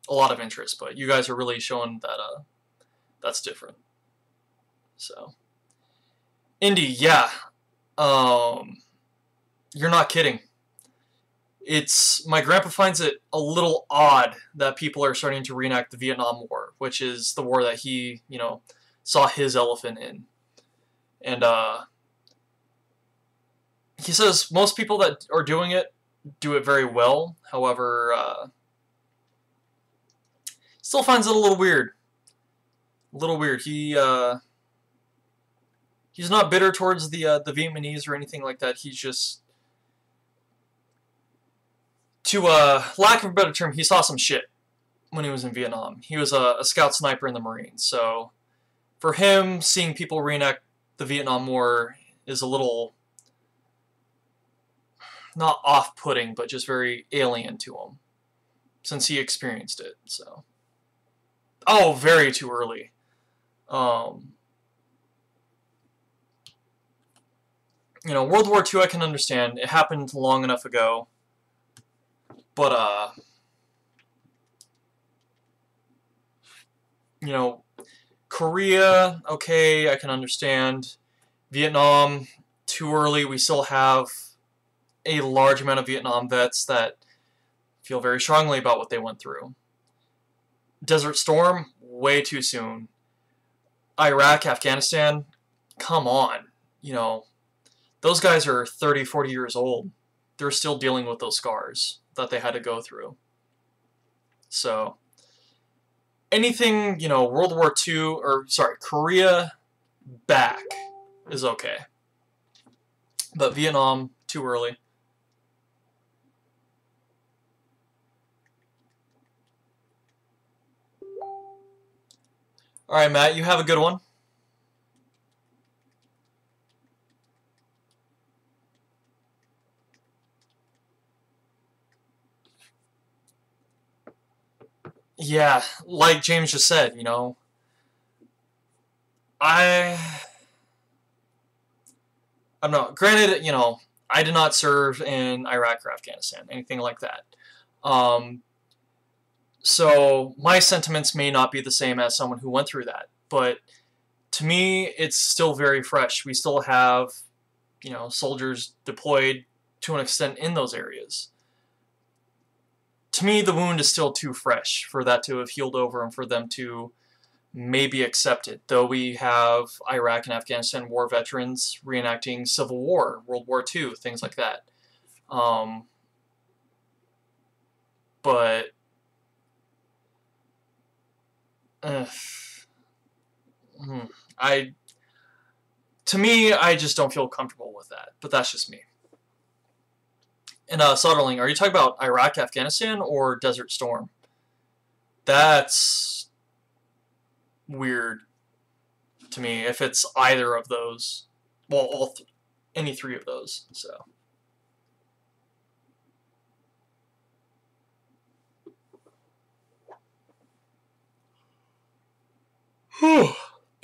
a lot of interest. But you guys are really showing that that's different. So, Indy, yeah, you're not kidding. My grandpa finds it a little odd that people are starting to reenact the Vietnam War, which is the war that he, you know, saw his elephant in. And he says most people that are doing it do it very well. However, still finds it a little weird. A little weird. He's not bitter towards the Vietnamese or anything like that. He's just, to lack of a better term, he saw some shit when he was in Vietnam. He was a scout sniper in the Marines, so for him, seeing people reenact the Vietnam War is a little, not off-putting, but just very alien to him, since he experienced it. So, oh, very too early. You know, World War II I can understand. It happened long enough ago. But, you know, Korea, okay, I can understand. Vietnam, too early. We still have a large amount of Vietnam vets that feel very strongly about what they went through. Desert Storm, way too soon. Iraq, Afghanistan, come on. You know, those guys are 30, 40 years old. They're still dealing with those scars that they had to go through. So, anything, you know, World War II, or, sorry, Korea back is okay. But Vietnam, too early. Alright, Matt, you have a good one. Yeah, like James just said, you know, I don't know. Granted, you know, I did not serve in Iraq or Afghanistan, anything like that. So my sentiments may not be the same as someone who went through that, but to me, it's still very fresh. We still have, you know, soldiers deployed to an extent in those areas. To me, the wound is still too fresh for that to have healed over and for them to maybe accept it. Though we have Iraq and Afghanistan war veterans reenacting Civil War, World War II, things like that. But to me, I just don't feel comfortable with that. But that's just me. And Soderling, are you talking about Iraq, Afghanistan, or Desert Storm? That's weird to me if it's either of those. Well, any three of those. So.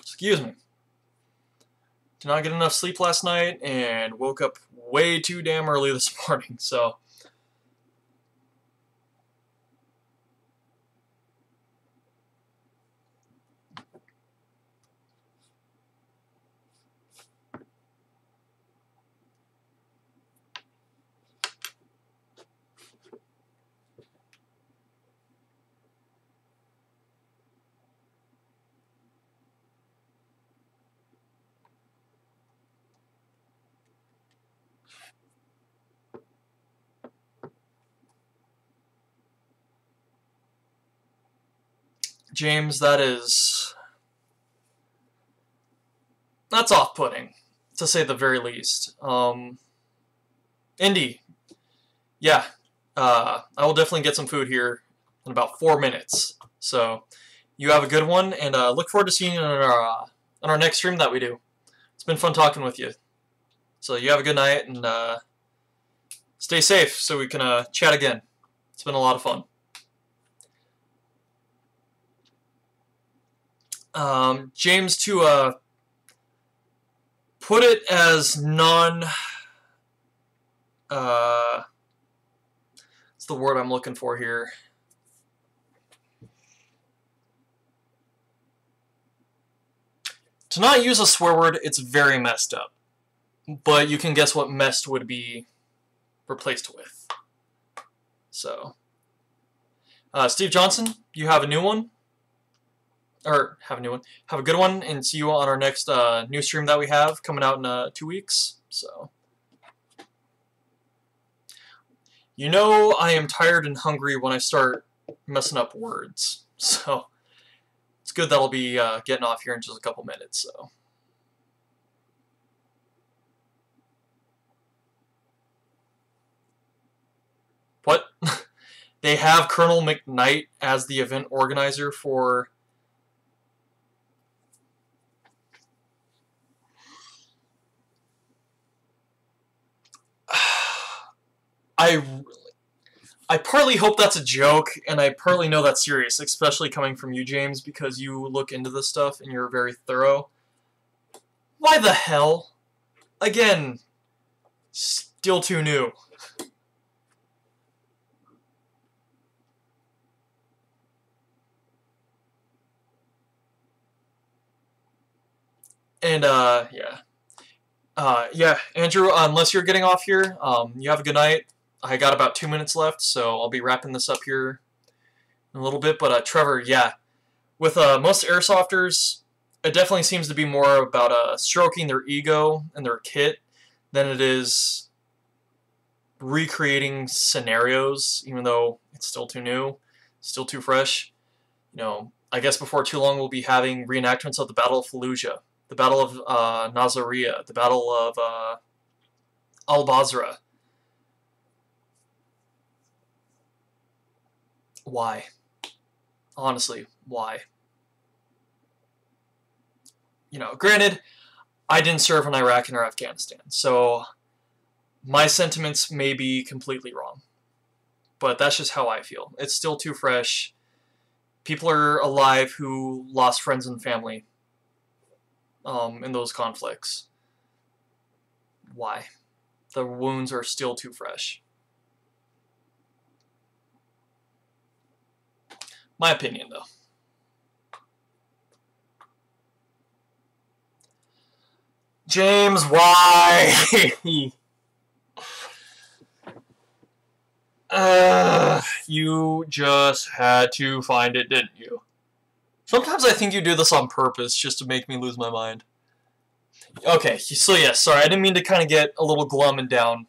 Excuse me. Did not get enough sleep last night and woke up way too damn early this morning, so. James, that's off-putting, to say the very least. Indy, yeah, I will definitely get some food here in about 4 minutes. So, you have a good one, and look forward to seeing you on our next stream that we do. It's been fun talking with you. So, you have a good night, and stay safe so we can chat again. It's been a lot of fun. James, to put it as what's the word I'm looking for here? To not use a swear word, it's very messed up. But you can guess what messed would be replaced with. So, Steve Johnson, you have a new one. Or, have a good one, and see you on our next new stream that we have coming out in 2 weeks. So, you know I am tired and hungry when I start messing up words. So, it's good that I'll be getting off here in just a couple minutes. So, what? They have Colonel McKnight as the event organizer for... I partly hope that's a joke, and I partly know that's serious, especially coming from you, James, because you look into this stuff and you're very thorough. Why the hell? Again, still too new. And, yeah. Yeah, Andrew, unless you're getting off here, you have a good night. I got about 2 minutes left, so I'll be wrapping this up here in a little bit. But, Trevor, yeah, with most airsofters, it definitely seems to be more about stroking their ego and their kit than it is recreating scenarios, even though it's still too new, still too fresh. You know, I guess before too long we'll be having reenactments of the Battle of Fallujah, the Battle of Nasiriyah, the Battle of Al-Basra. Why? Honestly, why? You know, granted, I didn't serve in Iraq or Afghanistan, so my sentiments may be completely wrong. But that's just how I feel. It's still too fresh. People are alive who lost friends and family in those conflicts. Why? The wounds are still too fresh. My opinion, though. James, why? You just had to find it, didn't you? Sometimes I think you do this on purpose just to make me lose my mind. Okay, so yeah, sorry, I didn't mean to kind of get a little glum and down,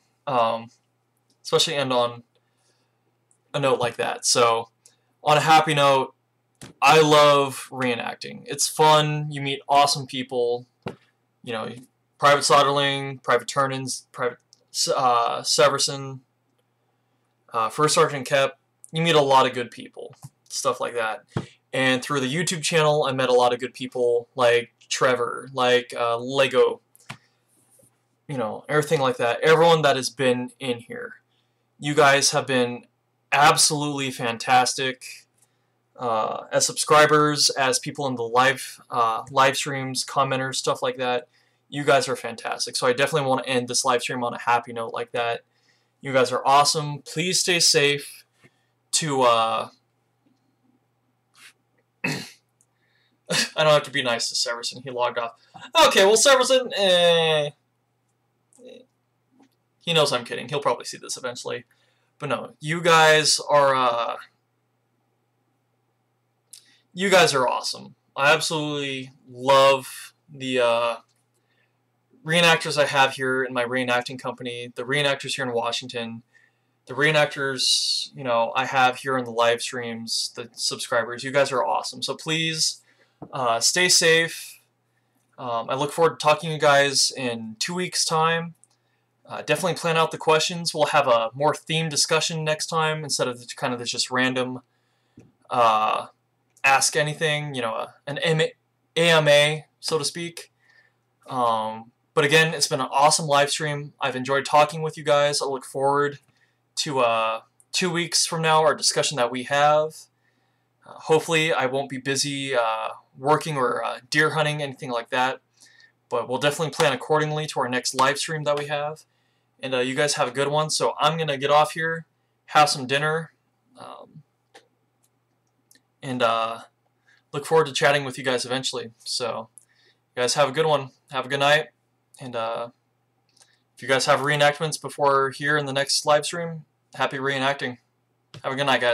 especially end on a note like that. So, on a happy note, I love reenacting. It's fun, you meet awesome people, you know, Private Soderling, Private Turnins, Private Severson, First Sergeant Kep. You meet a lot of good people, stuff like that. And through the YouTube channel, I met a lot of good people like Trevor, like Lego, you know, everything like that. Everyone that has been in here. You guys have been absolutely fantastic as subscribers, as people in the live streams, commenters, stuff like that. You guys are fantastic. So I definitely want to end this live stream on a happy note like that. You guys are awesome. Please stay safe. I don't have to be nice to Severson. He logged off. Okay, well, Severson, he knows I'm kidding. He'll probably see this eventually. But no, you guys are awesome. I absolutely love the reenactors I have here in my reenacting company, the reenactors here in Washington, the reenactors, you know, I have here in the live streams, the subscribers. You guys are awesome. So please stay safe. I look forward to talking to you guys in 2 weeks' time. Definitely plan out the questions. We'll have a more themed discussion next time instead of kind of this just random ask anything, you know, an AMA, so to speak. But again, it's been an awesome live stream. I've enjoyed talking with you guys. I look forward to 2 weeks from now, our discussion that we have. Hopefully I won't be busy working or deer hunting, anything like that. But we'll definitely plan accordingly to our next live stream that we have. And you guys have a good one. So I'm going to get off here, have some dinner, and look forward to chatting with you guys eventually. So you guys have a good one. Have a good night. And if you guys have reenactments before here in the next live stream, happy reenacting. Have a good night, guys.